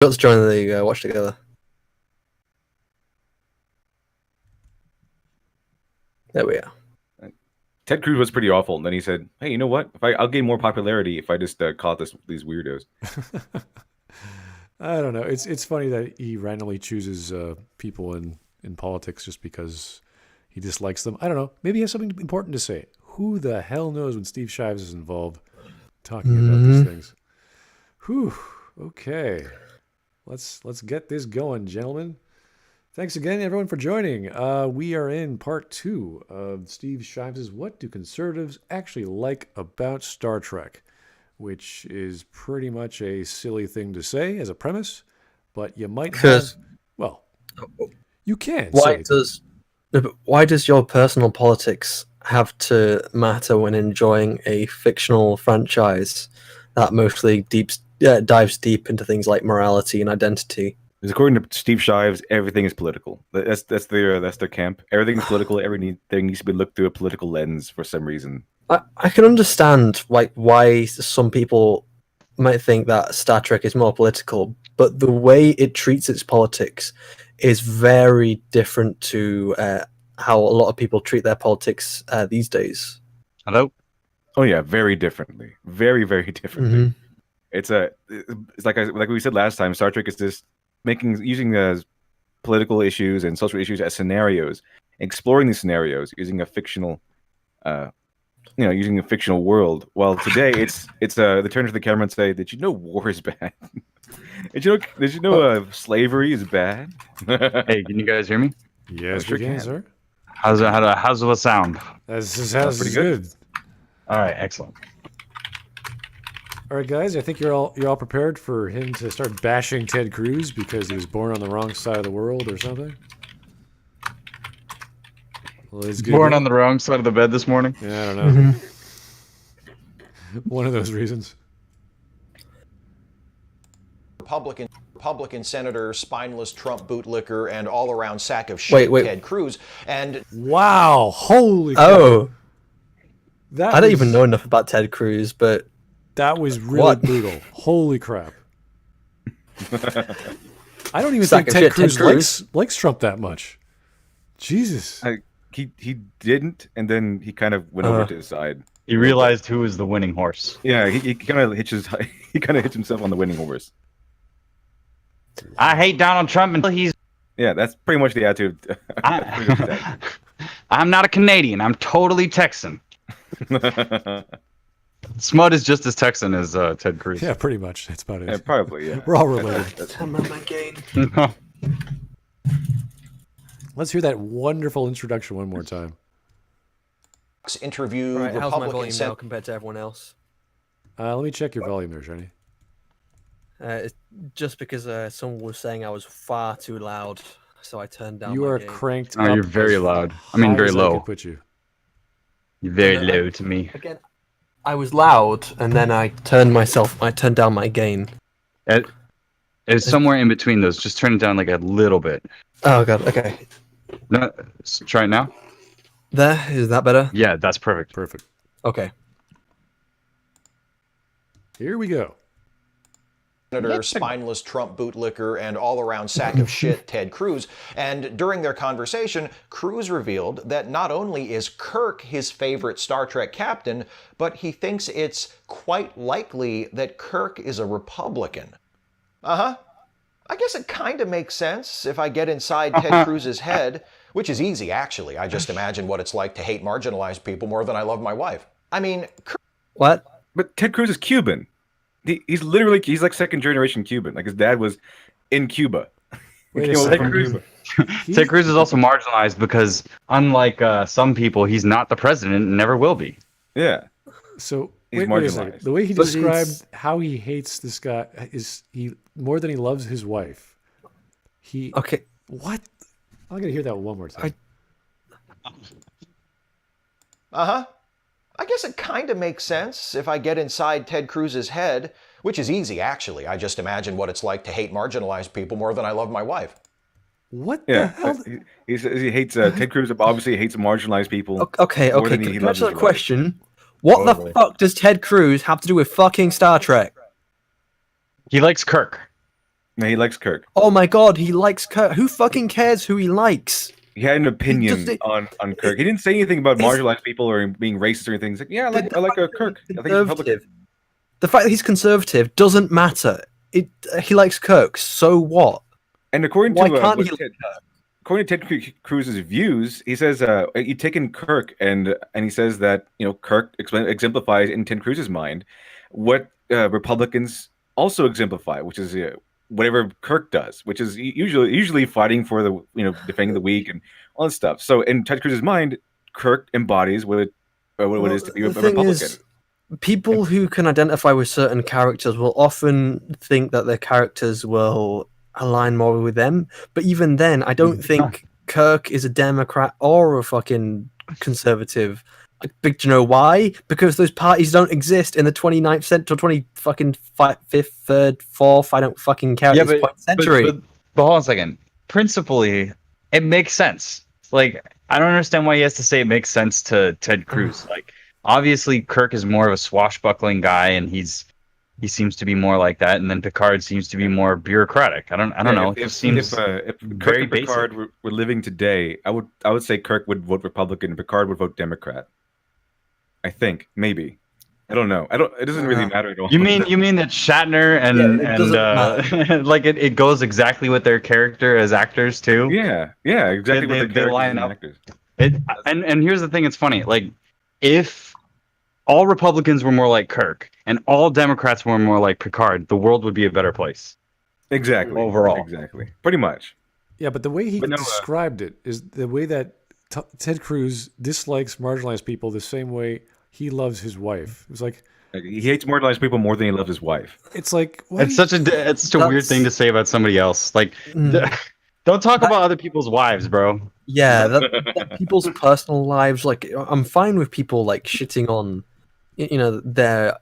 Let's join the watch together. There we are. Ted Cruz was pretty awful, and then he said, "Hey, you know what? I'll gain more popularity if I just caught these weirdos." I don't know. It's funny that he randomly chooses people in politics just because he dislikes them. I don't know. Maybe he has something important to say. Who the hell knows when Steve Shives is involved talking about these things? Whew. Okay. Let's get this going, gentlemen. Thanks again, everyone, for joining. We are in part 2 of Steve Shives' What Do Conservatives Actually Like About Star Trek? Which is pretty much a silly thing to say as a premise, but you might have... Well, you can Why does your personal politics have to matter when enjoying a fictional franchise that mostly dives deep into things like morality and identity? Because according to Steve Shives, everything is political. That's their camp. Everything is political. Everything needs to be looked through a political lens for some reason. I can understand why some people might think that Star Trek is more political, but the way it treats its politics is very different to how a lot of people treat their politics these days. Hello? Oh yeah, very differently. Very, very differently. Mm-hmm. It's like we said last time, Star Trek is just using political issues and social issues as scenarios, exploring these scenarios using a fictional using a fictional world. While today it's they turn to the camera and say, "Did you know war is bad? Did you know slavery is bad?" Hey, can you guys hear me? Yes, we can, sir. How's it sound? That's pretty good. All right, excellent. All right, guys, I think you're all prepared for him to start bashing Ted Cruz because he was born on the wrong side of the world or something. Well, born on the wrong side of the bed this morning? Yeah, I don't know. Mm-hmm. One of those reasons. Republican senator, spineless Trump bootlicker, and all-around sack of shit, Ted Cruz. And wow, holy crap. I don't even know enough about Ted Cruz, but that was really brutal. Holy crap. I don't even think Ted Cruz likes Trump that much. Jesus. He didn't, and then he kind of went over to his side. He realized who was the winning horse. Yeah, he kind of hits himself on the winning horse. I hate Donald Trump until he's... Yeah, that's pretty much the attitude. I'm not a Canadian. I'm totally Texan. Smud is just as Texan as Ted Cruz. Yeah, pretty much. That's about it. Yeah, probably, yeah. We're all related. I'm on my game. Let's hear that wonderful introduction one more time. Interview right, how's my volume now Sen- compared to everyone else? Let me check your volume there, Shiny. It's just because someone was saying I was far too loud, so I turned down. You my are gain. cranked. Oh, you're very loud. I mean, very low. Put you. You're very low to me. Again, I was loud, and then I turned down my gain. It's somewhere in between those. Just turn it down like a little bit. Oh god. Okay. No, try it now. Is that better? Yeah, that's perfect. Perfect. Okay. Here we go. Senator, spineless Trump bootlicker, and all-around sack of shit, Ted Cruz. And during their conversation, Cruz revealed that not only is Kirk his favorite Star Trek captain, but he thinks it's quite likely that Kirk is a Republican. Uh-huh. I guess it kind of makes sense if I get inside Ted Cruz's head, which is easy, actually. I just imagine what it's like to hate marginalized people more than I love my wife. I mean... What? But Ted Cruz is Cuban. He's like second-generation Cuban. Like, his dad was in Cuba. Ted Cruz is also marginalized because, unlike some people, he's not the president and never will be. Yeah. So... He's wait a second. The way he described how he hates this guy is more than he loves his wife. Okay. What? I'm gonna hear that one more time. Uh-huh. I guess it kind of makes sense if I get inside Ted Cruz's head, which is easy, actually. I just imagine what it's like to hate marginalized people more than I love my wife. What the hell? He hates Ted Cruz. Obviously, hates marginalized people. Okay. Can I answer the question? What the fuck does Ted Cruz have to do with fucking Star Trek? He likes Kirk. No, he likes Kirk. Oh my god, he likes Kirk. Who fucking cares who he likes? He had an opinion Just- on Kirk. He didn't say anything about marginalized people or being racist or anything. He's like, yeah, I like Kirk. I think he's Republican. Conservative. The fact that he's conservative doesn't matter. He likes Kirk, so what? And according Why to can't he? according to Ted Cruz's views, he says you take in Kirk and he says that Kirk exemplifies in Ted Cruz's mind what Republicans also exemplify, which is whatever Kirk does, which is usually fighting for the defending the weak and all that stuff. So in Ted Cruz's mind, Kirk embodies what it is to be a Republican. People who can identify with certain characters will often think that their characters will align more with them. But even then, I don't think Kirk is a Democrat or a fucking conservative. But you know why? Because those parties don't exist in the 29th century, 25th, 3rd, 4th. I don't fucking care. Yeah, at this point century. But hold on a second. Principally, it makes sense. Like, I don't understand why he has to say it makes sense to Ted Cruz. Like, obviously, Kirk is more of a swashbuckling guy, and he seems to be more like that. And then Picard seems to be more bureaucratic. I don't know. It just seems if Kirk very and Picard were living today, I would say Kirk would vote Republican and Picard would vote Democrat. I think maybe. I don't know. It doesn't really matter at all. You mean that Shatner and like it goes exactly with their character as actors too? Yeah, exactly. They line up. Actors. And here's the thing. It's funny. Like, if all Republicans were more like Kirk and all Democrats were more like Picard, the world would be a better place. Exactly. Overall. Exactly. Pretty much. Yeah, but the way he described it is the way that Ted Cruz dislikes marginalized people the same way he loves his wife. It was like he hates marginalized people more than he loves his wife. It's like it's such a weird thing to say about somebody else. Like, don't talk about other people's wives, bro. Yeah, that people's personal lives. Like, I'm fine with people like shitting on, their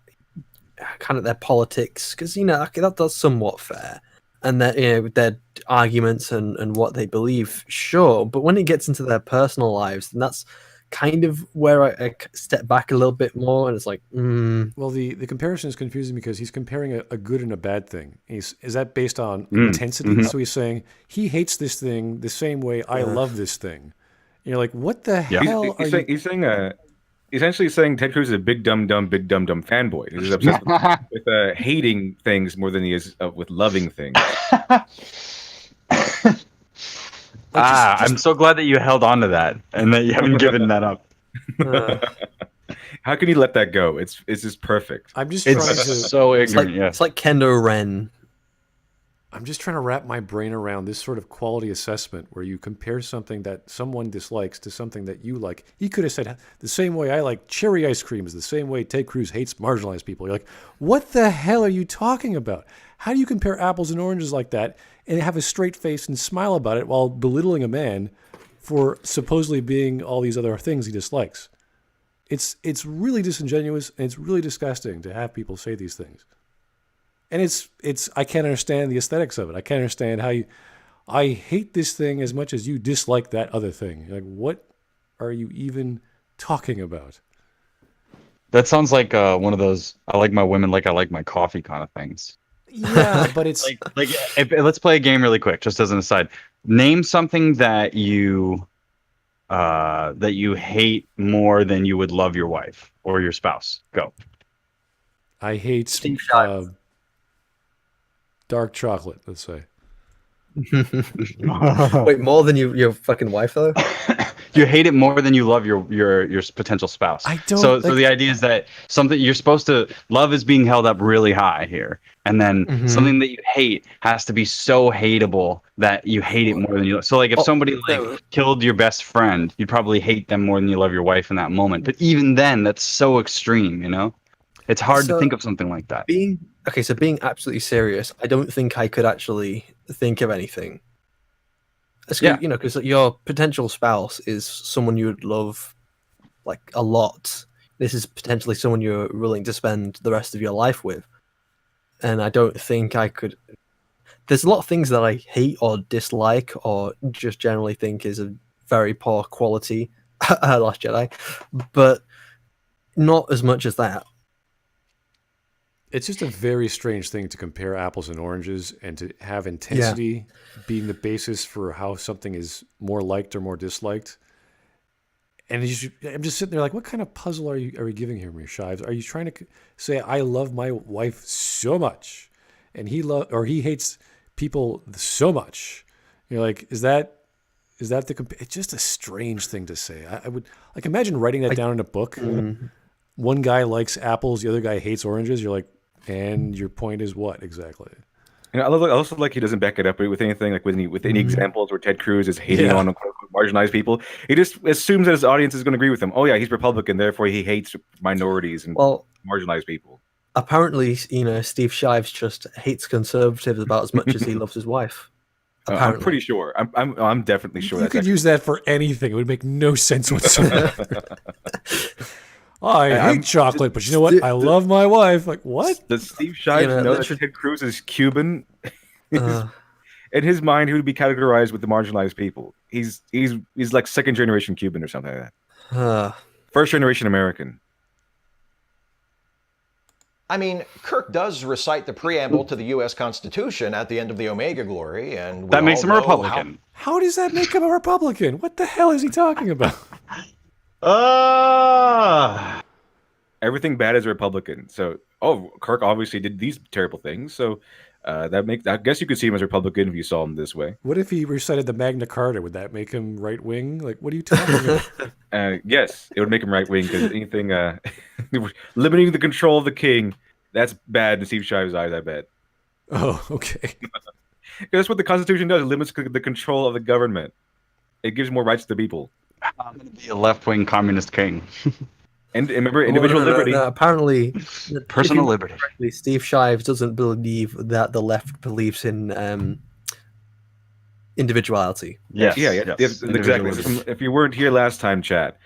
kind of their politics, because that's somewhat fair, and that their arguments and what they believe, sure. But when it gets into their personal lives, then that's kind of where I step back a little bit more, and it's like, Well, the comparison is confusing because he's comparing a good and a bad thing. Is that based on intensity? Mm-hmm. So he's saying he hates this thing the same way I love this thing. And you're like, what the hell are you? He's saying essentially saying Ted Cruz is a big dumb fanboy. He's obsessed with hating things more than he is with loving things. I'm so glad that you held on to that and that you haven't given that up. How can you let that go? It's just perfect. I'm just trying to. So ignorant. It's like Kendo Ren. I'm just trying to wrap my brain around this sort of quality assessment where you compare something that someone dislikes to something that you like. He could have said the same way I like cherry ice cream is the same way Ted Cruz hates marginalized people. You're like, what the hell are you talking about? How do you compare apples and oranges like that and have a straight face and smile about it while belittling a man for supposedly being all these other things he dislikes? It's really disingenuous and it's really disgusting to have people say these things. And it's I can't understand the aesthetics of it. I can't understand how I hate this thing as much as you dislike that other thing. Like, what are you even talking about? That sounds like one of those I like my women like I like my coffee kind of things. Yeah, but it's let's play a game really quick, just as an aside. Name something that you hate more than you would love your wife or your spouse. Go. I hate dark chocolate, let's say. Wait, more than your fucking wife though? You hate it more than you love your potential spouse. I don't. So the idea is that something you're supposed to love is being held up really high here, and then something that you hate has to be so hateable that you hate it more than you love. So like if somebody killed your best friend, you'd probably hate them more than you love your wife in that moment. But even then, that's so extreme, It's hard to think of something like that. Being absolutely serious, I don't think I could actually think of anything. Because your potential spouse is someone you would love like a lot. This is potentially someone you're willing to spend the rest of your life with. And I don't think I could. There's a lot of things that I hate or dislike or just generally think is a very poor quality. Last Jedi, but not as much as that. It's just a very strange thing to compare apples and oranges and to have intensity being the basis for how something is more liked or more disliked. And I'm just sitting there like, what kind of puzzle are you giving here, Shives? Are you trying to say I love my wife so much, and he hates people so much? You're like, is that it's just a strange thing to say. I would like imagine writing that down in a book. One guy likes apples, the other guy hates oranges. You're like, and your point is what exactly? I also like he doesn't back it up with anything, like with any examples where Ted Cruz is hating on quote-unquote marginalized people. He just assumes that his audience is going to agree with him. Oh yeah, he's Republican, therefore he hates minorities and marginalized people. Apparently, Steve Shives just hates conservatives about as much as he loves his wife. I'm pretty sure. I'm definitely sure. You could use that for anything. It would make no sense whatsoever. I hate chocolate, but you know what? I love my wife. Like, what? Does Steve Shives know that Ted Cruz is Cuban? In his mind, he would be categorized with the marginalized people. He's like second generation Cuban or something like that. First generation American. I mean, Kirk does recite the preamble to the U.S. Constitution at the end of the Omega Glory, and that makes him a Republican. How does that make him a Republican? What the hell is he talking about? Everything bad is a Republican. So, Kirk obviously did these terrible things. So, I guess you could see him as a Republican if you saw him this way. What if he recited the Magna Carta? Would that make him right wing? Like, what are you talking about? Yes, it would make him right wing because anything limiting the control of the king, that's bad in Steve Shives' eyes, I bet. Oh, okay. That's what the Constitution does. It limits the control of the government. It gives more rights to the people. I'm going to be a left-wing communist king. And remember, individual liberty. No, apparently, personal liberty. Steve Shives doesn't believe that the left believes in individuality. Yes, exactly. If you weren't here last time, chat,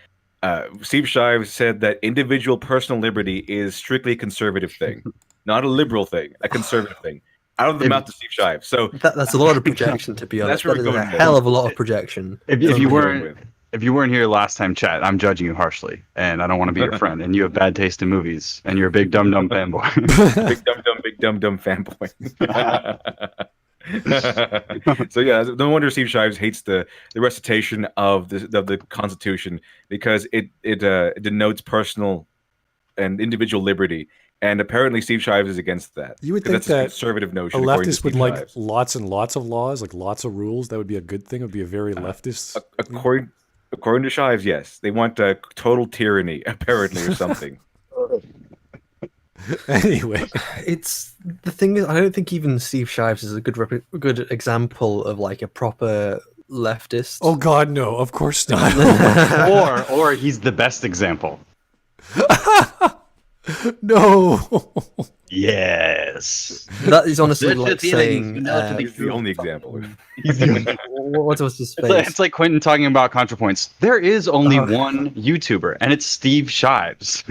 Steve Shives said that individual personal liberty is strictly a conservative thing, not a liberal thing, a conservative thing. Out of the mouth of Steve Shives. So that's a lot of projection, to be honest. That's a hell of a lot of projection. If you weren't here last time, chat, I'm judging you harshly, and I don't want to be your friend. And you have bad taste in movies, and you're a big dumb fanboy. big dumb fanboy. So yeah, no wonder Steve Shives hates the recitation of the Constitution, because it denotes personal and individual liberty. And apparently Steve Shives is against that. You would think that's that a conservative notion. A leftist would like lots and lots of laws, like lots of rules. That would be a good thing. It would be a very leftist. According to Shives, yes. They want total tyranny, apparently, or something. Anyway. It's the thing is, I don't think even Steve Shives is a good example of like a proper leftist. Oh God, no, of course not. or he's the best example. No. Yes. That is honestly like saying he's the only example. What was his face? It's like Quentin talking about ContraPoints. There is only one YouTuber, and it's Steve Shives.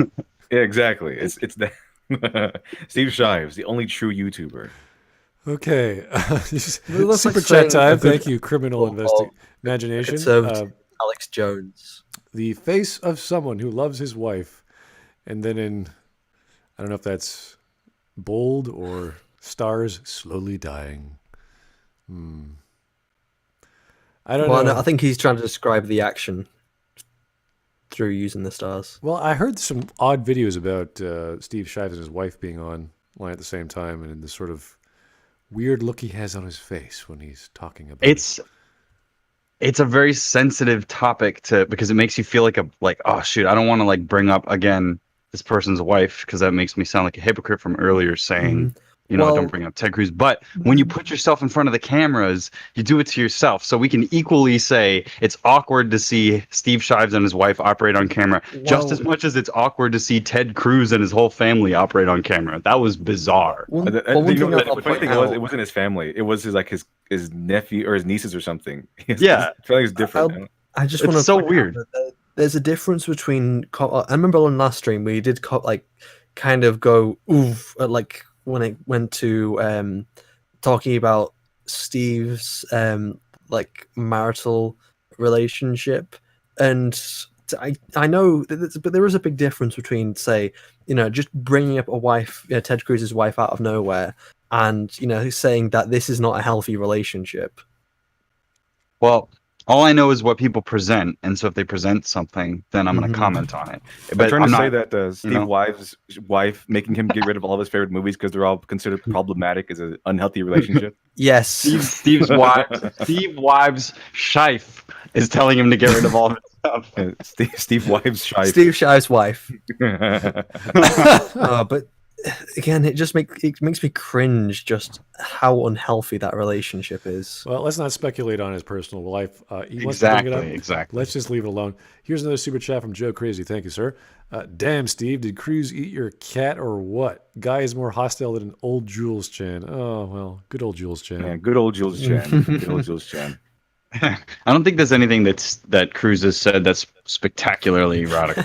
Yeah, exactly. It's that Steve Shives, the only true YouTuber. Okay. Super chat time. Thank you, Criminal Imagination. Alex Jones. The face of someone who loves his wife. And then I don't know if that's bold or stars slowly dying. I don't know. No, I think he's trying to describe the action through using the stars. Well, I heard some odd videos about Steve Shives and his wife being online at the same time, and the sort of weird look he has on his face when he's talking about it. It's a very sensitive topic because it makes you feel like oh shoot, I don't want to bring up again this person's wife, because that makes me sound like a hypocrite from earlier saying, don't bring up Ted Cruz. But when you put yourself in front of the cameras, you do it to yourself. So we can equally say it's awkward to see Steve Shives and his wife operate on camera, just as much as it's awkward to see Ted Cruz and his whole family operate on camera. That was bizarre. The funny thing was, it wasn't his family. It was his nephew or his nieces or something. Yeah. I feel like it's different. I just want to. It's so weird. There's a difference between. I remember on last stream we did kind of go oof when it went to talking about Steve's marital relationship, and I know, but there is a big difference between, say, just bringing up a wife, Ted Cruz's wife out of nowhere, and saying that this is not a healthy relationship. Well, all I know is what people present, and so if they present something, then I'm going to comment on it. But trying to say that Steve Wives' wife making him get rid of all of his favorite movies because they're all considered problematic is an unhealthy relationship. Yes. Steve Wives' Shife is telling him to get rid of all of his stuff. Steve Wives' Shife. Steve Shives' wife. But again, it makes me cringe just how unhealthy that relationship is. Well, let's not speculate on his personal life. He wants to bring it up. Exactly. Let's just leave it alone. Here's another super chat from Joe Crazy. Thank you, sir. Damn, Steve, did Cruz eat your cat or what? Guy is more hostile than an old Jules Chan. Oh, well, good old Jules Chan. Yeah, good old Jules Chan. Good old Jules Chan. I don't think there's anything that Cruz has said that's spectacularly radical.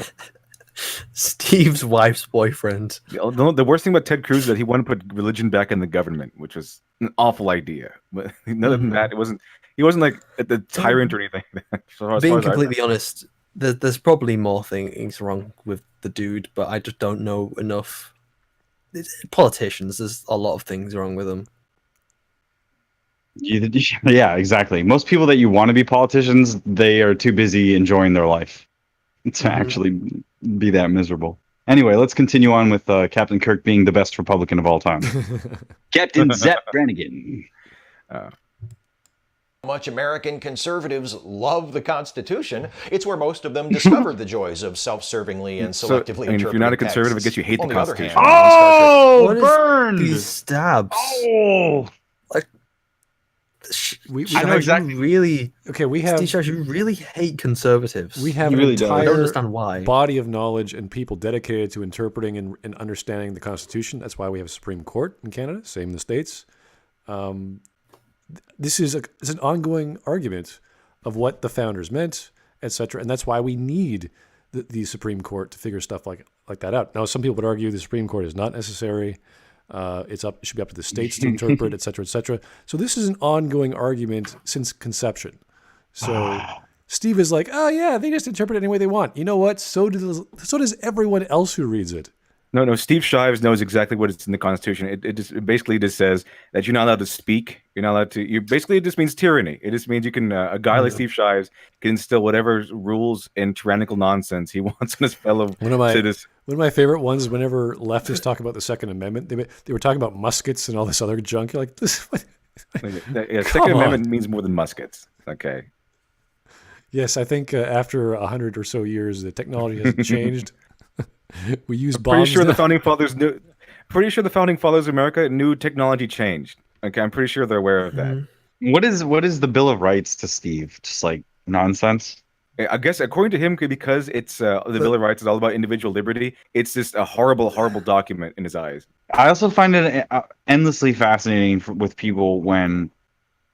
Steve's wife's boyfriend. The worst thing about Ted Cruz is that he wanted to put religion back in the government, which was an awful idea. But other than that, he wasn't like the tyrant or anything. Being completely honest, there's probably more things wrong with the dude, but I just don't know enough. Politicians, there's a lot of things wrong with them. Yeah, exactly. Most people that you want to be politicians, they are too busy enjoying their life to actually be that miserable. Anyway, let's continue on with Captain Kirk being the best Republican of all time. Captain Zep Brannigan. Much American conservatives love the Constitution. It's where most of them discovered the joys of self-servingly and selectively interpreting if you're not a conservative, texts. I guess you hate the Constitution. Oh, burned! These stabs. Oh, like I know exactly. Really? Okay, we have. Steve, you really hate conservatives. We have really an entire I don't understand why. body of knowledge and people dedicated to interpreting and understanding the Constitution. That's why we have a Supreme Court in Canada, same in the States. This is an ongoing argument of what the founders meant, etc., and that's why we need the Supreme Court to figure stuff like that out. Now, some people would argue the Supreme Court is not necessary. It should be up to the states to interpret, etc., etc. So this is an ongoing argument since conception. So Steve is like, oh yeah, they just interpret it any way they want. You know what? So does everyone else who reads it. No. Steve Shives knows exactly what is in the Constitution. It basically just says that you're not allowed to speak. You're not allowed to. It just means tyranny. It just means you can. A guy like Steve Shives can instill whatever rules and tyrannical nonsense he wants on his fellow citizens. One of my favorite ones is whenever leftists talk about the Second Amendment, they were talking about muskets and all this other junk. You're like, this. Second Amendment means more than muskets. Okay. Yes, I think after 100 or so years, the technology has changed. We use bombs. Pretty sure the founding fathers of America knew technology changed. Okay, I'm pretty sure they're aware of that. What is the Bill of Rights to Steve? Just like nonsense? I guess according to him, because it's the Bill of Rights is all about individual liberty, it's just a horrible, horrible document in his eyes. I also find it endlessly fascinating with people when,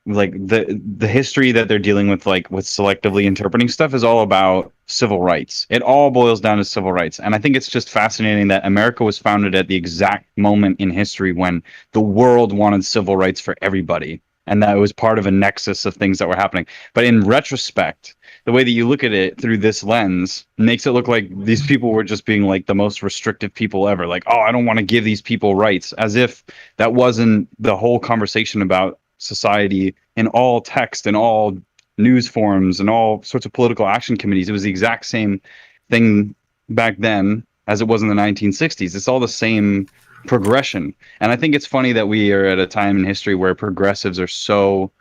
like, the history that they're dealing with, like with selectively interpreting stuff, is all about civil rights. It all boils down to civil rights, and I think it's just fascinating that America was founded at the exact moment in history when the world wanted civil rights for everybody, and that it was part of a nexus of things that were happening. But in retrospect, the way that you look at it through this lens makes it look like these people were just being like the most restrictive people ever. Like, oh, I don't want to give these people rights, as if that wasn't the whole conversation about society in all text and all news forums and all sorts of political action committees. It was the exact same thing back then as it was in the 1960s. It's all the same progression. And I think it's funny that we are at a time in history where progressives are so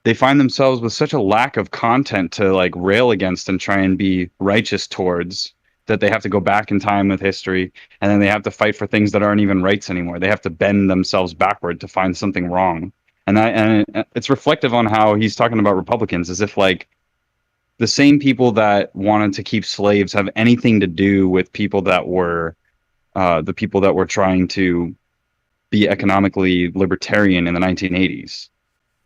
they find themselves with such a lack of content to like rail against and try and be righteous towards, that they have to go back in time with history, and then they have to fight for things that aren't even rights anymore. They have to bend themselves backward to find something wrong. And it's reflective on how he's talking about Republicans, as if like the same people that wanted to keep slaves have anything to do with people that were the people that were trying to be economically libertarian in the 1980s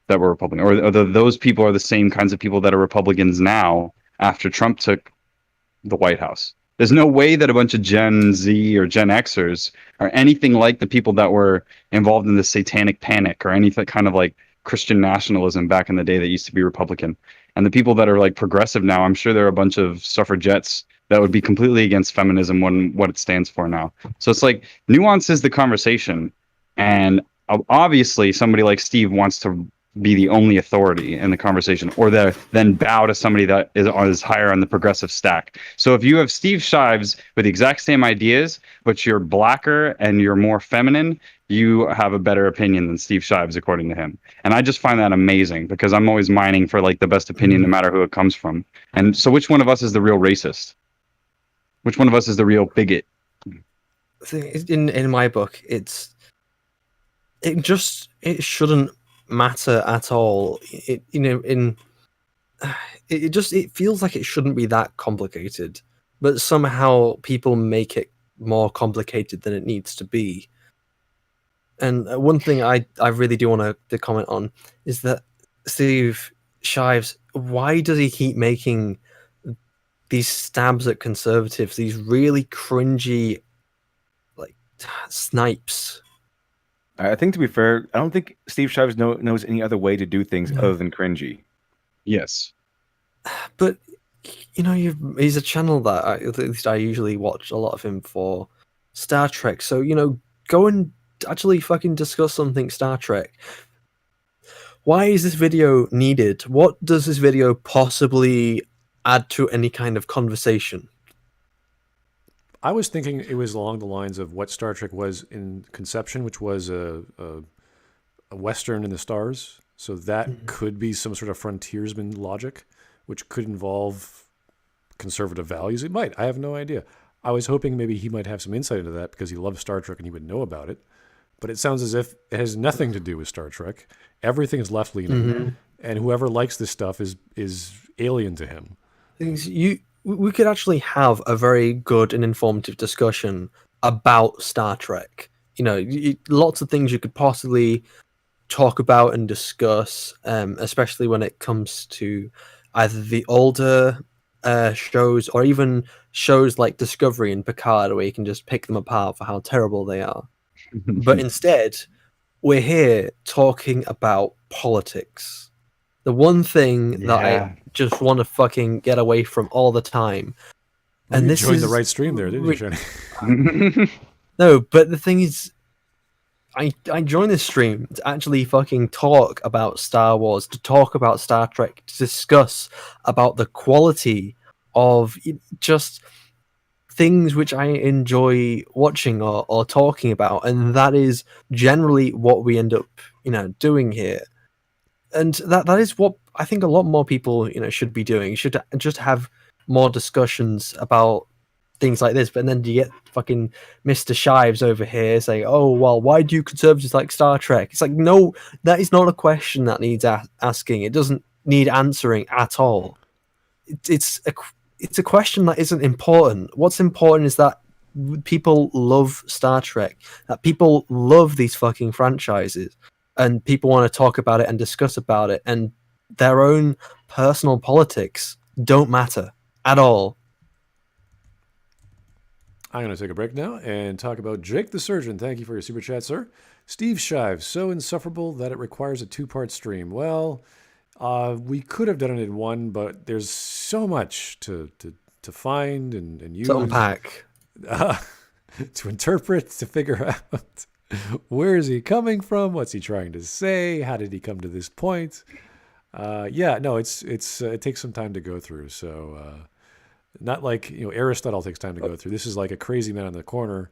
that were Republican, or those people are the same kinds of people that are Republicans now after Trump took the White House. There's no way that a bunch of Gen Z or Gen Xers are anything like the people that were involved in the satanic panic or anything kind of like Christian nationalism back in the day that used to be Republican. And the people that are like progressive now, I'm sure there are a bunch of suffragettes that would be completely against feminism when what it stands for now. So it's like nuance is the conversation. And obviously somebody like Steve wants to be the only authority in the conversation, or then bow to somebody that is higher on the progressive stack. So if you have Steve Shives with the exact same ideas, but you're blacker and you're more feminine, you have a better opinion than Steve Shives, according to him. And I just find that amazing, because I'm always mining for like the best opinion, no matter who it comes from. And so which one of us is the real racist? Which one of us is the real bigot? In my book, it shouldn't matter at all. It feels like it shouldn't be that complicated, but somehow people make it more complicated than it needs to be. And one thing I really do want to comment on is that Steve Shives, why does he keep making these stabs at conservatives, these really cringy like snipes? I think, to be fair, I don't think Steve Shives knows any other way to do things other than cringy. Yes. But, he's a channel that, at least I usually watch a lot of him for Star Trek. So, go and actually fucking discuss something Star Trek. Why is this video needed? What does this video possibly add to any kind of conversation? I was thinking it was along the lines of what Star Trek was in conception, which was a Western in the stars. So that could be some sort of frontiersman logic, which could involve conservative values. It might. I have no idea. I was hoping maybe he might have some insight into that because he loves Star Trek and he would know about it. But it sounds as if it has nothing to do with Star Trek. Everything is left-leaning, and whoever likes this stuff is alien to him. We could actually have a very good and informative discussion about Star Trek. Lots of things you could possibly talk about and discuss, especially when it comes to either the older shows or even shows like Discovery and Picard, where you can just pick them apart for how terrible they are. But instead, we're here talking about politics. The one thing that I just want to fucking get away from all the time. Well, and you joined the right stream there, didn't you, Shiny? No, but the thing is, I joined this stream to actually fucking talk about Star Wars, to talk about Star Trek, to discuss about the quality of just things which I enjoy watching or talking about, and that is generally what we end up, doing here. And that is what I think a lot more people, should be doing. Should just have more discussions about things like this. But then you get fucking Mr. Shives over here saying, "Oh, well, why do you conservatives like Star Trek?" It's like, no, that is not a question that needs asking. It doesn't need answering at all. It's a question that isn't important. What's important is that people love Star Trek, that people love these fucking franchises, and people want to talk about it and discuss about it, and their own personal politics don't matter at all. I'm going to take a break now and talk about Jake the Surgeon. Thank you for your super chat, sir. Steve Shives, so insufferable that it requires a 2-part stream. Well, we could have done it in one, but there's so much to find and use. To unpack. To interpret, to figure out. Where is he coming from? What's he trying to say? How did he come to this point? It takes some time to go through. So not like Aristotle takes time to go through. This is like a crazy man in the corner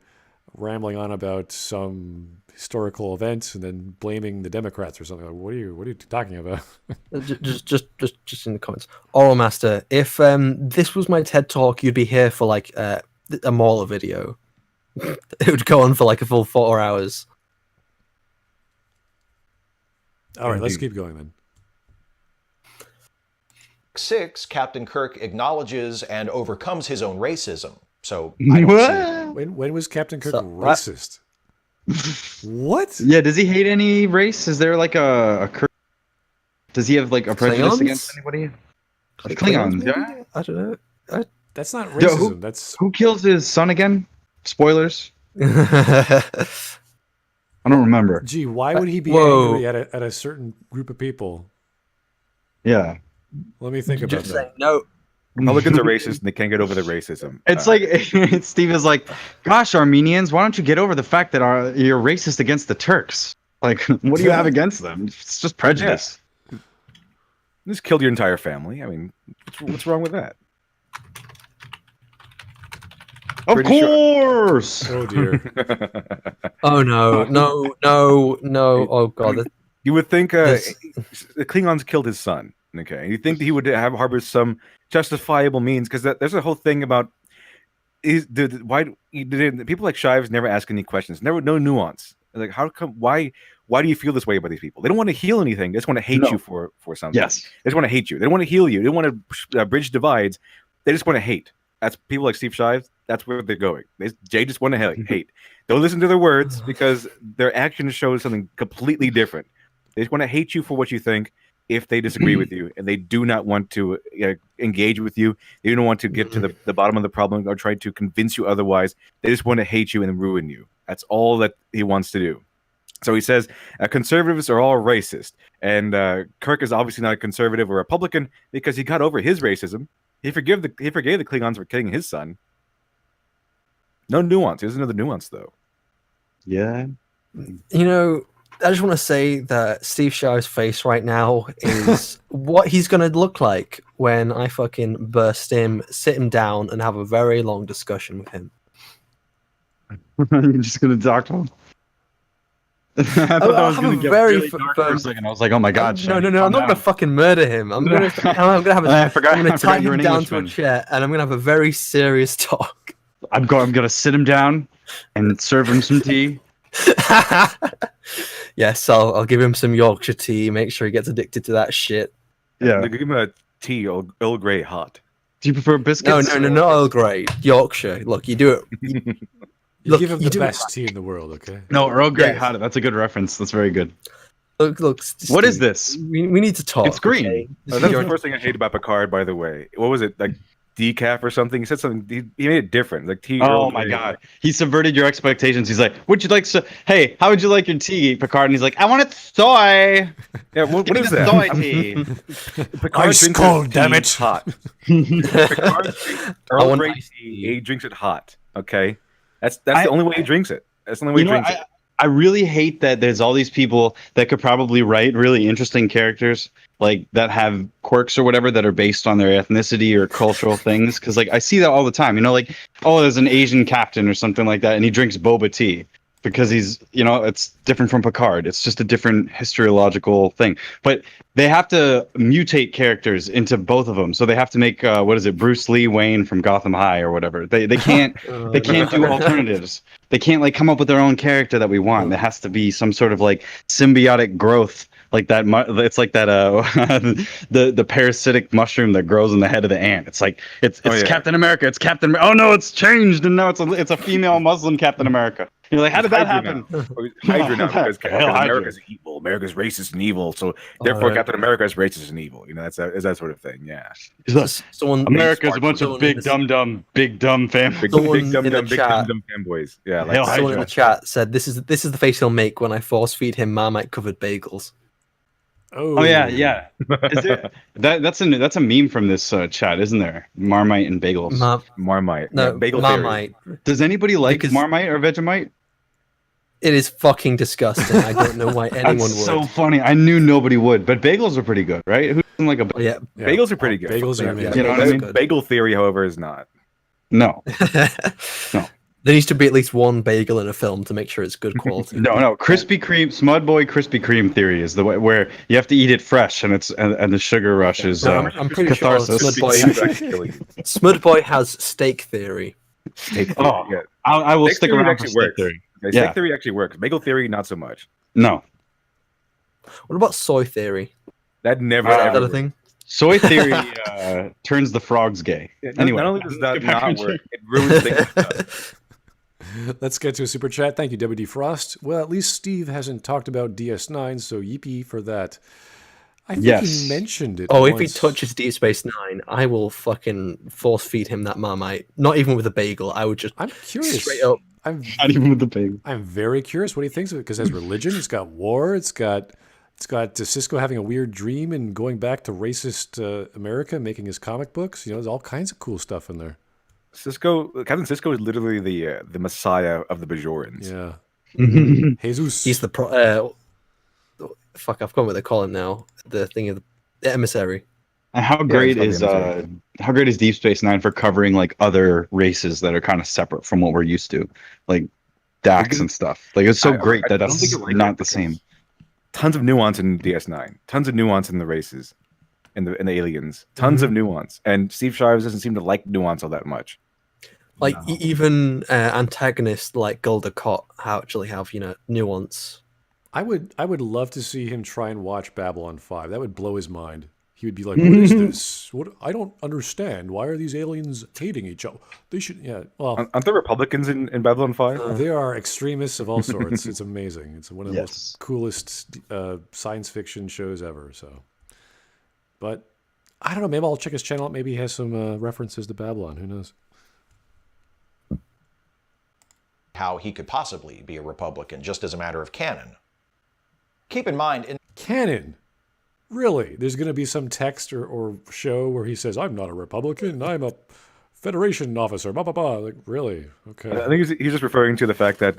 rambling on about some historical events and then blaming the Democrats or something. Like, what are you talking about? just in the comments. Oral Master, if this was my TED talk, you'd be here for like a Mauler video. It would go on for like a full 4 hours. All right, let's keep going then. 6, Captain Kirk acknowledges and overcomes his own racism. So I don't see... When was Captain Kirk racist? What? Yeah, does he hate any race? Is there like a Kirk? Does he have like a prejudice against anybody? Klingons, yeah. I don't know. That's not racism. Who kills his son again? Spoilers. I don't remember. Gee, why would he be Whoa. angry at a certain group of people? Yeah. Let me think about Just that. saying, no. Republicans are racist and they can't get over the racism. It's like Steve is like, "Gosh, Armenians, why don't you get over the fact that you're racist against the Turks? Like, what do you have against them? It's just prejudice." Just killed your entire family. I mean, what's wrong with that? Of Pretty sure. course. Oh dear. Oh no. Oh god. You would think This- the Klingons killed his son. Okay, you think that he would have harbored some justifiable means because there's a whole thing about why did people like Shives never ask any questions, no nuance. Like, how come? Why do you feel this way about these people? They don't want to heal anything. They just want to hate you for something. Yes. They just want to hate you. They don't want to heal you. They don't want to bridge divides. They just want to hate. That's people like Steve Shives. That's where they're going. They just want to hate. Don't listen to their words because their actions show something completely different. They just want to hate you for what you think if they disagree with you, and they do not want to engage with you. They don't want to get to the bottom of the problem or try to convince you otherwise. They just want to hate you and ruin you. That's all that he wants to do. So he says conservatives are all racist, and Kirk is obviously not a conservative or Republican because he got over his racism. He forgave the Klingons for killing his son. No nuance. He doesn't know the nuance though. Yeah. You know, I just want to say that Steve Shives' face right now is what he's going to look like when I fucking burst him, sit him down, and have a very long discussion with him. You're just gonna talk to him. I thought that was have gonna a get very really dark for a second. I was like, "Oh my god!" No, Shane, I'm calm not down. gonna fucking murder him. I'm gonna have I forgot- I'm gonna I tie forgot you're him an down to a Englishman. chair, and I'm gonna have a very serious talk. I'm gonna sit him down and serve him some tea. Yes, I'll give him some Yorkshire tea. Make sure he gets addicted to that shit. Yeah. Give him a tea, Earl Grey hot. Do you prefer No, biscuits? not Earl Grey. Yorkshire. Look, you do it. You give him the best tea in the world, okay? No, Earl Grey Yes. hot. That's a good reference. That's very good. Look. What is Steve, this? We need to talk. It's green. okay? That's the first thing I hate about Picard, by the way. What was it, like decaf or something? He said something. He made it different, like tea. Oh Earl my Grey. god. He subverted your expectations. He's like, "Would you like hey, how would you like your tea, Picard?" And he's like, "I want it soy. Yeah, what Give me is the that? soy tea." Picard Ice drinks cold, his damn tea it. hot. Picard drinks Earl want Grey iced tea. tea. He drinks it hot. Okay, that's the only way he drinks it. That's the only way You he know, drinks it. I really hate that there's all these people that could probably write really interesting characters, like that have quirks or whatever that are based on their ethnicity or cultural things. Because like I see that all the time. You know, like, oh, there's an Asian captain or something like that, and he drinks boba tea because he's, you know, it's different from Picard. It's just a different historiological thing. But they have to mutate characters into both of them. So they have to make Bruce Lee Wayne from Gotham High or whatever. They can't they can't do alternatives. They can't like come up with their own character that we want. There has to be some sort of like symbiotic growth. Like that, it's like that. The parasitic mushroom that grows in the head of the ant. It's like it's Captain America. It's Captain. Oh no, it's changed, and now it's a female Muslim Captain America. You're like, how did that happen? Hydra now because Captain Hydra. America's evil. America's racist and evil, so therefore Captain America is racist and evil. You know, that's that sort of thing. Yeah. Someone America's a bunch of big dumb family. Big Someone dumb in the dumb big chat- dumb dumb fanboys. Yeah. Hell, Like, Someone in Hydra. the chat said this is the face he'll make when I force feed him Marmite covered bagels. Oh yeah. Is there, that's a meme from this chat, isn't there? Marmite and bagels. Marmite. No, Yeah, bagel theory. Marmite. Does anybody like Because- Marmite or Vegemite? It is fucking disgusting. I don't know why anyone That's would. so funny. I knew nobody would, but bagels are pretty good, right? Who doesn't like a Yeah. Yeah. Bagels are pretty good. Bagels are Yeah, amazing. You know what I mean? Good. Bagel theory, however, is not. No. There needs to be at least one bagel in a film to make sure it's good quality. No. Krispy Kreme, Smud Boy Krispy Kreme theory is the way where you have to eat it fresh, and the sugar rush is No, I'm pretty sure catharsis. Smud Boy has steak theory. Steak theory, Oh, yeah. I will Steak stick theory around for actually steak works. theory. Okay, Yeah. Steak theory actually works. Bagel theory, not so much. No, What about soy theory? That never Is ever that a works. thing? soy theory turns the frogs gay. Yeah, Anyway, not only does that let's get back not into- work, it ruins things. It does. Let's get to a super chat. Thank you, WD Frost. Well, at least Steve hasn't talked about DS9, so yippee for that. I think Yes. he mentioned it. Oh, if he once. touches Deep Space Nine, I will fucking force feed him that Marmite. Not even with a bagel. I would just I'm curious. straight up I'm Not even with the pig. I'm very curious what he thinks of it because it has religion, it's got war, it's got Cisco having a weird dream and going back to racist America, making his comic books. There's all kinds of cool stuff in there. Captain Cisco is literally the messiah of the Bajorans. Yeah. Jesus. He's the fuck. I've forgotten what they call him now. The thing of the emissary. And how great is Deep Space Nine for covering like other races that are kind of separate from what we're used to, like Dax and stuff. Like it's so great that that's not the same. Tons of nuance in DS9. Tons of nuance in the races, in the aliens. Tons of nuance. And Steve Shives doesn't seem to like nuance all that much. Like even antagonists like Gulda Cott actually have nuance. I would love to see him try and watch Babylon 5. That would blow his mind. He would be like, "What is this? What? I don't understand. Why are these aliens hating each other? They should, yeah. Well, aren't there Republicans in Babylon 5? There are extremists of all sorts. It's amazing. It's one of the most coolest science fiction shows ever. So, but I don't know. Maybe I'll check his channel out. Maybe he has some references to Babylon. Who knows? How he could possibly be a Republican, just as a matter of canon. Keep in mind, Canon. Really? There's going to be some text or show where he says, "I'm not a Republican. I'm a Federation officer." Blah blah blah. Like, really? Okay. I think he's just referring to the fact that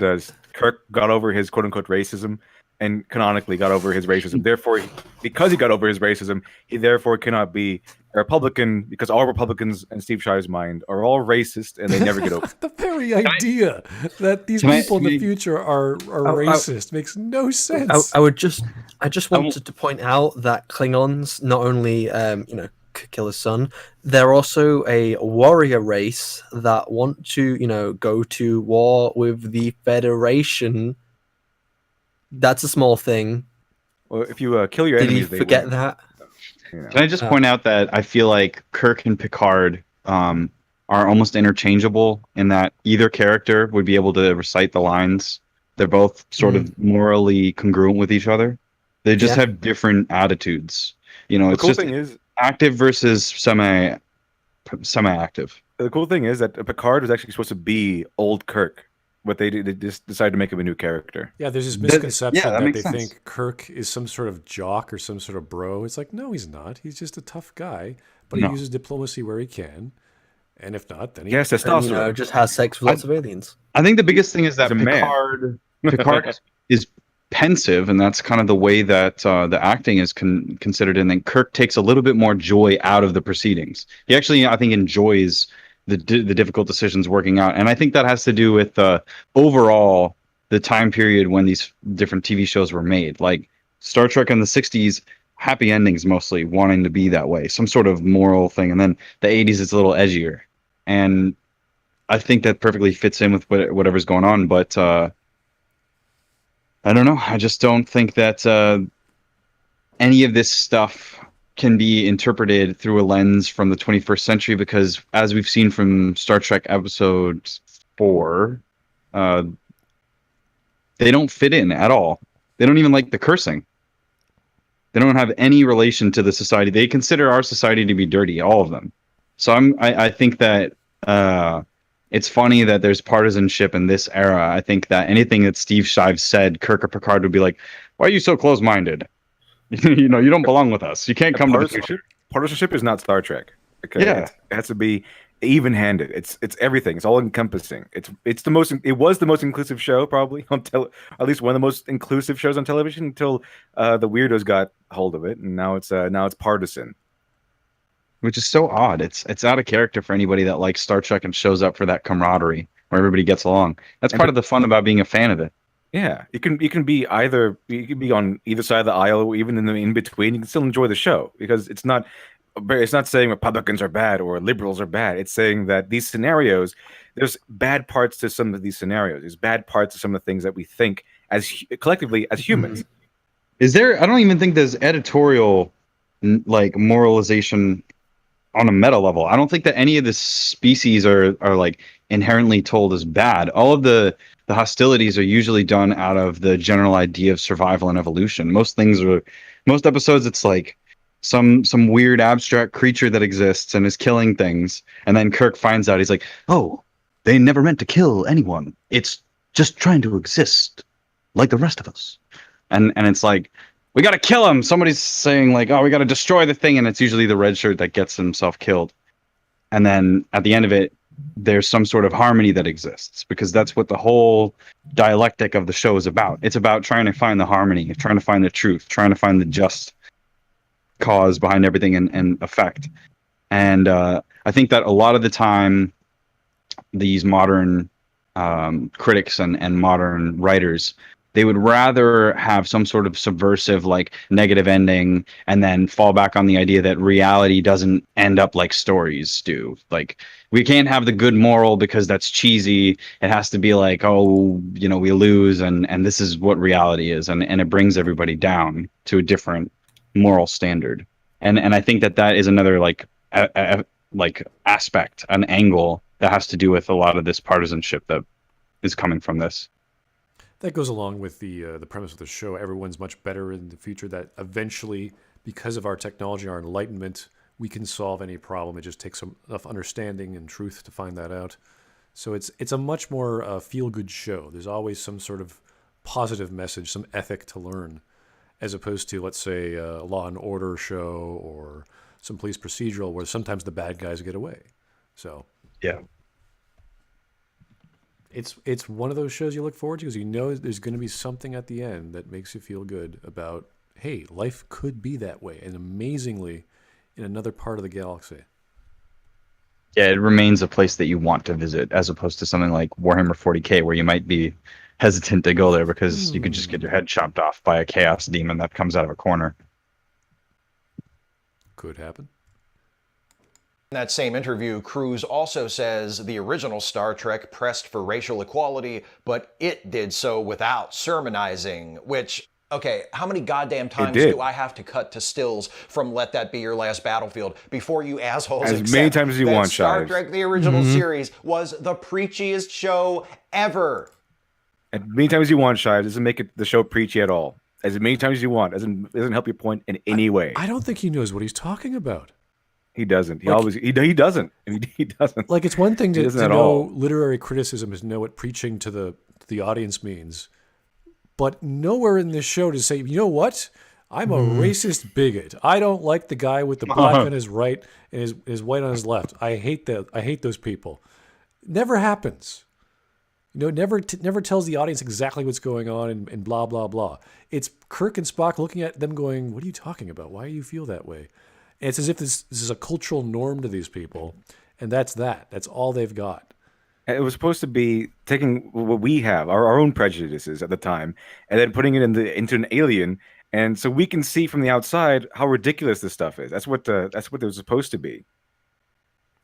Kirk got over his quote unquote racism, and canonically got over his racism. Therefore, because he got over his racism, he therefore cannot be a Republican, because all Republicans in Steve Shives' mind are all racist and they never get over. The very idea that these people in the future are racist makes no sense. I just wanted to point out that Klingons not only kill his son, they're also a warrior race that want to go to war with the Federation. That's a small thing. Well, if you kill your Did enemies, you forget that? Can I just point out that I feel like Kirk and Picard are almost interchangeable in that either character would be able to recite the lines. They're both sort of morally congruent with each other. They just have different attitudes. It's cool just thing is, active versus semi-active. The cool thing is that Picard was actually supposed to be old Kirk, but they just decided to make him a new character. Yeah, there's this misconception that they sense. think Kirk is some sort of jock or some sort of bro. It's like, no, he's not. He's just a tough guy, but he uses diplomacy where he can. And if not, then he just has sex with lots of aliens. I think the biggest thing is that Picard is pensive, and that's kind of the way that the acting is considered. And then Kirk takes a little bit more joy out of the proceedings. He actually, I think, enjoys the difficult decisions working out, and I think that has to do with overall the time period when these different TV shows were made. Like Star Trek in the 60s, happy endings mostly, wanting to be that way, some sort of moral thing, and then the 80s it's a little edgier, and I think that perfectly fits in with whatever's going on. But I don't know. I just don't think that any of this stuff can be interpreted through a lens from the 21st century, because as we've seen from Star Trek episode 4, they don't fit in at all. They don't even like the cursing. They don't have any relation to the society. They consider our society to be dirty, all of them. So I think that it's funny that there's partisanship in this era. I think that anything that Steve Shives said, Kirk or Picard would be like, "Why are you so close-minded? You don't belong with us. You can't come to the future." Partisanship is not Star Trek. Okay, it has to be even-handed. It's everything. It's all encompassing. It was the most inclusive show probably on at least one of the most inclusive shows on television until the weirdos got hold of it, and now it's partisan, which is so odd. It's out of character for anybody that likes Star Trek and shows up for that camaraderie where everybody gets along. That's part of the fun about being a fan of it. Yeah, you can be on either side of the aisle, or even in between. You can still enjoy the show, because it's not saying Republicans are bad or liberals are bad. It's saying that these scenarios, there's bad parts to some of these scenarios. There's bad parts to some of the things that we think as collectively as humans. Is there? I don't even think there's editorial like moralization on a meta level. I don't think that any of the species are like inherently told as bad. All of the hostilities are usually done out of the general idea of survival and evolution. Most episodes it's like some weird abstract creature that exists and is killing things, and then Kirk finds out. He's like, "Oh, they never meant to kill anyone. It's just trying to exist like the rest of us. And it's like, we got to kill him. Somebody's saying like, oh, we got to destroy the thing. And it's usually the red shirt that gets himself killed. And then at the end of it, there's some sort of harmony that exists, because that's what the whole dialectic of the show is about. It's about trying to find the harmony, trying to find the truth, trying to find the just cause behind everything and effect. And I think that a lot of the time, these modern critics and modern writers, they would rather have some sort of subversive, like negative ending, and then fall back on the idea that reality doesn't end up like stories do. Like, we can't have the good moral because that's cheesy. It has to be like, oh, you know, we lose, and this is what reality is, and it brings everybody down to a different moral standard. And I think that is another like aspect, an angle that has to do with a lot of this partisanship that is coming from this. That goes along with the premise of the show. Everyone's much better in the future, that eventually, because of our technology, our enlightenment, we can solve any problem. It just takes enough understanding and truth to find that out. So it's a much more feel-good show. There's always some sort of positive message, some ethic to learn, as opposed to, let's say, a Law and Order show or some police procedural where sometimes the bad guys get away. So yeah. It's one of those shows you look forward to because you know there's going to be something at the end that makes you feel good about, hey, life could be that way, and amazingly, in another part of the galaxy. Yeah, it remains a place that you want to visit, as opposed to something like Warhammer 40K, where you might be hesitant to go there because you could just get your head chopped off by a chaos demon that comes out of a corner. Could happen. In that same interview, Cruise also says the original Star Trek pressed for racial equality, but it did so without sermonizing, which, okay, how many goddamn times do I have to cut to stills from Let That Be Your Last Battlefield before you assholes as many times as you want, Star Shives. Trek, the original series, was the preachiest show ever? As many times as you want, Shives. Doesn't make the show preachy at all. As many times as you want. Doesn't help your point in any way. I don't think he knows what he's talking about. He doesn't. He doesn't. I mean, he doesn't. Like, it's one thing to know all. Literary criticism is know what preaching to the audience means, but nowhere in this show to say, you know what? I'm a racist bigot. I don't like the guy with the black on his right and his white on his left. I hate that. I hate those people. Never happens. You know, never tells the audience exactly what's going on and blah, blah, blah. It's Kirk and Spock looking at them going, what are you talking about? Why do you feel that way? And it's as if this is a cultural norm to these people, and that's that. That's all they've got. It was supposed to be taking what we have, our own prejudices at the time, and then putting it into an alien, and so we can see from the outside how ridiculous this stuff is. That's what it was supposed to be,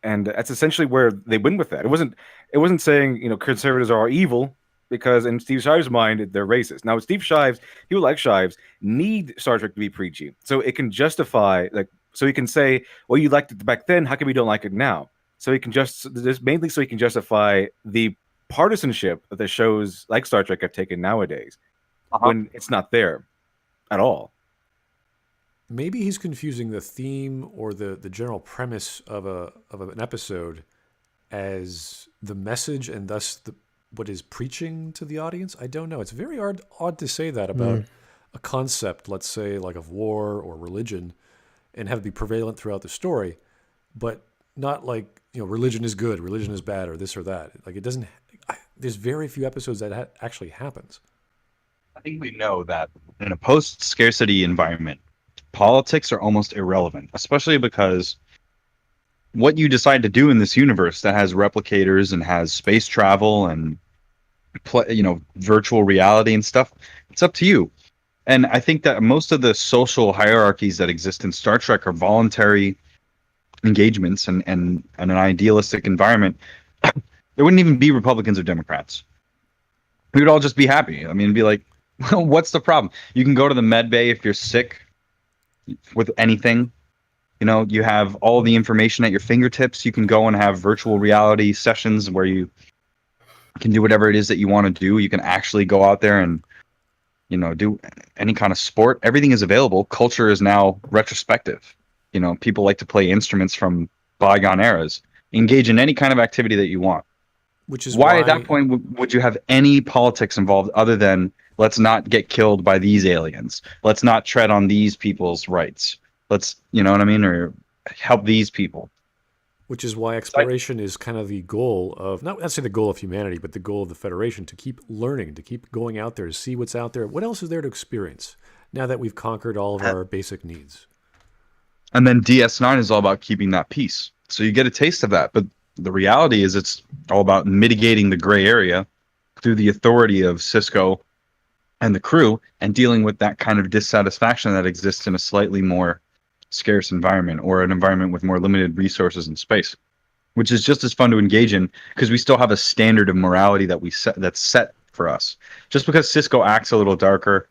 and that's essentially where they went with that. It wasn't saying, you know, conservatives are evil, because in Steve Shives' mind they're racist. Now Steve Shives, people like Shives, need Star Trek to be preachy, so it can justify, like, so he can say, well, you liked it back then, how come you don't like it now? So he can mainly so he can justify the partisanship that the shows like Star Trek have taken nowadays, when it's not there at all. Maybe he's confusing the theme or the general premise of an episode as the message, and thus what is preaching to the audience. I don't know. It's very odd to say that about a concept, let's say, like of war or religion, and have it be prevalent throughout the story, but not like, you know, religion is good, religion is bad, or this or that. Like, it doesn't. There's very few episodes that actually happens. I think we know that in a post-scarcity environment, politics are almost irrelevant, especially because what you decide to do in this universe that has replicators and has space travel and virtual reality and stuff, it's up to you. And I think that most of the social hierarchies that exist in Star Trek are voluntary engagements and an idealistic environment. There wouldn't even be Republicans or Democrats. We would all just be happy. I mean, it'd be like, well, what's the problem? You can go to the med bay if you're sick with anything. You know, you have all the information at your fingertips. You can go and have virtual reality sessions where you can do whatever it is that you want to do. You can actually go out there and, you know, do any kind of sport. Everything is available. Culture is now retrospective. You know, people like to play instruments from bygone eras. Engage in any kind of activity that you want. Which is why at that point would you have any politics involved other than let's not get killed by these aliens, let's not tread on these people's rights, let's, you know what I mean, or help these people. Which is why exploration is kind of the goal of, not necessarily the goal of humanity, but the goal of the Federation, to keep learning, to keep going out there, to see what's out there. What else is there to experience now that we've conquered all of our basic needs? And then DS9 is all about keeping that peace. So you get a taste of that. But the reality is it's all about mitigating the gray area through the authority of Cisco and the crew and dealing with that kind of dissatisfaction that exists in a slightly more scarce environment or an environment with more limited resources and space, which is just as fun to engage in because we still have a standard of morality that that's set for us. Just because Cisco acts a little darker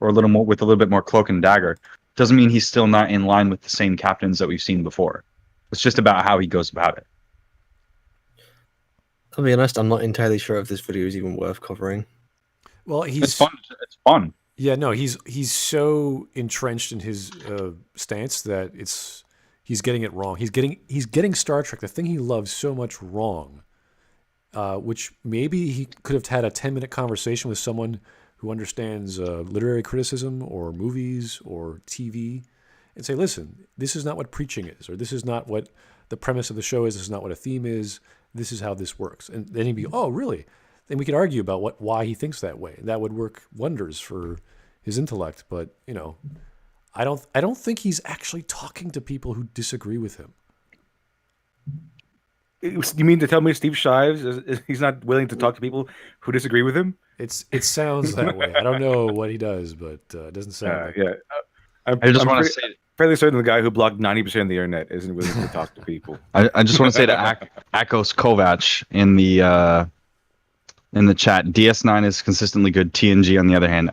or a little more with a little bit more cloak and dagger doesn't mean he's still not in line with the same captains that we've seen before. It's just about how he goes about it. I'll be honest, I'm not entirely sure if this video is even worth covering. Well, It's fun. It's fun. Yeah, no, he's so entrenched in his stance that he's getting it wrong. He's getting Star Trek, the thing he loves so much, wrong. Which maybe he could have had a 10-minute conversation with someone who understands literary criticism or movies or TV, and say, listen, this is not what preaching is, or this is not what the premise of the show is. This is not what a theme is. This is how this works. And then he'd be, oh, really? Then we could argue about why he thinks that way. That would work wonders for his intellect. But I don't think he's actually talking to people who disagree with him. You mean to tell me Steve Shives he's not willing to talk to people who disagree with him? It sounds that way. I don't know what he does, but it doesn't sound. Like yeah. I just want to say, fairly certain the guy who blocked 90% of the internet isn't willing to talk to people. I just want to say to Akos Kovac in the chat, DS9 is consistently good. TNG, on the other hand,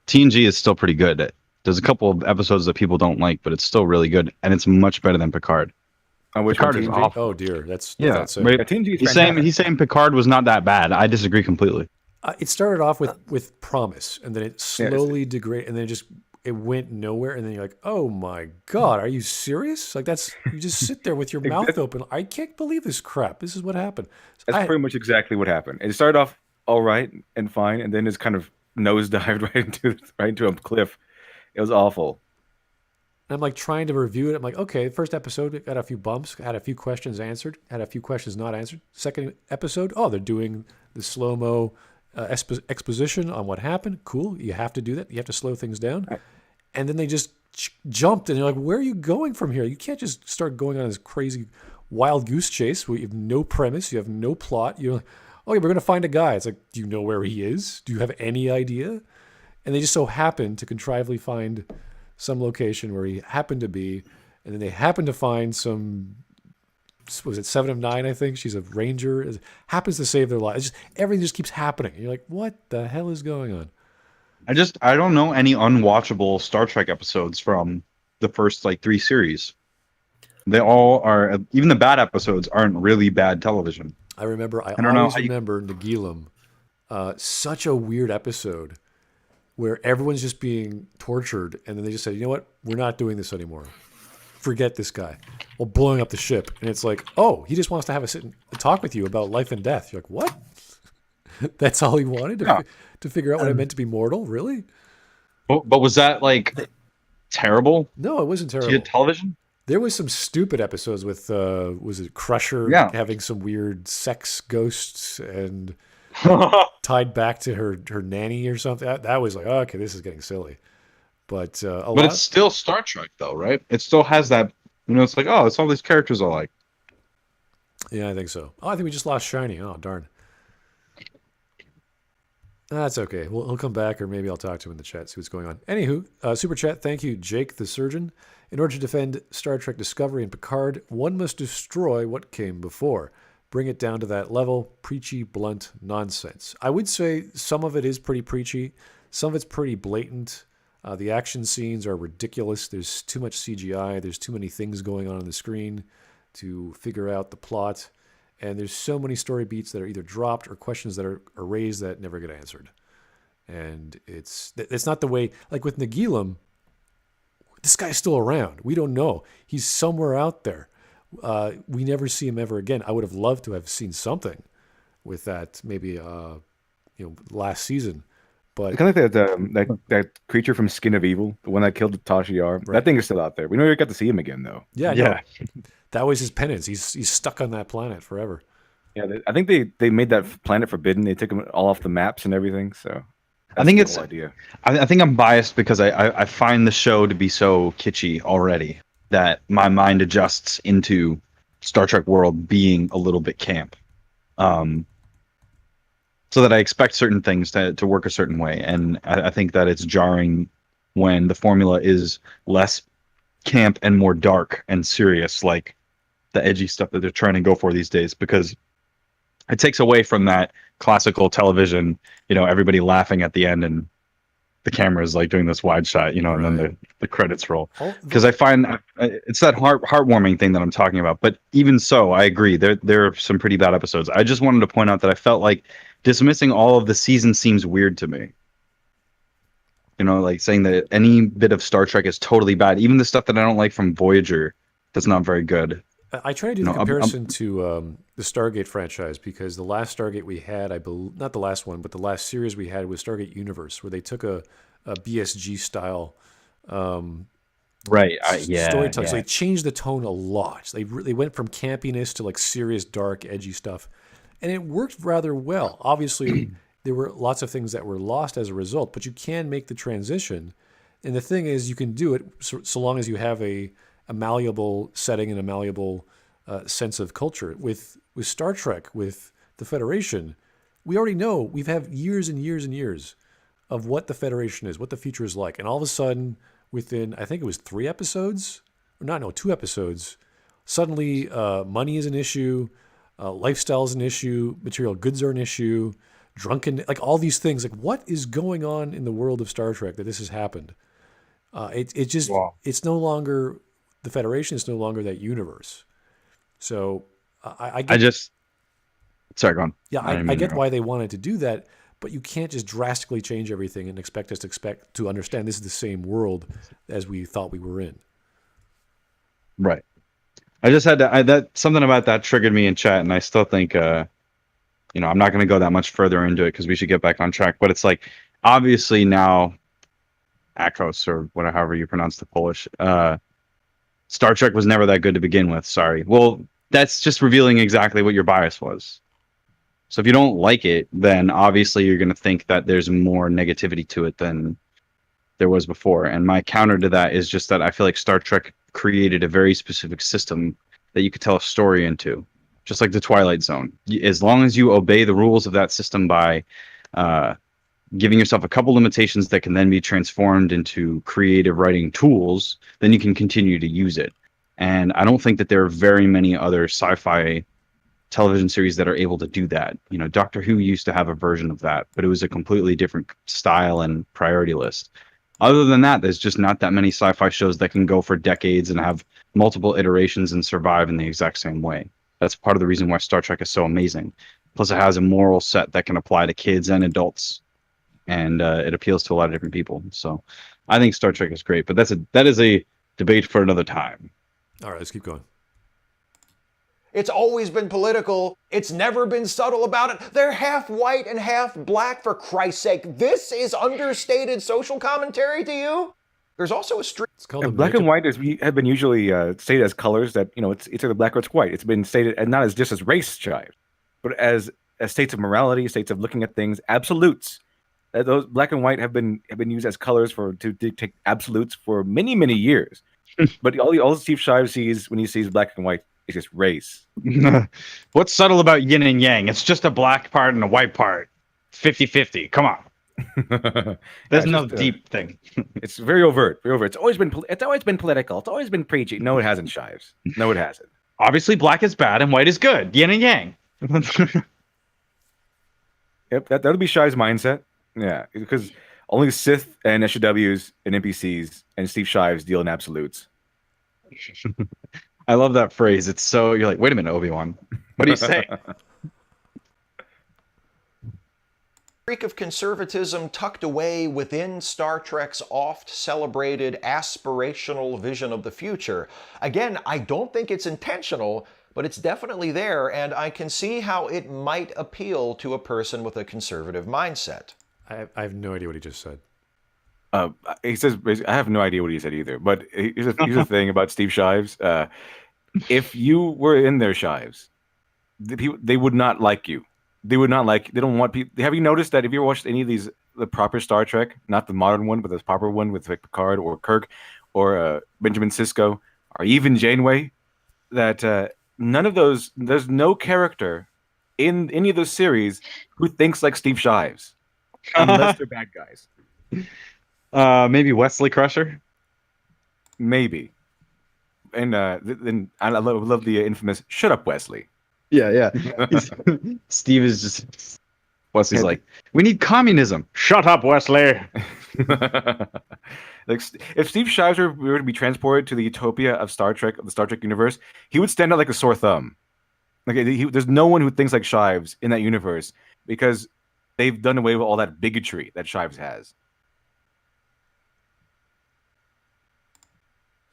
TNG is still pretty good. There's a couple of episodes that people don't like, but it's still really good, and it's much better than Picard. Picard is awful. Oh dear, that's yeah. TNG is He's saying Picard was not that bad. I disagree completely. It started off with promise, and then it slowly degraded, and then it went nowhere, and then you're like, oh my god, are you serious? Like you just sit there with your mouth open. I can't believe this crap. This is what happened. That's pretty much exactly what happened. It started off all right and fine, and then it's kind of nosedived right into a cliff. It was awful. I'm like trying to review it. I'm like, okay, first episode got a few bumps, had a few questions answered, had a few questions not answered. Second episode, they're doing the slow-mo exposition on what happened. Cool, you have to do that. You have to slow things down. And then they just jumped, and you're like, where are you going from here? You can't just start going on this crazy wild goose chase where you have no premise, you have no plot. You're like, okay, we're going to find a guy. It's like, do you know where he is? Do you have any idea? And they just so happen to contrively find some location where he happened to be, and then they happen to find some, was it 7 of 9, I think? She's a ranger, happens to save their lives. Everything just keeps happening. You're like, what the hell is going on? I don't know any unwatchable Star Trek episodes from the first 3 series. They all are, even the bad episodes aren't really bad television. I always remember Nagilum, such a weird episode where everyone's just being tortured, and then they just said, you know what, we're not doing this anymore. Forget this guy. Well, blowing up the ship. And it's like, oh, he just wants to have a talk with you about life and death. You're like, what? That's all he wanted to figure out what it meant to be mortal? Really? But was that terrible? No, it wasn't terrible. To get television? There was some stupid episodes with, was it Crusher having some weird sex ghosts and tied back to her nanny or something. That was like, okay, this is getting silly. But it's still Star Trek, though, right? It still has that, it's like, oh, it's all these characters I like. Yeah, I think so. Oh, I think we just lost Shiny. Oh, darn. That's okay. He'll come back, or maybe I'll talk to him in the chat, see what's going on. Anywho, super chat, thank you, Jake the Surgeon. In order to defend Star Trek Discovery and Picard, one must destroy what came before. Bring it down to that level, preachy, blunt nonsense. I would say some of it is pretty preachy. Some of it's pretty blatant. The action scenes are ridiculous. There's too much CGI. There's too many things going on the screen to figure out the plot. And there's so many story beats that are either dropped or questions that are raised that never get answered. And it's not the way, like with Nagilum, this guy's still around. We don't know. He's somewhere out there. We never see him ever again. I would have loved to have seen something. with that maybe last season. But Kind of like that creature from Skin of Evil, the one that killed Tasha Yar. Right. That thing is still out there. We never got to see him again, though. yeah, no, that was his penance. He's stuck on that planet forever. Yeah, I think they made that planet forbidden. They took him all off the maps and everything. So I think that's it's. the whole idea. I think I'm biased because I find the show to be so kitschy already that my mind adjusts into Star Trek world being a little bit camp, so that I expect certain things to work a certain way, and I think that it's jarring when the formula is less camp and more dark and serious, like the edgy stuff that they're trying to go for these days, because it takes away from that classical television, everybody laughing at the end and the camera is like doing this wide shot, and then the credits roll. Because I find it's that heartwarming thing that I'm talking about. But even so, I agree. There are some pretty bad episodes. I just wanted to point out that I felt like dismissing all of the season seems weird to me. Like saying that any bit of Star Trek is totally bad. Even the stuff that I don't like from Voyager, that's not very good. I try to do the comparison to the Stargate franchise, because the last Stargate we had, I believe, not the last one, but the last series we had was Stargate Universe, where they took a BSG style storytelling. So they changed the tone a lot. They went from campiness to like serious, dark, edgy stuff, and it worked rather well. Obviously, there were lots of things that were lost as a result, but you can make the transition. And the thing is, you can do it so long as you have a malleable setting and a malleable sense of culture. With Star Trek, with the Federation, we already know, we've had years and years and years of what the Federation is, what the future is like. And all of a sudden, within, I think it was 2 episodes, suddenly money is an issue, lifestyle is an issue, material goods are an issue, drunken, like all these things. Like, what is going on in the world of Star Trek that this has happened? It's no longer the Federation, is no longer that universe. So sorry, go on. Yeah, I get why they wanted to do that, but you can't just drastically change everything and expect us to understand this is the same world as we thought we were in. Right. I just had that something about that triggered me in chat, and I still think, I'm not going to go that much further into it because we should get back on track. But it's like, obviously now, Akos, or whatever, however you pronounce the Polish, Star Trek was never that good to begin with. Sorry. Well, that's just revealing exactly what your bias was. So if you don't like it, then obviously you're going to think that there's more negativity to it than there was before. And my counter to that is just that I feel like Star Trek created a very specific system that you could tell a story into, just like the Twilight Zone. As long as you obey the rules of that system by giving yourself a couple limitations that can then be transformed into creative writing tools, then you can continue to use it. And I don't think that there are very many other sci-fi television series that are able to do that. Doctor Who used to have a version of that, but it was a completely different style and priority list. Other than that, there's just not that many sci-fi shows that can go for decades and have multiple iterations and survive in the exact same way. That's part of the reason why Star Trek is so amazing. Plus, it has a moral set that can apply to kids and adults, and it appeals to a lot of different people. So I think Star Trek is great, but that is a debate for another time. All right, let's keep going. It's always been political. It's never been subtle about it. They're half white and half black, for Christ's sake. This is understated social commentary to you? There's also a street. It's called Black and white have been usually stated as colors that, it's either black or it's white. It's been stated, and not as just as race, Shives, but as states of morality, states of looking at things, absolutes. Those black and white have been used as colors to dictate absolutes for many, many years. But all Steve Shives sees when he sees black and white is just race. What's subtle about yin and yang? It's just a black part and a white part. 50-50. Come on. There's no deep thing. It's very overt. Very overt. It's always been political. It's always been preachy. No, it hasn't, Shives. No, it hasn't. Obviously, black is bad and white is good. Yin and yang. Yep, that'll be Shives' mindset. Yeah, because only Sith and SJWs and NPCs and Steve Shives deal in absolutes. I love that phrase. It's so, you're like, wait a minute, Obi-Wan. What do you say? Streak of conservatism tucked away within Star Trek's oft-celebrated aspirational vision of the future. Again, I don't think it's intentional, but it's definitely there, and I can see how it might appeal to a person with a conservative mindset. I have no idea what he just said. He says, I have no idea what he said either. But here's the thing about Steve Shives. If you were in their Shives, they would not like you. They would not like. They don't want people. Have you noticed that if you ever watched any of these, the proper Star Trek, not the modern one, but the proper one with like Picard or Kirk or Benjamin Sisko or even Janeway, that none of those. There's no character in any of those series who thinks like Steve Shives, unless they're bad guys. Maybe Wesley Crusher. Maybe. And then I love the infamous "Shut up, Wesley." Yeah. Steve is just. Wesley's like, we need communism. Shut up, Wesley. Like, if Steve Shives were to be transported to the utopia of Star Trek, of the Star Trek universe, he would stand out like a sore thumb. Like, there's no one who thinks like Shives in that universe because they've done away with all that bigotry that Shives has.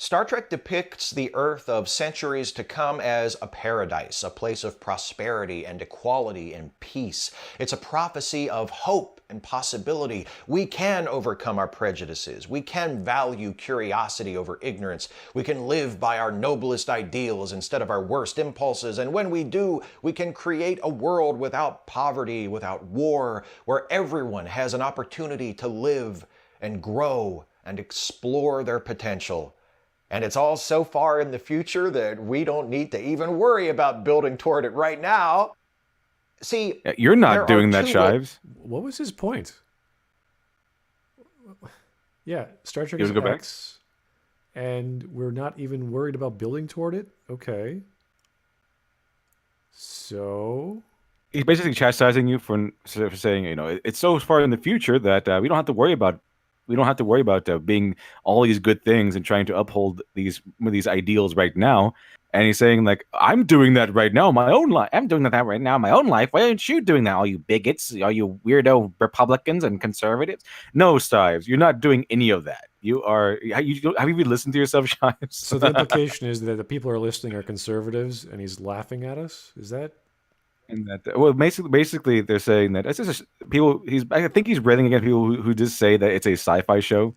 Star Trek depicts the Earth of centuries to come as a paradise, a place of prosperity and equality and peace. It's a prophecy of hope and possibility. We can overcome our prejudices. We can value curiosity over ignorance. We can live by our noblest ideals instead of our worst impulses. And when we do, we can create a world without poverty, without war, where everyone has an opportunity to live and grow and explore their potential. And it's all so far in the future that we don't need to even worry about building toward it right now. See, you're not doing that, Shives. What was his point? Yeah, Star Trek You is wanna go X, and we're not even worried about building toward it? Okay. So... He's basically chastising you for saying, it's so far in the future that we don't have to worry about being all these good things and trying to uphold these ideals right now. And he's saying, like, I'm doing that right now in my own life. I'm doing that right now in my own life. Why aren't you doing that, all you bigots, all you weirdo Republicans and conservatives? No, Stives, you're not doing any of that. You are. Have you even listened to yourself, Shives? So the implication is that the people who are listening are conservatives, and he's laughing at us? Is that... And that, well, basically, they're saying that it's just people. I think he's railing against people who just say that it's a sci-fi show,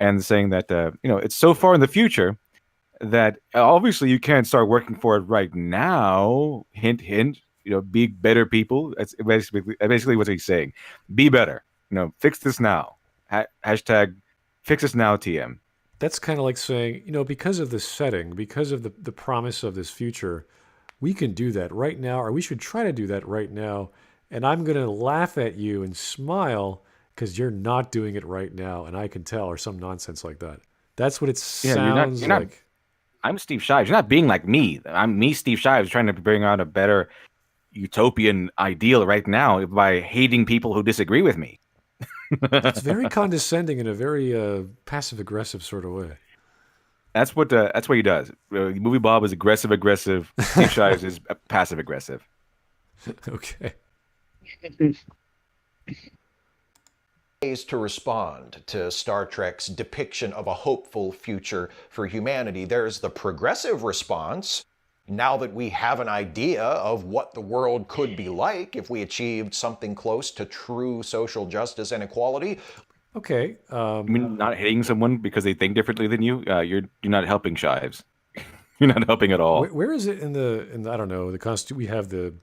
and saying that it's so far in the future that obviously you can't start working for it right now. Hint, hint. Be better people. That's basically what he's saying. Be better. Fix this now. Hashtag fix this now. TM. That's kind of like saying, because of the setting, because of the promise of this future, we can do that right now, or we should try to do that right now. And I'm going to laugh at you and smile because you're not doing it right now, and I can tell, or some nonsense like that. That's what it sounds you're not, like. I'm Steve Shives. You're not being like me. I'm me, Steve Shives, trying to bring out a better utopian ideal right now by hating people who disagree with me. It's very condescending in a very passive-aggressive sort of way. That's what he does. Movie Bob is aggressive. Steve Shives is passive-aggressive. Okay. Ways to respond to Star Trek's depiction of a hopeful future for humanity. There's the progressive response. Now that we have an idea of what the world could be like if we achieved something close to true social justice and equality. Okay. I mean, not hating someone because they think differently than you. You're not helping, Shives. You're not helping at all. Where is it in the I don't know, the Constitution? We have the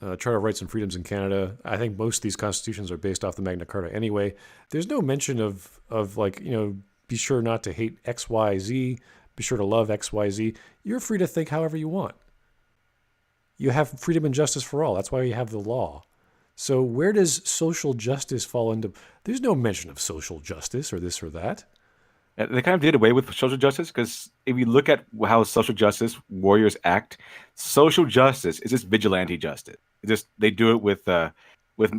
Charter of Rights and Freedoms in Canada. I think most of these constitutions are based off the Magna Carta anyway. There's no mention of like, be sure not to hate X, Y, Z. Be sure to love X, Y, Z. You're free to think however you want. You have freedom and justice for all. That's why you have the law. So where does social justice fall into? There's no mention of social justice or this or that. They kind of did away with social justice because if you look at how social justice warriors act, social justice is just vigilante justice. They do it with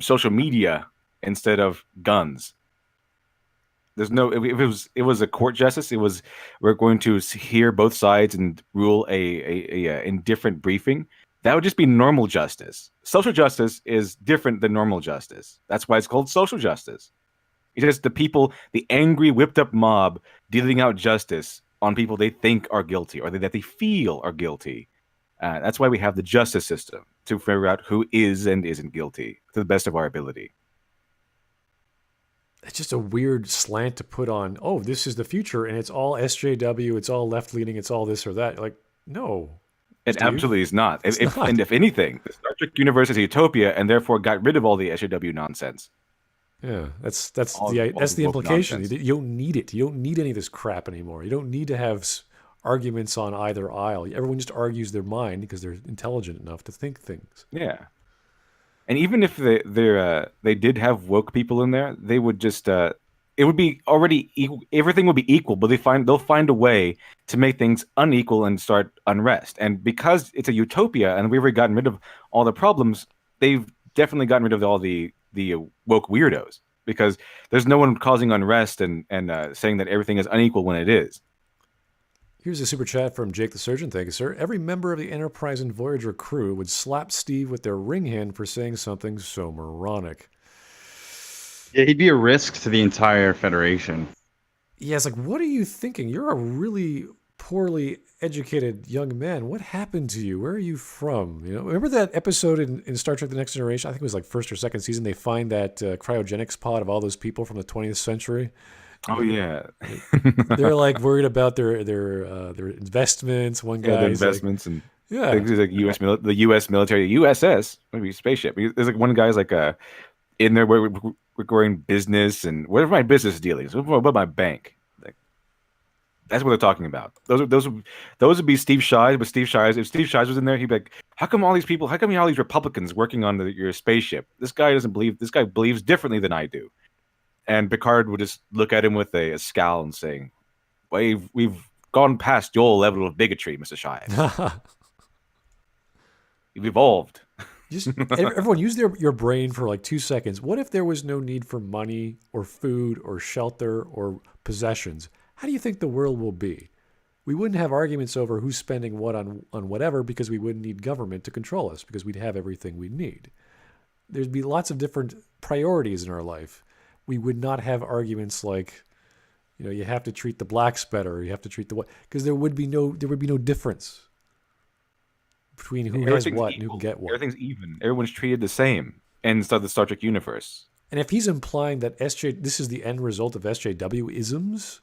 social media instead of guns. There's no. If it was a court justice, we're going to hear both sides and rule a indifferent briefing. That would just be normal justice. Social justice is different than normal justice. That's why it's called social justice. It's just the angry, whipped-up mob dealing out justice on people they think are guilty or that they feel are guilty. That's why we have the justice system, to figure out who is and isn't guilty to the best of our ability. It's just a weird slant to put on, oh, this is the future, and it's all SJW, it's all left-leaning, it's all this or that. Like, no. It Steve, absolutely is not. it's not. And if anything, the Star Trek universe is a utopia, and therefore got rid of all the SJW nonsense. Yeah, that's All the woke implication. nonsense. You don't need it. You don't need any of this crap anymore. You don't need to have arguments on either aisle. Everyone just argues their mind because they're intelligent enough to think things. Yeah. And even if they did have woke people in there, they would just it would be already equal, everything would be equal, but they'll find a way to make things unequal and start unrest. And because it's a utopia and we've already gotten rid of all the problems, they've definitely gotten rid of all the woke weirdos, because there's no one causing unrest and saying that everything is unequal when it is. Here's a super chat from Jake the Surgeon. Thank you, sir. Every member of the Enterprise and Voyager crew would slap Steve with their ring hand for saying something so moronic. Yeah, he'd be a risk to the entire Federation. Yeah, it's like, what are you thinking? You're a really poorly educated young man. What happened to you? Where are you from? You know, remember that episode in Star Trek: The Next Generation? I think it was like first or second season. They find that cryogenics pod of all those people from the 20th century. Oh yeah, They're like worried about their investments. One guy, the investments and yeah, things like the U.S. military, USS, maybe spaceship. There's like one guy's like in there where we're going business and what are my business dealings? What about my bank? Like, that's what they're talking about. Those would be Steve Shives. But Steve Shives, if Steve Shives was in there, he'd be like, how come all these people? How come you have all these Republicans working on your spaceship? This guy doesn't believe. This guy believes differently than I do. And Picard would just look at him with a scowl and saying, "We've gone past your level of bigotry, Mr. Shives. You've evolved." Everyone use your brain for like 2 seconds. What if there was no need for money or food or shelter or possessions? How do you think the world will be? We wouldn't have arguments over who's spending what on whatever, because we wouldn't need government to control us, because we'd have everything we need. There'd be lots of different priorities in our life. We would not have arguments like, you know, you have to treat the blacks better, or you have to treat the white, because there would be no difference between who has what and who can get what. Everything's even. Everyone's treated the same in the Star Trek universe. And if he's implying that this is the end result of SJW-isms,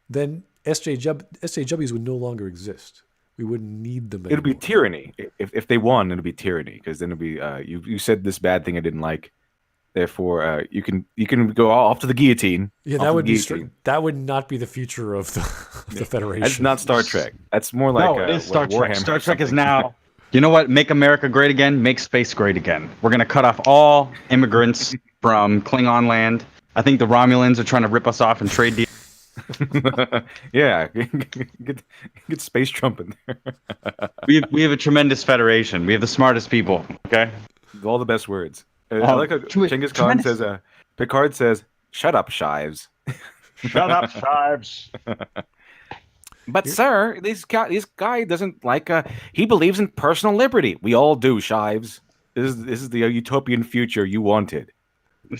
then SJWs would no longer exist. We wouldn't need them anymore. It'd be tyranny. If they won, it'd be tyranny, because then it'd be you said this bad thing I didn't like. Therefore, you can go off to the guillotine. Yeah, that would that would not be the future of the Federation. That's not Star Trek. That's more like it is Star Trek. Warhammer. Star Trek is now. You know what? Make America great again. Make space great again. We're gonna cut off all immigrants from Klingon land. I think the Romulans are trying to rip us off and trade deals. Yeah, get Space Trump in there. we have a tremendous Federation. We have the smartest people. Okay. All the best words. I like how Genghis Khan says, Picard says, "Shut up, Shives." Shut up, Shives. But sir, this guy doesn't like. He believes in personal liberty. We all do, Shives. This is the utopian future you wanted.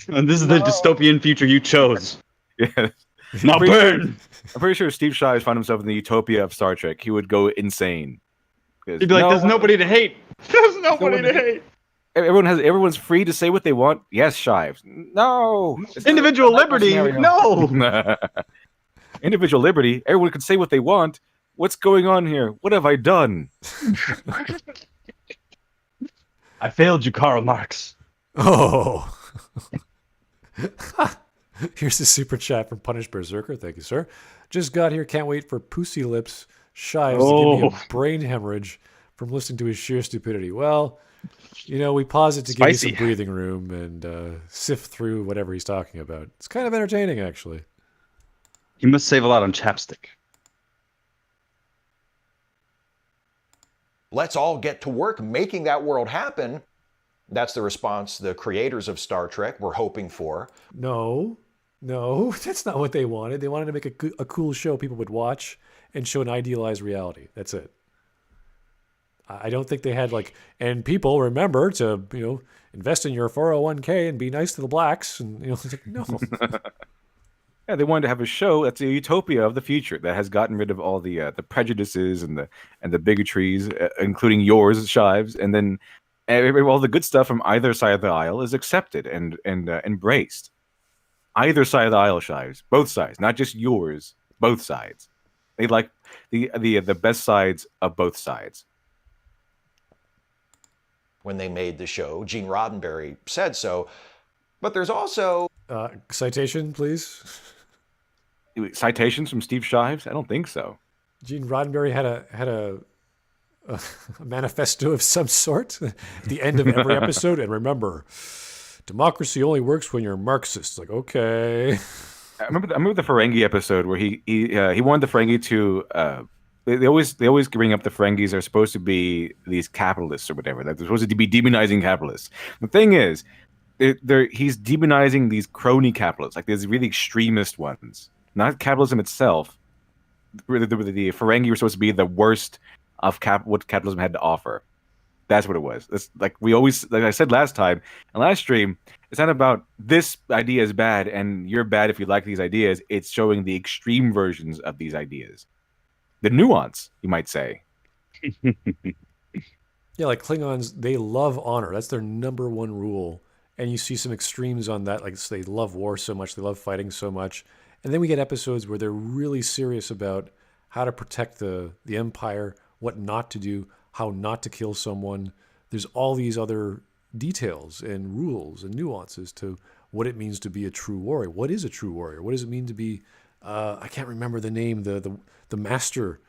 And this is the dystopian future you chose. Yes. Now burn. I'm pretty sure if Steve Shives found himself in the utopia of Star Trek, he would go insane. He'd be like, "There's nobody to hate. There's nobody to hate. Everyone's free to say what they want." Yes, Shives. No. Individual liberty. No. Individual liberty. Everyone can say what they want. What's going on here? What have I done? I failed you, Karl Marx. Oh. Here's a super chat from Punished Berserker. Thank you, sir. Just got here. Can't wait for Pussy Lips Shives to give me a brain hemorrhage from listening to his sheer stupidity. Well, you know, we pause it to give you some breathing room and sift through whatever he's talking about. It's kind of entertaining, actually. He must save a lot on chapstick. Let's all get to work making that world happen. That's the response the creators of Star Trek were hoping for. No, that's not what they wanted. They wanted to make a cool show people would watch and show an idealized reality. That's it. I don't think they had and people remember to, invest in your 401k and be nice to the blacks. And, it's like, no. Yeah, they wanted to have a show that's a utopia of the future that has gotten rid of all the prejudices and the bigotries, including yours, Shives, and then all the good stuff from either side of the aisle is accepted and embraced. Either side of the aisle, Shives, both sides, not just yours, both sides. They like the best sides of both sides. When they made the show, Gene Roddenberry said so. But there's also citation, please. Citations from Steve Shives? I don't think so. Gene Roddenberry had a manifesto of some sort at the end of every episode. And remember, democracy only works when you're Marxist. Like, okay. I remember the Ferengi episode where he wanted the Ferengi to. They always bring up the Ferengis are supposed to be these capitalists or whatever. Like they're supposed to be demonizing capitalists. The thing is, he's demonizing these crony capitalists, like these really extremist ones. Not capitalism itself. The Ferengi were supposed to be the worst of what capitalism had to offer. That's what it was. That's like I said last time in last stream. It's not about this idea is bad and you're bad if you like these ideas. It's showing the extreme versions of these ideas, the nuance, you might say. Yeah, like Klingons, they love honor. That's their number one rule. And you see some extremes on that. Like they love war so much, they love fighting so much. And then we get episodes where they're really serious about how to protect the Empire, what not to do, how not to kill someone. There's all these other details and rules and nuances to what it means to be a true warrior. What is a true warrior? What does it mean to be? I can't remember the name. The master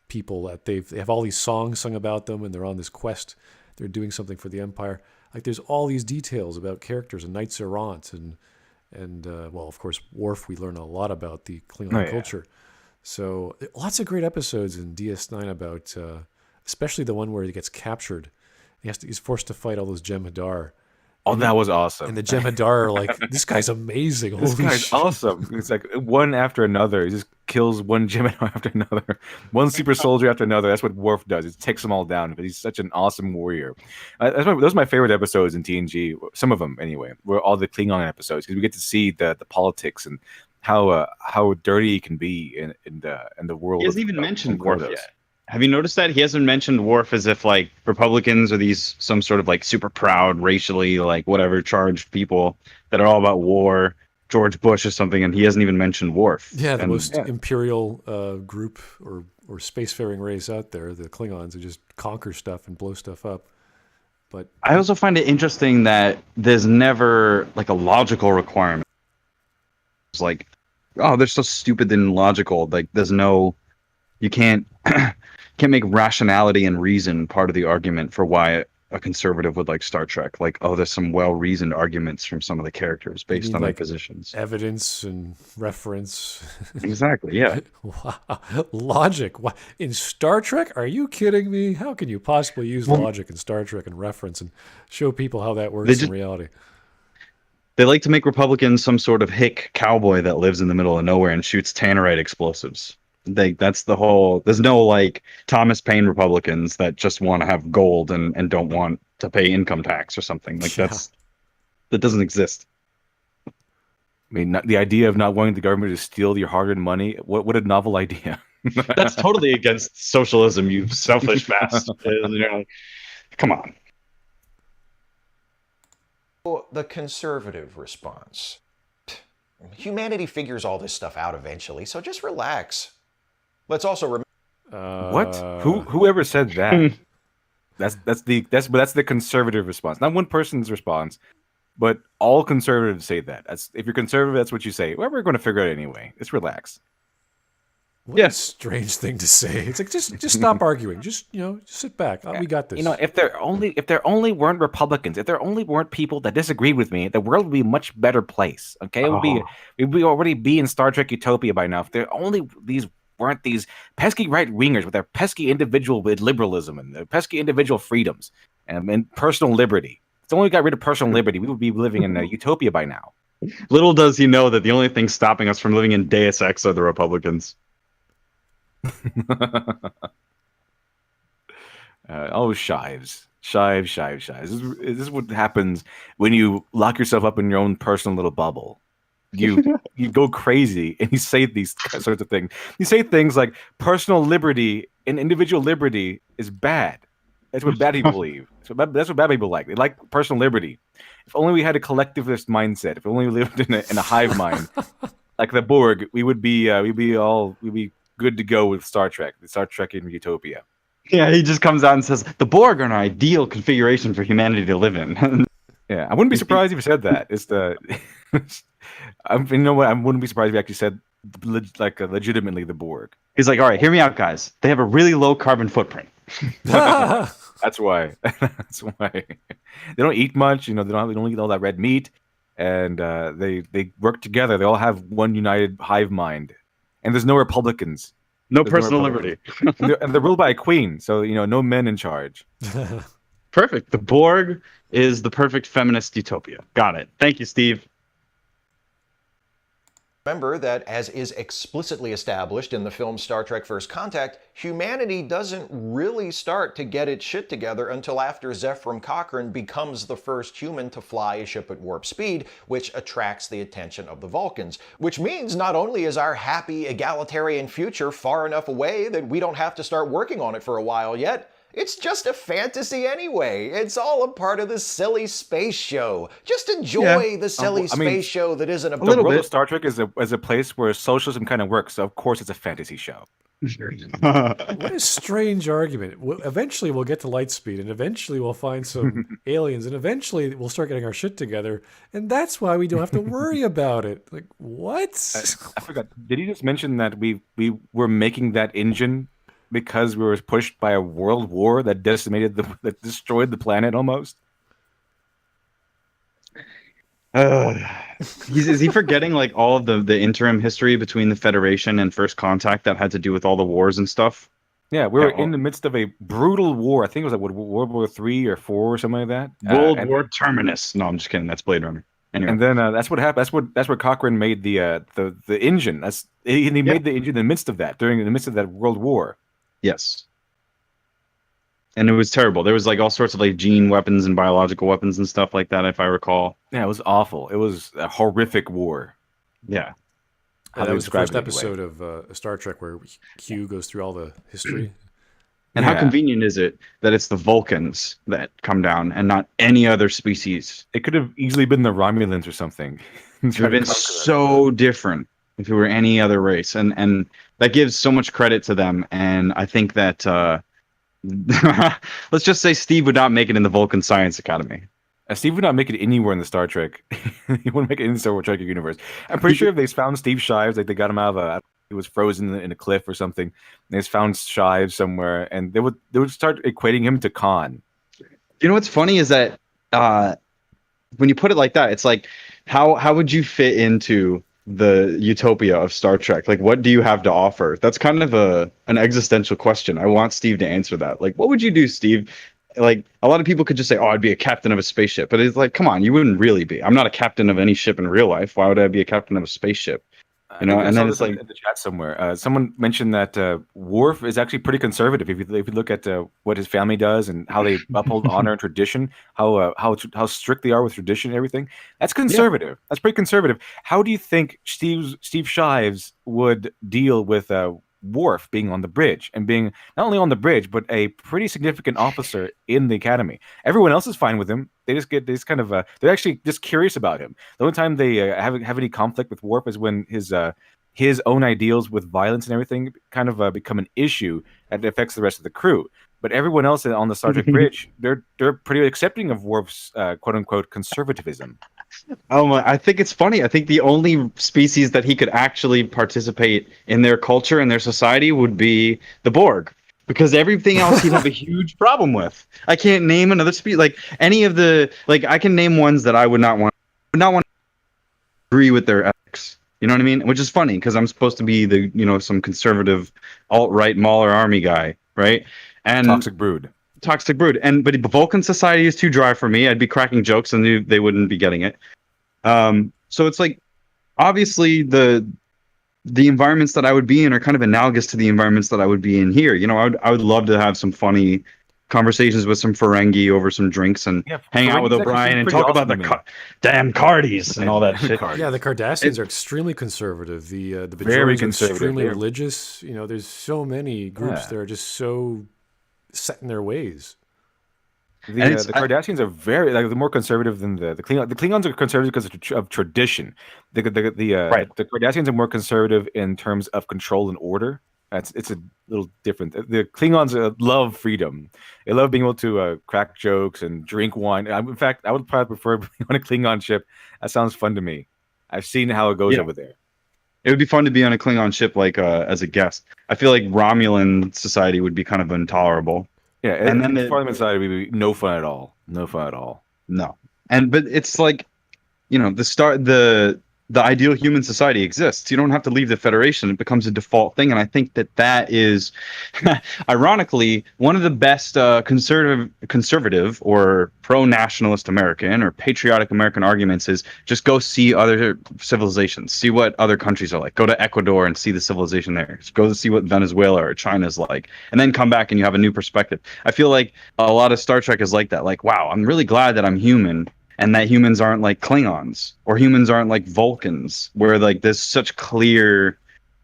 people that they have all these songs sung about them, and they're on this quest. They're doing something for the Empire. Like there's all these details about characters and knights errant and well, of course, Worf. We learn a lot about the Klingon culture. So lots of great episodes in DS9 about, especially the one where he gets captured. He's forced to fight all those Jem'Hadar. Oh, that was awesome. And the Jem'Hadar are like, this guy's amazing. This guy's awesome. It's like one after another. He just kills one Jem'Hadar after another, one super soldier after another. That's what Worf does. He takes them all down. But he's such an awesome warrior. Those are my favorite episodes in TNG. Some of them, anyway, were all the Klingon episodes because we get to see the politics and how dirty it can be in the world. He hasn't even mentioned Worf yet. Have you noticed that he hasn't mentioned Worf as if like Republicans are these some sort of like super proud, racially like whatever charged people that are all about war, George Bush or something, and he hasn't even mentioned Worf. Yeah, the most imperial group or spacefaring race out there, the Klingons, who just conquer stuff and blow stuff up. But I also find it interesting that there's never like a logical requirement. It's like, oh, they're so stupid and illogical. Like there's no, you can't make rationality and reason part of the argument for why a conservative would like Star Trek. Like, oh, there's some well-reasoned arguments from some of the characters based on their positions. Evidence and reference. Exactly, yeah. Wow. Logic. In Star Trek? Are you kidding me? How can you possibly use logic in Star Trek and reference and show people how that works in reality? They like to make Republicans some sort of hick cowboy that lives in the middle of nowhere and shoots tannerite explosives. That's the whole. There's no like Thomas Paine Republicans that just want to have gold and don't want to pay income tax or something. Like that doesn't exist. I mean, the idea of not wanting the government to steal your hard-earned money. What a novel idea. That's totally against socialism, you selfish bastard. Like, come on. The conservative response. Humanity figures all this stuff out eventually, so just relax. Let's also remember. What? Whoever said that? that's the conservative response, not one person's response, but all conservatives say that. If you're conservative, that's what you say. Well, we're going to figure it out anyway. Just relax. What a strange thing to say. It's like just stop arguing. Just sit back. We got this. If there only weren't Republicans, if there only weren't people that disagreed with me, the world would be a much better place. Okay, we'd already be in Star Trek Utopia by now. If there only weren't these pesky right wingers with their pesky individual liberalism and their pesky individual freedoms and personal liberty. If only we got rid of personal liberty, we would be living in a utopia by now. Little does he know that the only thing stopping us from living in Deus Ex are the Republicans. Shives. This is what happens when you lock yourself up in your own personal little bubble. you go crazy and you say these sorts of things. You say things like personal liberty and individual liberty is bad. That's what bad people believe. That's what bad people like. They like personal liberty. If only we had a collectivist mindset. If only we lived in a hive mind, like the Borg, we'd be good to go with Star Trek. The Star Trek in Utopia. Yeah, he just comes out and says the Borg are an ideal configuration for humanity to live in. Yeah, I wouldn't be surprised if he said that. It's the, you know what? I wouldn't be surprised if he actually said legitimately the Borg. He's like, all right, hear me out, guys. They have a really low carbon footprint. That's why. That's why they don't eat much. You know, they don't eat all that red meat, and they work together. They all have one united hive mind, and there's no Republicans. No personal liberty. and they're ruled by a queen, so you know, no men in charge. Perfect. The Borg is the perfect feminist utopia. Got it. Thank you, Steve. Remember that, as is explicitly established in the film Star Trek First Contact, humanity doesn't really start to get its shit together until after Zefram Cochrane becomes the first human to fly a ship at warp speed, which attracts the attention of the Vulcans. Which means not only is our happy, egalitarian future far enough away that we don't have to start working on it for a while yet, it's just a fantasy anyway. It's all a part of the silly space show. Just enjoy the silly space show that isn't a the world of Star Trek is a place where socialism kind of works. So of course it's a fantasy show. What a strange argument. Eventually we'll get to light speed, and eventually we'll find some aliens, and eventually we'll start getting our shit together, and that's why we don't have to worry about it. Like, what? I forgot. Did he just mention that we were making that engine because we were pushed by a world war that that destroyed the planet almost? Is he forgetting like all of the interim history between the Federation and First Contact that had to do with all the wars and stuff? Yeah, we were in the midst of a brutal war. I think it was like World War III or IV or something like that. World War Terminus. No, I'm just kidding. That's Blade Runner. Anyway. And then that's what happened. That's where Cochrane made the engine. He made the engine in the midst of that, during the midst of that World War. Yes. And it was terrible. There was like all sorts of like gene weapons and biological weapons and stuff like that, if I recall. Yeah, it was awful. It was a horrific war. Yeah. That was the first episode of Star Trek where Q goes through all the history. And how convenient is it that it's the Vulcans that come down and not any other species? It could have easily been the Romulans or something. It would have been so different if it were any other race. And that gives so much credit to them. And I think that, let's just say Steve would not make it in the Vulcan Science Academy. Steve would not make it anywhere in the Star Trek. He wouldn't make it in the Star Trek universe. I'm pretty sure if they found Steve Shives, like they got him out of he was frozen in a cliff or something. They just found Shives somewhere, and they would start equating him to Khan. You know what's funny is that when you put it like that, it's like how would you fit into the utopia of Star Trek? Like, what do you have to offer? That's kind of an existential question. I want Steve to answer that. Like, what would you do, Steve? Like, a lot of people could just say, oh, I'd be a captain of a spaceship. But it's like, come on, you wouldn't really be. I'm not a captain of any ship in real life. Why would I be a captain of a spaceship? You know, and then it's like in the chat somewhere. Someone mentioned that Worf is actually pretty conservative. If you look at what his family does and how they uphold honor and tradition, how strict they are with tradition and everything, that's conservative. Yeah. That's pretty conservative. How do you think Steve Shives would deal with Worf being on the bridge and being not only on the bridge but a pretty significant officer in the academy? Everyone else is fine with him. They just get this kind of they're actually just curious about him. The only time they have any conflict with Worf is when his own ideals with violence and everything kind of become an issue that affects the rest of the crew. But everyone else on the Star Trek bridge, they're pretty accepting of Worf's quote unquote conservatism. Oh my! I think it's funny. I think the only species that he could actually participate in their culture and their society would be the Borg, because everything else he'd have a huge problem with. I can't name another species, like any of the, like I can name ones that I would not want to agree with their ethics. You know what I mean? Which is funny because I'm supposed to be the some conservative alt-right Mauler army guy, right? And Toxic Brood. But Vulcan society is too dry for me. I'd be cracking jokes and they wouldn't be getting it. So it's like, obviously the environments that I would be in are kind of analogous to the environments that I would be in here. You know, I would love to have some funny conversations with some Ferengi over some drinks and hang out with Ferengi's actually O'Brien and pretty talk awesome about to the me. damn Cardis and all that shit. Yeah, the Cardassians are extremely conservative. The Very Bajorans are conservative. extremely They're- religious. You know, there's so many groups that are just so set in their ways. The it's- Cardassians are very they're more conservative than the Klingons. The Klingons are conservative because of tradition. The Cardassians are more conservative in terms of control and order. It's a little different. The Klingons love freedom. They love being able to crack jokes and drink wine. In fact, I would probably prefer being on a Klingon ship. That sounds fun to me. I've seen how it goes over there. It would be fun to be on a Klingon ship, like as a guest. I feel like Romulan society would be kind of intolerable. Yeah, And then the Parliament side would be no fun at all. No fun at all. No, but it's like, you know, the ideal human society exists. You don't have to leave the Federation. It becomes a default thing. And I think that is, ironically, one of the best conservative or pro-nationalist American or patriotic American arguments is just go see other civilizations, see what other countries are like. Go to Ecuador and see the civilization there. Just go to see what Venezuela or China's like. And then come back and you have a new perspective. I feel like a lot of Star Trek is like that. Like, wow, I'm really glad that I'm human. And that humans aren't like Klingons or humans aren't like Vulcans, where like there's such clear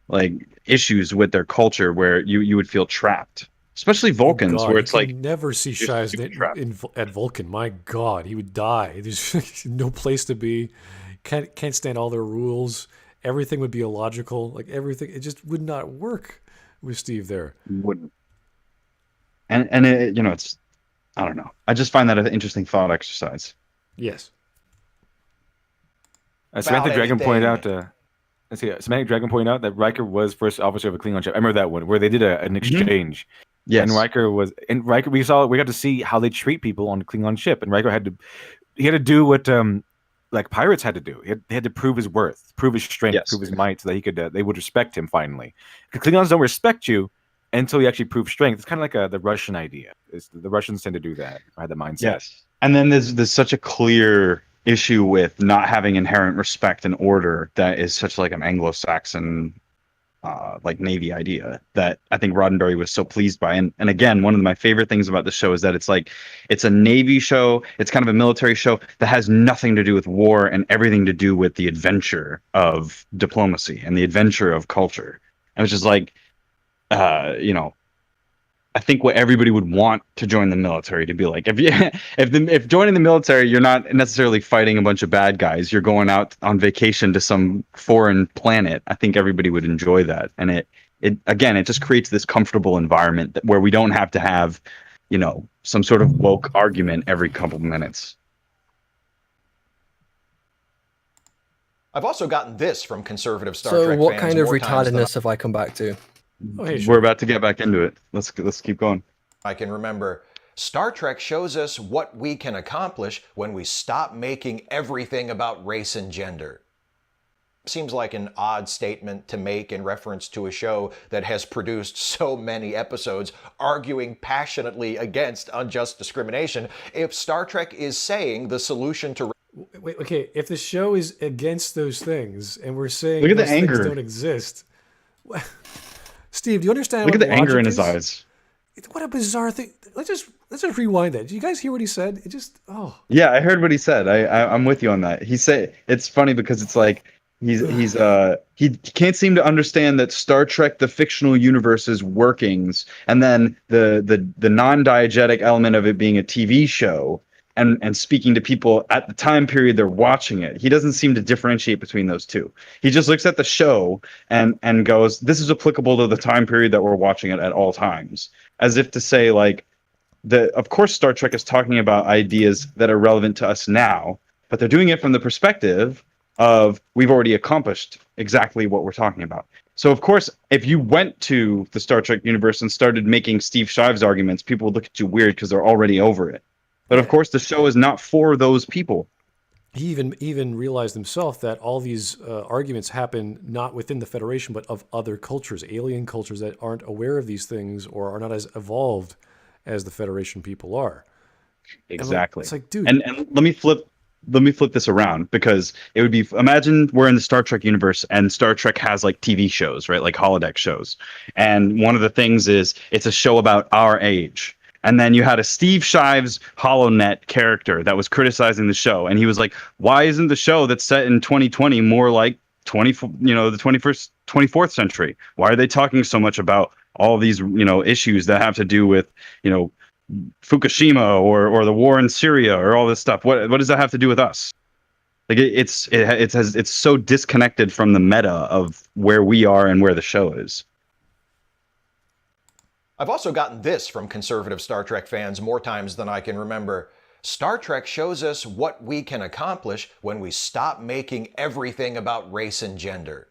like issues with their culture where you would feel trapped, especially Vulcans, where it's like never see Shives at Vulcan. My God, he would die. There's no place to be. Can't stand all their rules. Everything would be illogical. Like everything, it just would not work with Steve there. Wouldn't. And it, you know, it's, I don't know. I just find that an interesting thought exercise. Yes. Semantic Dragon pointed out. Semantic Dragon pointed out that Riker was first officer of a Klingon ship. I remember that one where they did an exchange. Yes. And Riker we got to see how they treat people on a Klingon ship, and Riker had to do what like pirates had to do. He had to prove his worth, prove his strength, prove his might, so that he could they would respect him finally. The Klingons don't respect you until you actually prove strength. It's kind of like the Russian idea. The Russians tend to do that. I had the mindset. Yes. And then there's such a clear issue with not having inherent respect and order that is such like an Anglo-Saxon like Navy idea that I think Roddenberry was so pleased by. And again, one of my favorite things about the show is that it's a Navy show. It's kind of a military show that has nothing to do with war and everything to do with the adventure of diplomacy and the adventure of culture. And it's just like, you know, I think what everybody would want to join the military to be like, if joining the military, you're not necessarily fighting a bunch of bad guys. You're going out on vacation to some foreign planet. I think everybody would enjoy that. And it just creates this comfortable environment where we don't have to have, you know, some sort of woke argument every couple of minutes. I've also gotten this from conservative Star So Trek what fans kind of more times than retardedness have I come back to? Oh, hey, We're about to get back into it. Let's keep going. I can remember. Star Trek shows us what we can accomplish when we stop making everything about race and gender. Seems like an odd statement to make in reference to a show that has produced so many episodes arguing passionately against unjust discrimination. If Star Trek is saying the solution to... Wait, okay, if the show is against those things and we're saying Look at the those things anger. don't exist... Steve, do you understand Look what at the anger logic in his is? eyes. What a bizarre thing. Let's just rewind that. Did you guys hear what he said? It just, Yeah, I heard what he said. I'm with you on that. He said it's funny because it's like he can't seem to understand that Star Trek, the fictional universe's workings, and then the non-diegetic element of it being a TV show and speaking to people at the time period they're watching it. He doesn't seem to differentiate between those two. He just looks at the show and goes, this is applicable to the time period that we're watching it at all times. As if to say, like, of course Star Trek is talking about ideas that are relevant to us now, but they're doing it from the perspective of we've already accomplished exactly what we're talking about. So of course, if you went to the Star Trek universe and started making Steve Shives arguments, people would look at you weird because they're already over it. But of course, the show is not for those people. he even realized himself that all these arguments happen not within the Federation, but of other cultures, alien cultures that aren't aware of these things or are not as evolved as the Federation people are. Exactly. It's like, dude. And let me flip this around, because it would be, imagine we're in the Star Trek universe and Star Trek has like TV shows, right? Like holodeck shows. And one of the things is it's a show about our age. And then you had a Steve Shives HoloNet character that was criticizing the show, and he was like, "Why isn't the show that's set in 2020 more like the 24th century? Why are they talking so much about all these issues that have to do with Fukushima or the war in Syria or all this stuff? What does that have to do with us?" Like it's so disconnected from the meta of where we are and where the show is. I've also gotten this from conservative Star Trek fans more times than I can remember. Star Trek shows us what we can accomplish when we stop making everything about race and gender.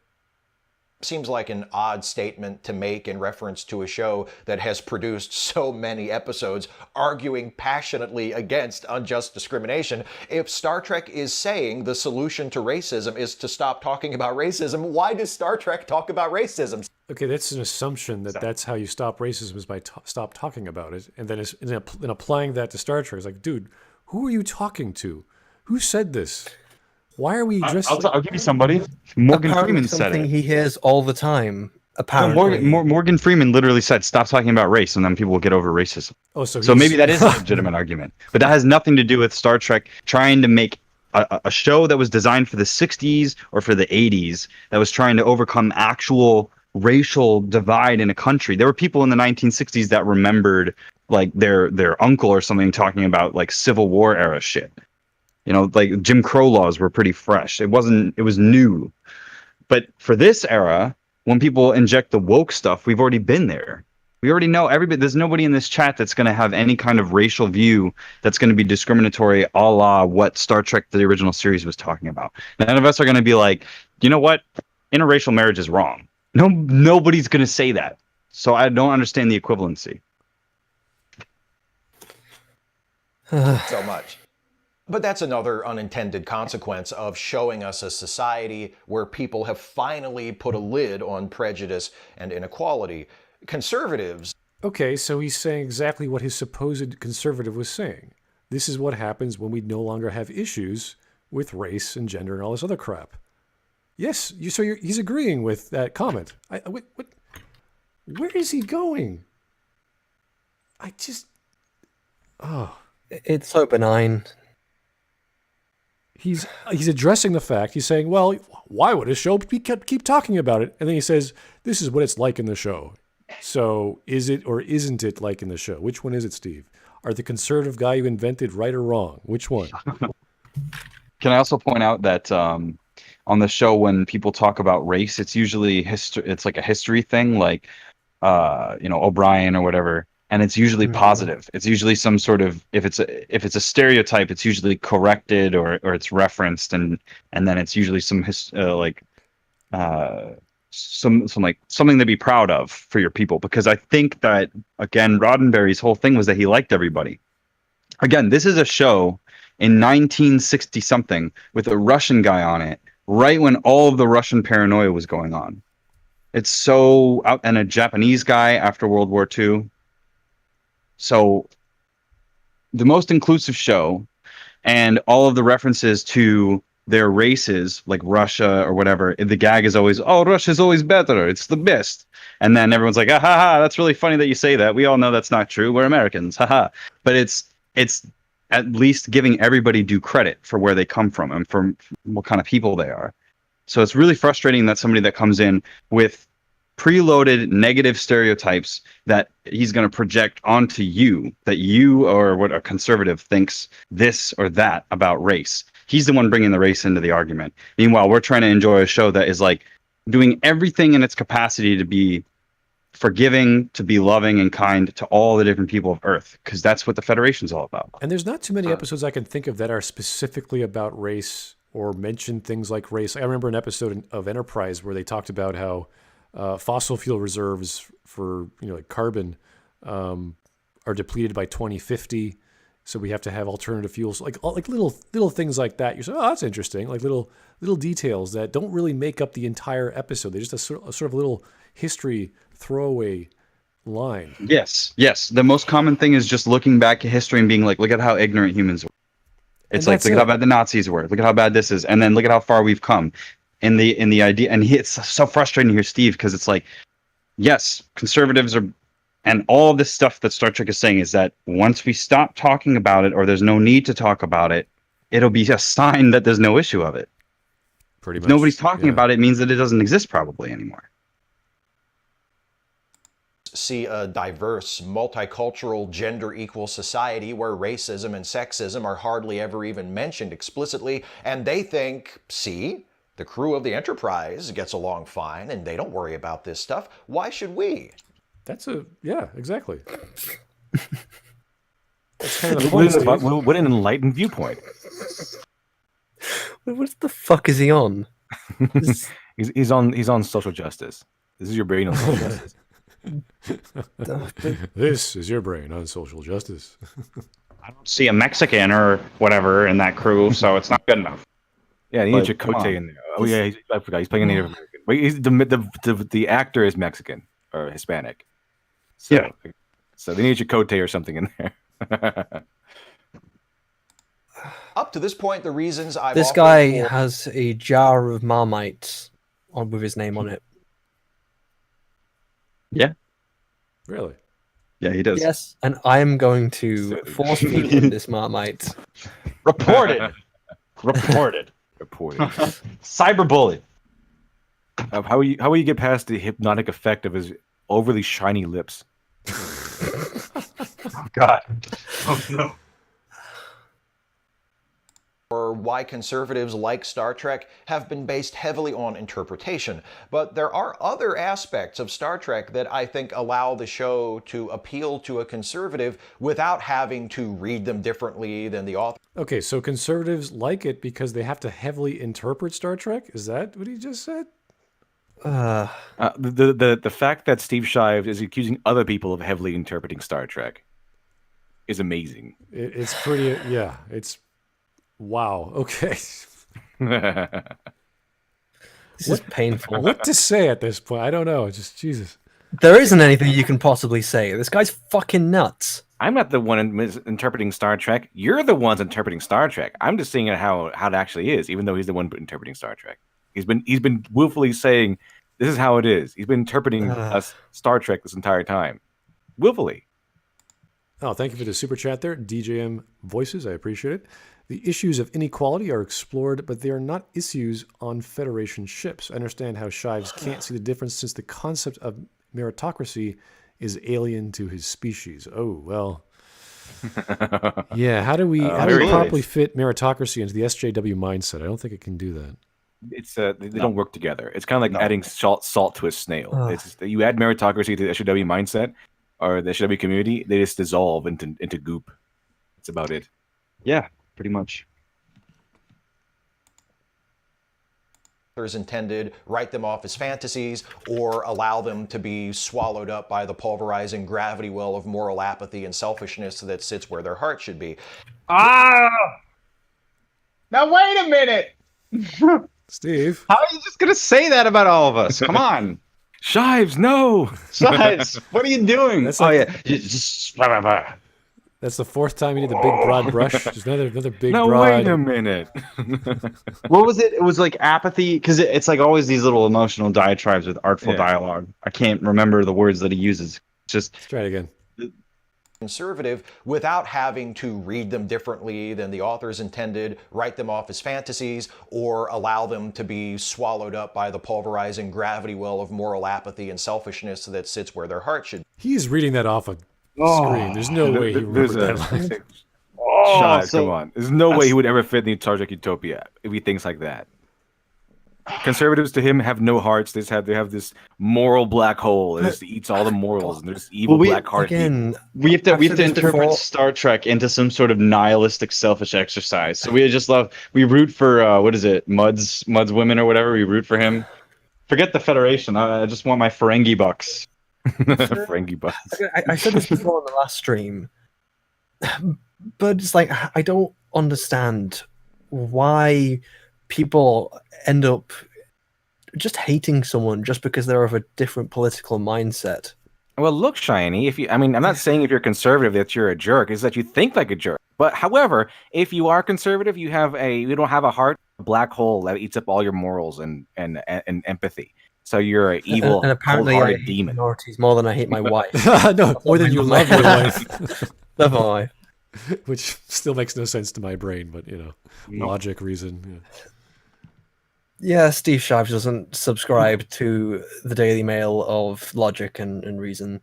Seems like an odd statement to make in reference to a show that has produced so many episodes arguing passionately against unjust discrimination. If Star Trek is saying the solution to racism is to stop talking about racism, why does Star Trek talk about racism? Okay, that's an assumption that that's how you stop racism is by stop talking about it. And then in applying that to Star Trek, it's like, dude, who are you talking to? Who said this? Why are we addressing... I'll give you somebody. Morgan Apparently Freeman said something it. he hears all the time. Apparently, Morgan Freeman literally said, "Stop talking about race, and then people will get over racism." Oh, so maybe that is a legitimate argument, but that has nothing to do with Star Trek trying to make a show that was designed for the 60s or for the 80s that was trying to overcome actual racial divide in a country. There were people in the 1960s that remembered like their uncle or something talking about like Civil War era shit. Like Jim Crow laws were pretty fresh. It was new. But for this era, when people inject the woke stuff, we've already been there. We already know everybody. There's nobody in this chat that's going to have any kind of racial view that's going to be discriminatory, a la what Star Trek the original series was talking about. None of us are going to be like, you know what, interracial marriage is wrong. Nobody's going to say that. So I don't understand the equivalency. So much. But that's another unintended consequence of showing us a society where people have finally put a lid on prejudice and inequality. Conservatives... Okay, so he's saying exactly what his supposed conservative was saying. This is what happens when we no longer have issues with race and gender and all this other crap. Yes, he's agreeing with that comment. Where is he going? It's so benign. He's addressing the fact. He's saying, well, why would a show keep talking about it? And then he says, this is what it's like in the show. So is it or isn't it like in the show? Which one is it, Steve? Are the conservative guy you invented right or wrong? Which one? Can I also point out that on the show, when people talk about race, it's usually it's like a history thing, like O'Brien or whatever. And it's usually positive. It's usually some sort of if it's a stereotype, it's usually corrected or it's referenced, and then it's usually some something to be proud of for your people. Because I think that again, Roddenberry's whole thing was that he liked everybody. Again, this is a show in 1960 something with a Russian guy on it, right when all of the Russian paranoia was going on. It's so out, and a Japanese guy after World War II. So the most inclusive show, and all of the references to their races, like Russia or whatever, the gag is always, oh, Russia's always better. It's the best. And then everyone's like, ah, ha, ha, that's really funny that you say that. We all know that's not true. We're Americans. Ha, ha. But it's at least giving everybody due credit for where they come from and from what kind of people they are. So it's really frustrating that somebody that comes in with preloaded negative stereotypes that he's going to project onto you, that you or what a conservative thinks this or that about race. He's the one bringing the race into the argument. Meanwhile, we're trying to enjoy a show that is like doing everything in its capacity to be forgiving, to be loving and kind to all the different people of Earth, because that's what the Federation's all about. And there's not too many episodes I can think of that are specifically about race or mention things like race. I remember an episode of Enterprise where they talked about how fossil fuel reserves for like carbon are depleted by 2050, so we have to have alternative fuels, like little things like that. You say, oh, that's interesting, like little details that don't really make up the entire episode. They're just a sort of little history throwaway line. Yes. The most common thing is just looking back at history and being like, look at how ignorant humans were. It's like, look at how bad the Nazis were. Look at how bad this is, and then look at how far we've come. In the idea, and it's so frustrating to hear Steve, because it's like, yes, conservatives are And all of this stuff that Star Trek is saying is that once we stop talking about it, or there's no need to talk about it, it'll be a sign that there's no issue of it. Pretty much. If nobody's talking about it, it means that it doesn't exist probably anymore. See a diverse, multicultural, gender-equal society where racism and sexism are hardly ever even mentioned explicitly, and they think, see, the crew of the Enterprise gets along fine, and they don't worry about this stuff. Why should we? Yeah, exactly. That's kind of the point, Steve. What an enlightened viewpoint. What the fuck is he on? He's on social justice. This is your brain on social justice. This is your brain on social justice. I don't see a Mexican or whatever in that crew, so it's not good enough. Yeah, he needs Chakotay in there. Oh yeah, I forgot. He's playing a Native American. Wait, the actor is Mexican or Hispanic. So, yeah. So they need Chakotay or something in there. Up to this point, the reasons I've This guy has a jar of Marmite with his name on it. Yeah. Really? Yeah, he does. Yes, and I am going to force feed him this Marmite. Reported. Reported. Cyberbully. How will you get past the hypnotic effect of his overly shiny lips? Oh God. Oh no. Or why conservatives like Star Trek have been based heavily on interpretation. But there are other aspects of Star Trek that I think allow the show to appeal to a conservative without having to read them differently than the author. Okay, so conservatives like it because they have to heavily interpret Star Trek? Is that what he just said? The fact that Steve Shives is accusing other people of heavily interpreting Star Trek is amazing. It's pretty, yeah, it's... Wow. Okay. This is painful. What to say at this point? I don't know. Just Jesus. There isn't anything you can possibly say. This guy's fucking nuts. I'm not the one interpreting Star Trek. You're the ones interpreting Star Trek. I'm just seeing how it actually is, even though he's the one interpreting Star Trek. He's been willfully saying this is how it is. He's been interpreting us Star Trek this entire time, willfully. Oh, thank you for the super chat there, DJM Voices. I appreciate it. The issues of inequality are explored, but they are not issues on Federation ships. I understand how Shives can't see the difference since the concept of meritocracy is alien to his species. Oh, well. Yeah, how do we properly fit meritocracy into the SJW mindset? I don't think it can do that. It's they don't work together. It's kind of like adding salt to a snail. It's just, you add meritocracy to the SJW mindset or the SJW community, they just dissolve into goop. That's about it. Yeah. Pretty much. Intended, write them off as fantasies, or allow them to be swallowed up by the pulverizing gravity well of moral apathy and selfishness that sits where their heart should be. Ah! Now wait a minute! Steve. How are you just going to say that about all of us? Come on. Shives, no! Shives, what are you doing? That's That's the fourth time you need the big broad brush. Just another big broad. No, wait a minute. What was it? It was like apathy, because it's like always these little emotional diatribes with artful dialogue. I can't remember the words that he uses. Just let's try it again. Conservative without having to read them differently than the authors intended, write them off as fantasies, or allow them to be swallowed up by the pulverizing gravity well of moral apathy and selfishness that sits where their heart should. He's reading that off a screen. There's no way he remembered that line. Shives, come on. There's no way he would ever fit in the Star Trek Utopia if he thinks like that. Conservatives to him have no hearts. They have this moral black hole that just eats all the morals, and there's evil black heart. Again, we have to interpret Star Trek into some sort of nihilistic, selfish exercise. So we root for what is it, Mud's women or whatever. We root for him. Forget the Federation. I just want my Ferengi bucks. Ferengi bucks. I said this before on the last stream, but it's like I don't understand why people end up just hating someone just because they're of a different political mindset. Well, look, Shiny, I'm not saying if you're conservative that you're a jerk, it's that you think like a jerk. But however, if you are conservative, you don't have a heart, a black hole that eats up all your morals and empathy. So you're an evil, and apparently I cold-hearted hate demon. minorities more than I hate my wife. No, more than you love your wife. Love my wife. Which still makes no sense to my brain, but logic, reason. Yeah, Steve Shives doesn't subscribe to the Daily Mail of logic and reason.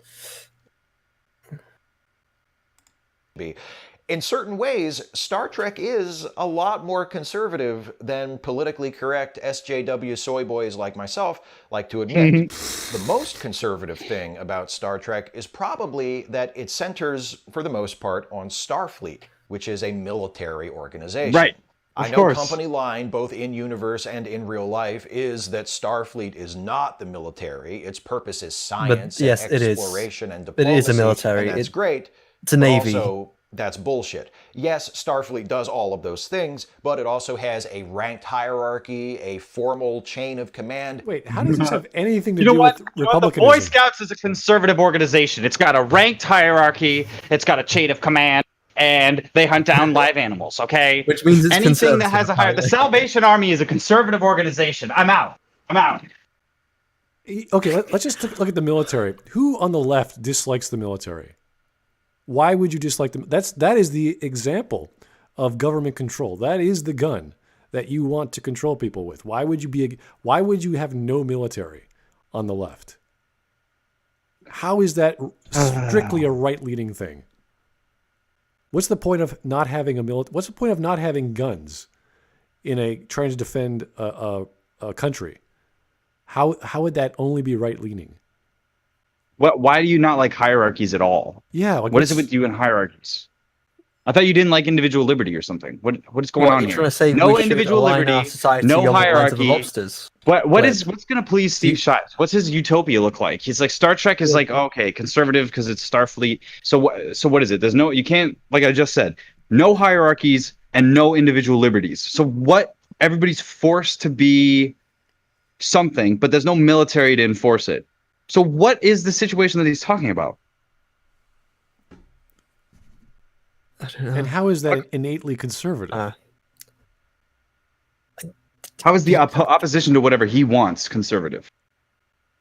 In certain ways, Star Trek is a lot more conservative than politically correct SJW soy boys like myself like to admit. The most conservative thing about Star Trek is probably that it centers, for the most part, on Starfleet, which is a military organization. Right. I know company line, both in universe and in real life, is that Starfleet is not the military. Its purpose is science, yes, and exploration, and diplomacy. It is a military. And that's great. It's a navy. Also, that's bullshit. Yes, Starfleet does all of those things, but it also has a ranked hierarchy, a formal chain of command. Wait, how does this have anything to do with republicanism? The Boy Scouts is a conservative organization. It's got a ranked hierarchy. It's got a chain of command. And they hunt down live animals, okay? Which means it's anything that has a higher. The Salvation Army is a conservative organization. I'm out. Okay, let's just look at the military. Who on the left dislikes the military? Why would you dislike them? That is the example of government control. That is the gun that you want to control people with. Why would you have no military on the left? How is that strictly a right-leaning thing? What's the point of not having What's the point of not having guns in trying to defend a country? How would that only be right-leaning? Why do you not like hierarchies at all? Yeah. What is it with you and hierarchies? I thought you didn't like individual liberty or something. What is going on here? Trying to say no individual liberty, no hierarchy. What's going to please Steve Shives? What's his utopia look like? He's like, Star Trek is like, okay, conservative because it's Starfleet. So what is it? You can't, like I just said, no hierarchies and no individual liberties. So what? Everybody's forced to be something, but there's no military to enforce it. So what is the situation that he's talking about? I don't know. And how is that innately conservative? How is the opposition to whatever he wants conservative?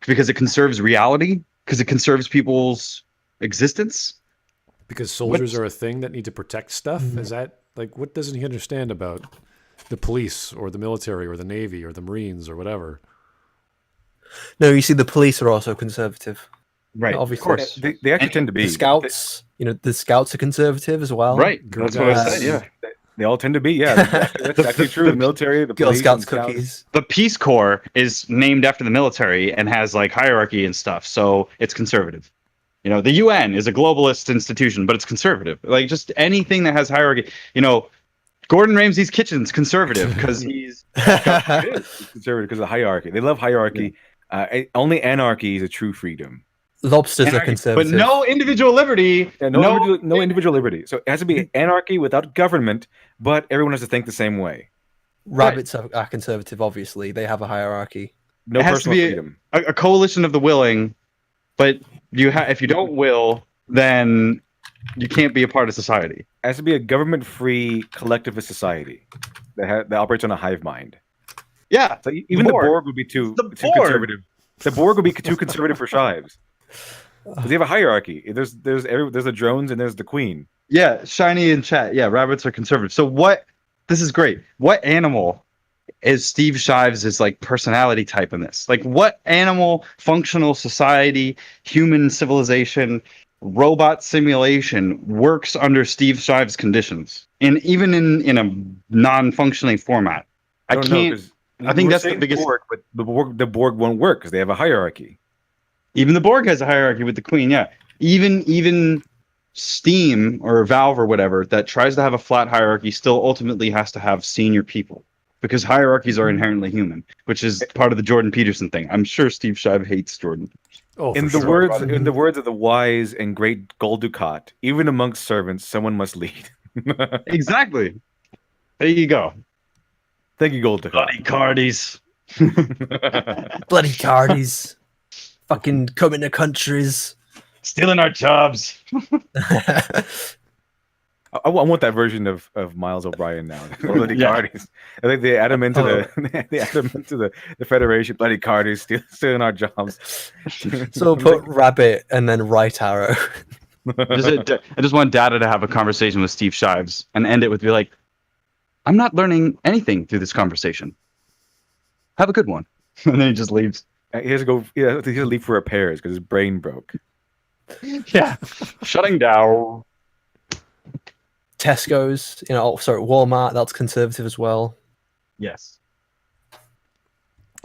Because it conserves reality? Because it conserves people's existence? Because soldiers are a thing that need to protect stuff? Is that, like, what doesn't he understand about the police or the military or the Navy or the Marines or whatever? No, you see, the police are also conservative. Right, obviously. Of course. They actually tend to be. The scouts, the scouts are conservative as well. Right. That's what I said, yeah. They all tend to be, yeah. That's actually true. The military, the Girl police, Scouts and Scouts. cookies. The Peace Corps is named after the military and has like hierarchy and stuff, so it's conservative. The UN is a globalist institution, but it's conservative. Like just anything that has hierarchy. Gordon Ramsay's kitchen's conservative because he's conservative because of hierarchy. They love hierarchy. Only anarchy is a true freedom. Lobsters are conservative, but no individual liberty. Yeah, no individual liberty. So it has to be anarchy without government, but everyone has to think the same way. Rabbits are conservative. Obviously, they have a hierarchy. No personal freedom. A coalition of the willing, but if you don't will, then you can't be a part of society. It has to be a government-free collectivist society that operates on a hive mind. Yeah, so even the Borg would be too conservative. The Borg would be too conservative for Shives. Because they have a hierarchy. There's the drones and there's the queen. Yeah, Shiny in chat. Yeah, rabbits are conservative. So what? This is great. What animal is Steve Shives' like personality type in this? Like, what animal, functional society, human civilization, robot simulation works under Steve Shives' conditions, and even in a non-functioning format? I can't. I think that's the biggest. Borg, but the Borg won't work because they have a hierarchy. Even the Borg has a hierarchy with the Queen, yeah. Even Steam or Valve or whatever that tries to have a flat hierarchy still ultimately has to have senior people because hierarchies are inherently human, which is part of the Jordan Peterson thing. I'm sure Steve Shives hates Jordan. Oh, in the words of the wise and great Gul Dukat, even amongst servants, someone must lead. Exactly. There you go. Thank you, Gul Dukat. Bloody cardies. Bloody cardies. Fucking coming to countries. Stealing our jobs. I want that version of Miles O'Brien now. Bloody Cardis. I think they add him into the Federation. Bloody Cardis stealing our jobs. So put Rabbit and then Right Arrow. I just want Data to have a conversation with Steve Shives and end it with be like, I'm not learning anything through this conversation. Have a good one. And then he just leaves. He has to go. He has to leave for repairs because his brain broke. Yeah. Shutting down. Tesco's, Walmart, that's conservative as well. Yes.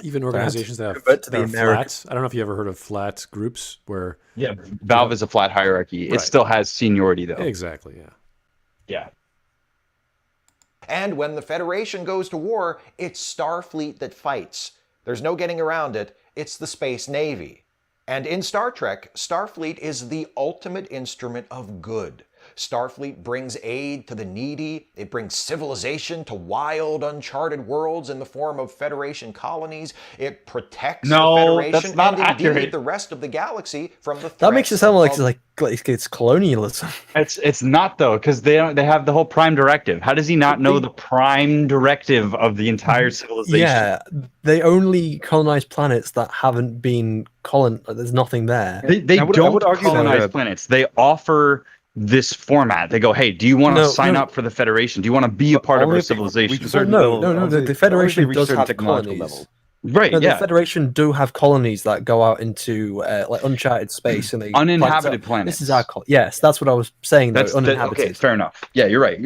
Even organizations that have Convert to the that are American- flat. I don't know if you ever heard of flat groups where. Yeah. Valve is a flat hierarchy. It Right. still has seniority, though. Exactly, yeah. Yeah. And when the Federation goes to war, it's Starfleet that fights. There's no getting around it. It's the Space Navy. And in Star Trek, Starfleet is the ultimate instrument of good. Starfleet brings aid to the needy. It brings civilization to wild, uncharted worlds in the form of Federation colonies. It protects the Federation that's not and indeed accurate. the rest of the galaxy from the That makes it threats sound of- like it's colonialism. It's not though, because they have the whole prime directive. How does he not know the prime directive of the entire civilization? Yeah, they only colonize planets that haven't been there's nothing there. They I would don't argue that, colonize planets. They offer this format. They go, hey, do you want to sign up for the Federation? Do you want to be a part of our civilization? The Federation does have technological colonies. level. Right, No, yeah. The Federation do have colonies that go out into uncharted space and they Uninhabited so planets. This is our yes, that's what I was saying. Though, That's uninhabited. okay, fair enough. Yeah, you're right.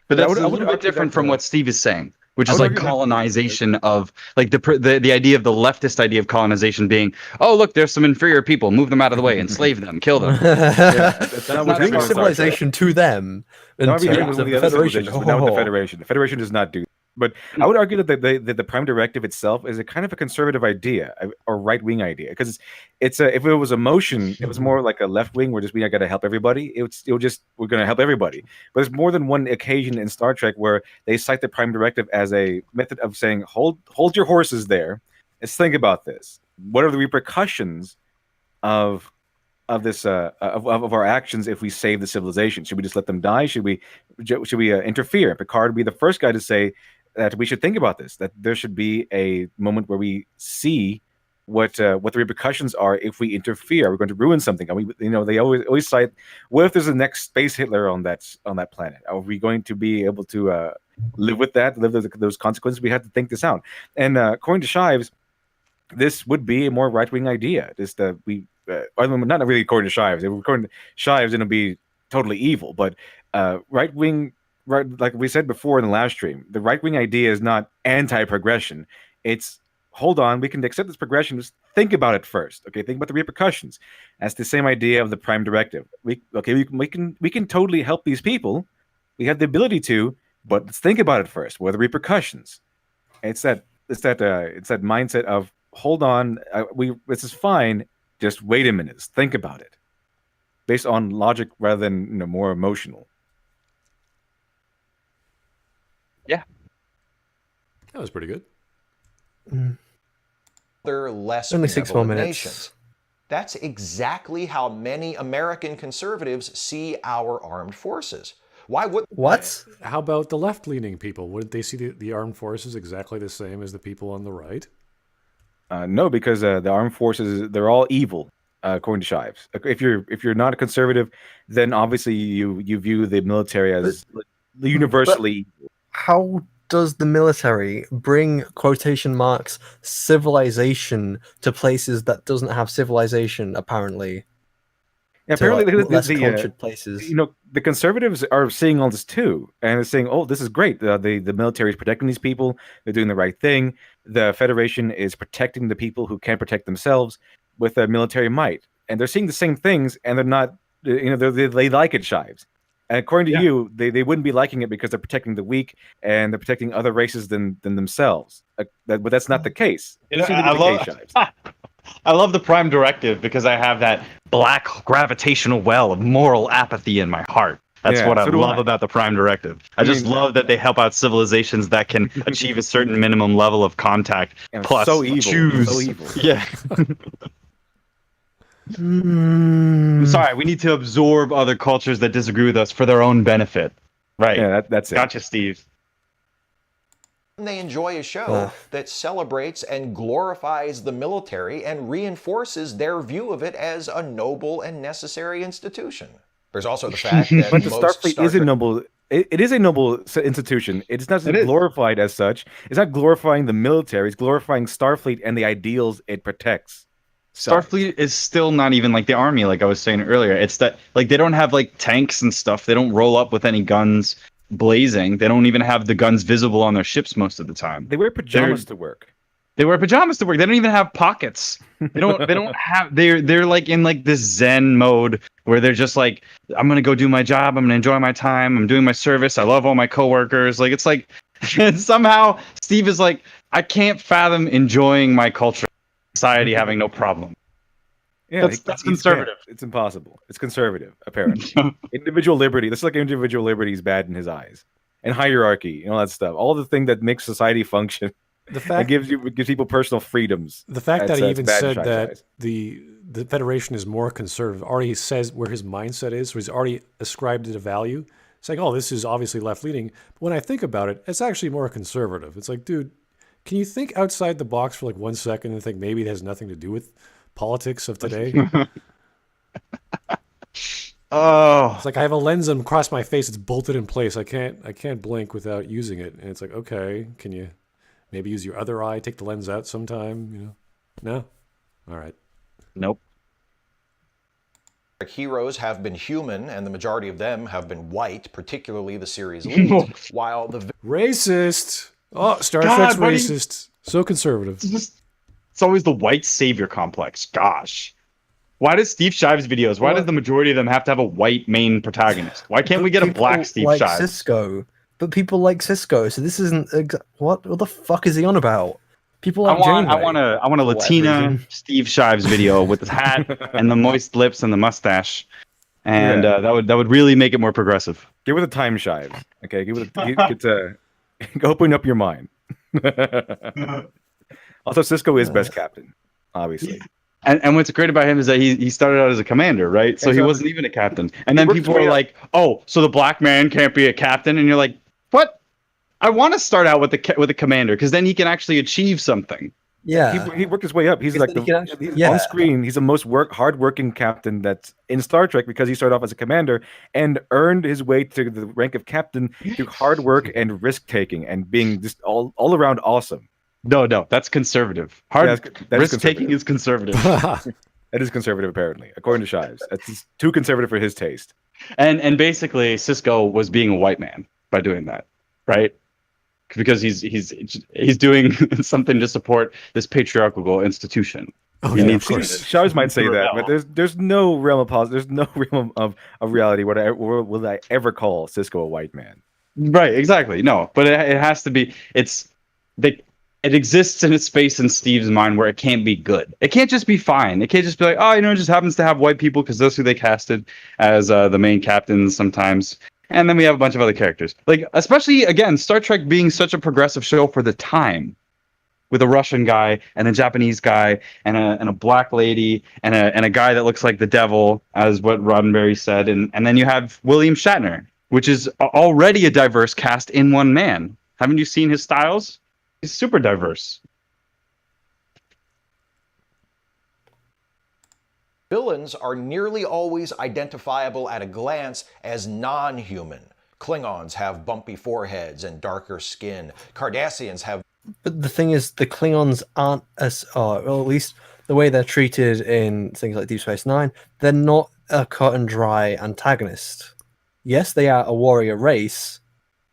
But that's I would a little bit argue different that from the- what Steve is saying, which I is would like argue that- colonization of like the idea of the leftist idea of colonization being, oh look, there's some inferior people, move them out of the way, enslave them, kill them. That's not what's Bring happening in Star Trek. civilization to them. That might be and happening to with the the other Federation. civilizations, but not with the Federation. The Federation does not do that. But I would argue that the Prime Directive itself is a kind of a conservative idea or right wing idea because it's if it was a motion, it was more like a left wing where we got to help everybody. It would just we're going to help everybody. But there's more than one occasion in Star Trek where they cite the Prime Directive as a method of saying hold your horses there. Let's think about this. What are the repercussions of this of our actions if we save the civilization? Should we just let them die? Should we interfere? Picard would be the first guy to say that we should think about this. That there should be a moment where we see what the repercussions are if we interfere. Are we going to ruin something? Are we, they always cite, what if there's a next space Hitler on that planet? Are we going to be able to live with that? Live with those consequences? We have to think this out. And according to Shives, this would be a more right wing idea. Not really according to Shives. According to Shives, it'll be totally evil. But right wing. Right, like we said before in the last stream, the right-wing idea is not anti-progression. It's hold on, we can accept this progression. Just think about it first. Okay, think about the repercussions. That's the same idea of the Prime Directive. We can totally help these people. We have the ability to, but let's think about it first. What are the repercussions? It's that mindset of hold on, this is fine. Just wait a minute. Think about it, based on logic rather than more emotional. Yeah, that was pretty good. Other less Only 6 more benevolent minutes. nations. That's exactly how many American conservatives see our armed forces. Why would What? How about the left-leaning people? Wouldn't they see the armed forces exactly the same as the people on the right? No, because the armed forces, they're all evil, according to Shives. If you're not a conservative, then obviously you view the military as universally evil. How does the military bring quotation marks civilization to places that doesn't have civilization? Apparently, Yeah, apparently to, like, less cultured the places. the conservatives are seeing all this too, and they're saying, "Oh, this is great. The military is protecting these people. They're doing the right thing. The Federation is protecting the people who can't protect themselves with a military might." And they're seeing the same things, and they're not. They like it, Shives. And according to you, they wouldn't be liking it because they're protecting the weak and they're protecting other races than themselves. But that's not the case. I love the Prime Directive because I have that black gravitational well of moral apathy in my heart. That's what I love about the Prime Directive. I just love that they help out civilizations that can achieve a certain minimum level of contact. Plus, so evil. choose. So evil. Yeah. I'm sorry, we need to absorb other cultures that disagree with us for their own benefit. Right. Yeah, that's it. Gotcha, Steve. They enjoy a show that celebrates and glorifies the military and reinforces their view of it as a noble and necessary institution. There's also the fact that But the Starfleet is a noble. It is a noble institution. It's not glorified as such. It's not glorifying the military. It's glorifying Starfleet and the ideals it protects. Starfleet is still not even like the army, like I was saying earlier. It's that like they don't have like tanks and stuff. They don't roll up with any guns blazing. They don't even have the guns visible on their ships most of the time. They wear pajamas to work. They wear pajamas to work. They don't even have pockets. They don't have they're like in like this Zen mode where they're just like, I'm gonna go do my job, I'm gonna enjoy my time, I'm doing my service, I love all my coworkers. Like it's like and somehow Steve is like, I can't fathom enjoying my culture, society having no problem. Yeah, that's conservative. It's impossible. It's conservative, apparently. Individual liberty. This is like individual liberty is bad in his eyes, and hierarchy and all that stuff. All the thing that makes society function. The fact gives people personal freedoms. The fact that he even said that the Federation is more conservative already says where his mindset is. So he's already ascribed it a value. It's like, oh, this is obviously left leaning. But when I think about it, it's actually more conservative. It's like, dude, can you think outside the box for like 1 second and think maybe it has nothing to do with politics of today? Oh, it's like I have a lens across my face. It's bolted in place. I can't blink without using it. And it's like, okay, can you maybe use your other eye? Take the lens out sometime. You know? No. All right. Nope. Heroes have been human, and the majority of them have been white, particularly the series lead. While the racist. Oh, Star Trek's racist. So conservative. It's always the white savior complex. Gosh. Why does Steve Shives videos, why does the majority of them have to have a white main protagonist? Why can't we get a black Steve like Shives? Cisco. But people like Cisco, so this isn't what the fuck is he on about? People like I want a Latina Steve Shives video with the hat and the moist lips and the mustache, and that would really make it more progressive. Give it a time, Shives. Okay, open up your mind. Also, Cisco is best captain, obviously. And what's great about him is that he started out as a commander, right? So he wasn't even a captain. And then people were like, "Oh, so the black man can't be a captain?" And you're like, "What? I want to start out with a commander because then he can actually achieve something." Yeah, he worked his way up. He's like on screen. He's the most hardworking captain that's in Star Trek because he started off as a commander and earned his way to the rank of captain through hard work and risk taking and being just all around awesome. No, that's conservative. Risk taking is conservative. That is conservative, apparently, according to Shives. That's too conservative for his taste. And basically, Cisco was being a white man by doing that, right? Because he's doing something to support this patriarchal institution. Oh, yeah, of course. Shives might say that, but there's no realm of there's no realm of reality where will I ever call Cisco a white man? Right, exactly. No, but it has to be. It exists in a space in Steve's mind where it can't be good. It can't just be fine. It can't just be like, oh, it just happens to have white people because that's who they casted as the main captains sometimes. And then we have a bunch of other characters. Like, especially, again, Star Trek being such a progressive show for the time, with a Russian guy and a Japanese guy and a black lady and a guy that looks like the devil, as what Roddenberry said. And then you have William Shatner, which is already a diverse cast in one man. Haven't you seen his styles? He's super diverse. villains are nearly always identifiable at a glance as non-human. Klingons have bumpy foreheads and darker skin. Cardassians have... But the thing is, the Klingons aren't as... or at least the way they're treated in things like Deep Space Nine, they're not a cut-and-dry antagonist. Yes, they are a warrior race,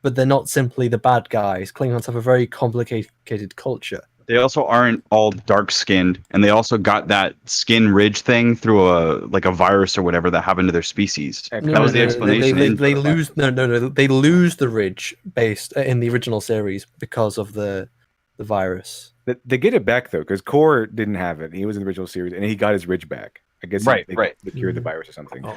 but they're not simply the bad guys. Klingons have a very complicated culture. They also aren't all dark-skinned, and they also got that skin ridge thing through a virus or whatever that happened to their species. That was the explanation. They lose they lose the ridge based in the original series because of the virus. They get it back though, because Core didn't have it. He was in the original series, and he got his ridge back. I guess they cured the virus or something. Oh,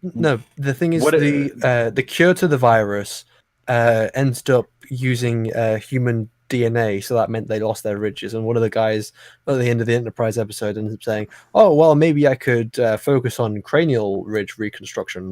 no, the thing is, the cure to the virus ended up using human DNA, so that meant they lost their ridges. And one of the guys at the end of the Enterprise episode ended up saying, "Oh well, maybe I could focus on cranial ridge reconstruction."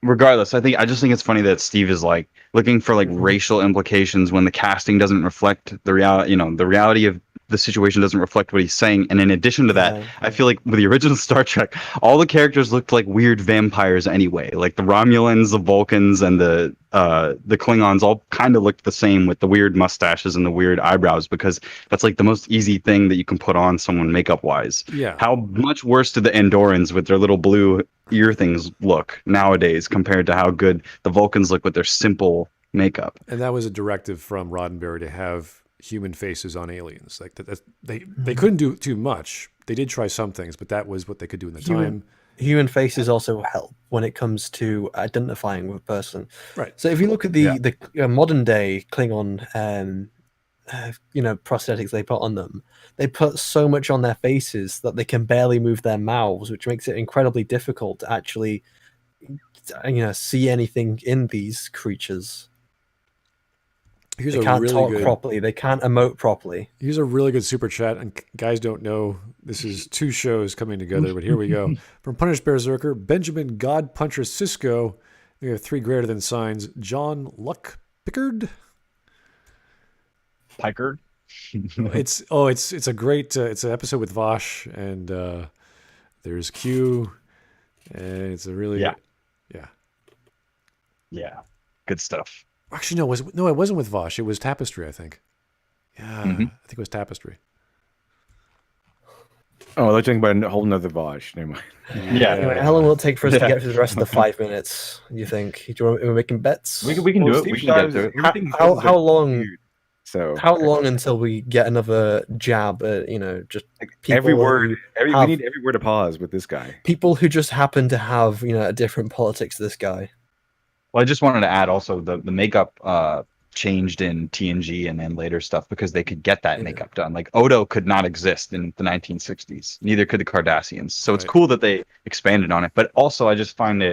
Regardless, I just think it's funny that Steve is like looking for like racial implications when the casting doesn't reflect the reality. The reality of the situation doesn't reflect what he's saying. And in addition to that, I feel like with the original Star Trek, all the characters looked like weird vampires anyway. Like the Romulans, the Vulcans, and the Klingons all kind of looked the same with the weird mustaches and the weird eyebrows, because that's like the most easy thing that you can put on someone makeup wise. Yeah. How much worse do the Andorans with their little blue ear things look nowadays compared to how good the Vulcans look with their simple makeup? And that was a directive from Roddenberry to have human faces on aliens. Like they couldn't do too much. They did try some things, but that was what they could do in the time. Human faces also help when it comes to identifying with a person. Right. So if you look at the modern day Klingon, prosthetics they put on them, they put so much on their faces that they can barely move their mouths, which makes it incredibly difficult to actually, see anything in these creatures. They can't talk properly. They can't emote properly. Here's a really good super chat. And guys don't know this is two shows coming together, but here we go. From Punished Berserker, Benjamin God Puncher Cisco. We have 3 greater than signs. John Luck Pickard. Piker. It's a great it's an episode with Vosh, and there's Q, and it's a really good stuff. Actually, no, it wasn't with Vosh. It was Tapestry, I think. Yeah, I think it was Tapestry. Oh, they're talking about a whole nother Vosh. Never mind. Yeah. Anyway, how long will it take for us to get through the rest of the 5 minutes? You think? We're making bets. We can do it. We can get to it. How long? So how long until we get another jab at just like every word? We need every word to pause with this guy. People who just happen to have a different politics to this guy. Well, I just wanted to add also the makeup changed in TNG and then later stuff because they could get that makeup done. Like Odo could not exist in the 1960s. Neither could the Cardassians. So it's cool that they expanded on it. But also, I find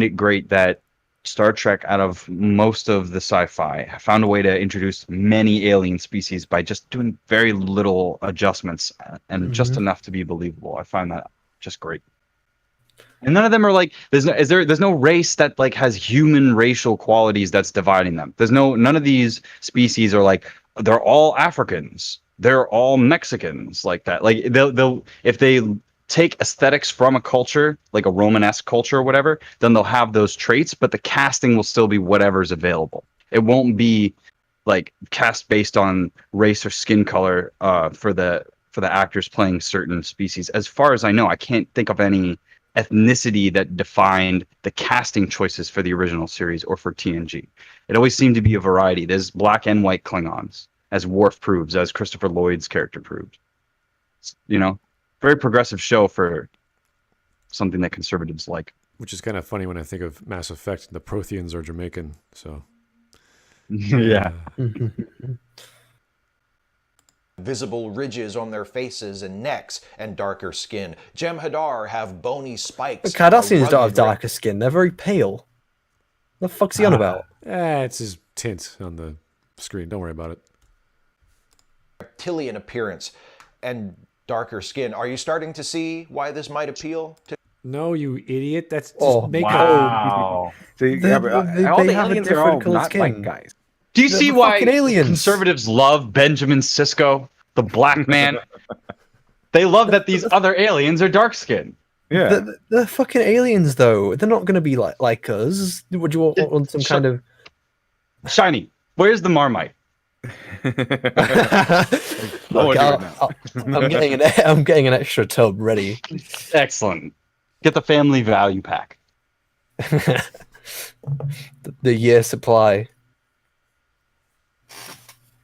it great that Star Trek, out of most of the sci-fi, found a way to introduce many alien species by just doing very little adjustments and just enough to be believable. I find that just great. And none of them are like there's no race that like has human racial qualities that's dividing them. None of these species are like they're all Africans, they're all Mexicans like that. Like they'll if they take aesthetics from a culture like a Romanesque culture or whatever, then they'll have those traits, but the casting will still be whatever's available. It won't be like cast based on race or skin color for the actors playing certain species. As far as I know, I can't think of any ethnicity that defined the casting choices for the original series or for TNG. It always seemed to be a variety. There's black and white Klingons, as Worf proves, as Christopher Lloyd's character proved. Very progressive show for something that conservatives like. Which is kind of funny when I think of Mass Effect. The Protheans are Jamaican, so. Yeah. Visible ridges on their faces and necks and darker skin. Jem'Hadar have bony spikes. The Cardassians don't have darker skin. They're very pale. What the fuck's he on about? It's his tint on the screen. Don't worry about it. Reptilian appearance and darker skin. Are you starting to see why this might appeal to? No, you idiot. That's just makeup. Wow. So all the aliens are all not like guys. Do you see why aliens. Conservatives love Benjamin Sisko, the black man? They love that these other aliens are dark skinned. Yeah. The fucking aliens, though, they're not going to be like us. Would you want some kind of... Shiny, where's the Marmite? Look, I'm getting an extra tub ready. Excellent. Get the family value pack. the year supply.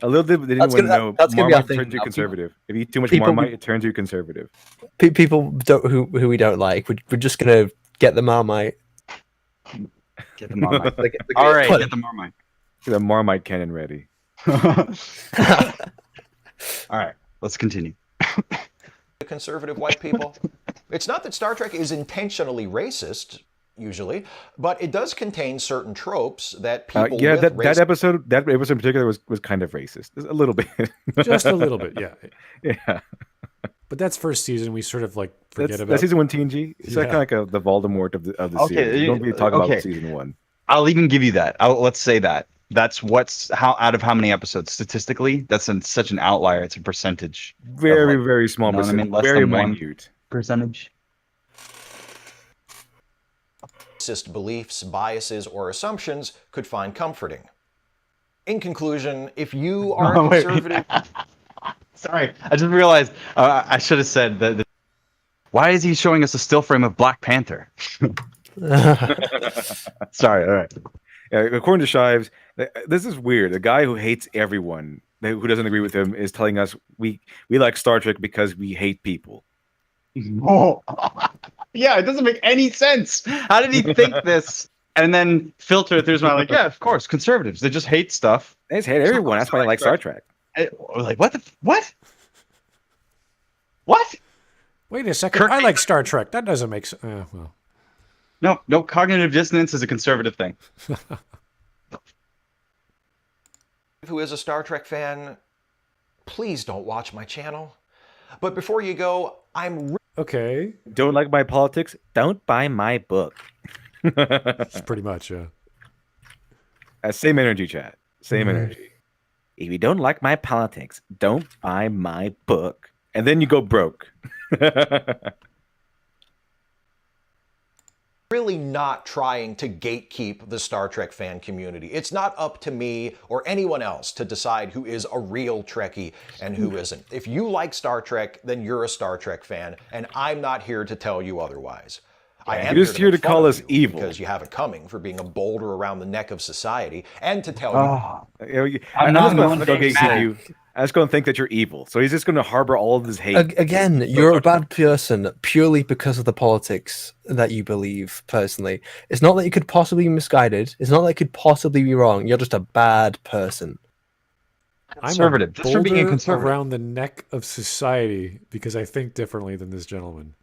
A little bit, they didn't want to know. That's gonna be our Marmite thing. turns you conservative. If you eat too much People- Marmite, it turns you conservative. People who we don't like, we're just gonna get the Marmite. Get the Marmite. Like, All right, get the Marmite. Get the Marmite cannon ready. All right, let's continue. conservative white people? It's not that Star Trek is intentionally racist. usually, but it does contain certain tropes that people yeah, with that episode in particular was kind of racist, a little bit. Just a little bit, yeah. Yeah. But that's first season. We sort of like forget about. That's season 1 TNG. It's like kind of like the Voldemort of the series. You don't really talk about season 1. I'll even give you that. Let's say that. That's out of how many episodes statistically? That's such an outlier. It's a percentage. Very, very small percentage. Very minute percentage. Racist beliefs, biases, or assumptions could find comforting. In conclusion, if you are a conservative... Sorry, I just realized I should have said that. Why is he showing us a still frame of Black Panther? Sorry, all right. Yeah, according to Shives, this is weird. A guy who hates everyone, who doesn't agree with him, is telling us we like Star Trek because we hate people. Oh. Yeah, it doesn't make any sense. How did he think this? And then filter it through his mind like, yeah, of course, conservatives. They just hate stuff. They just hate everyone. That's why they like Star Trek. Like, what? What? Wait a second. I like Star Trek. That doesn't make sense. Well. No, cognitive dissonance is a conservative thing. Who is a Star Trek fan, please don't watch my channel. But before you go, okay. Don't like my politics? Don't buy my book. It's pretty much, same energy, chat. Same energy. If you don't like my politics, don't buy my book. And then you go broke. really not trying to gatekeep the Star Trek fan community. It's not up to me or anyone else to decide who is a real Trekkie and who isn't. If you like Star Trek, then you're a Star Trek fan, and I'm not here to tell you otherwise. I am just here to call us evil because you have it coming for being a boulder around the neck of society, and to tell you. I'm not going to gatekeep you. I was going to think that you're evil. So he's just going to harbor all of this hate. Again, you're a bad person purely because of the politics that you believe, personally. It's not that you could possibly be misguided. It's not that you could possibly be wrong. You're just a bad person. Conservative. Just for being a conservative. Around the neck of society because I think differently than this gentleman.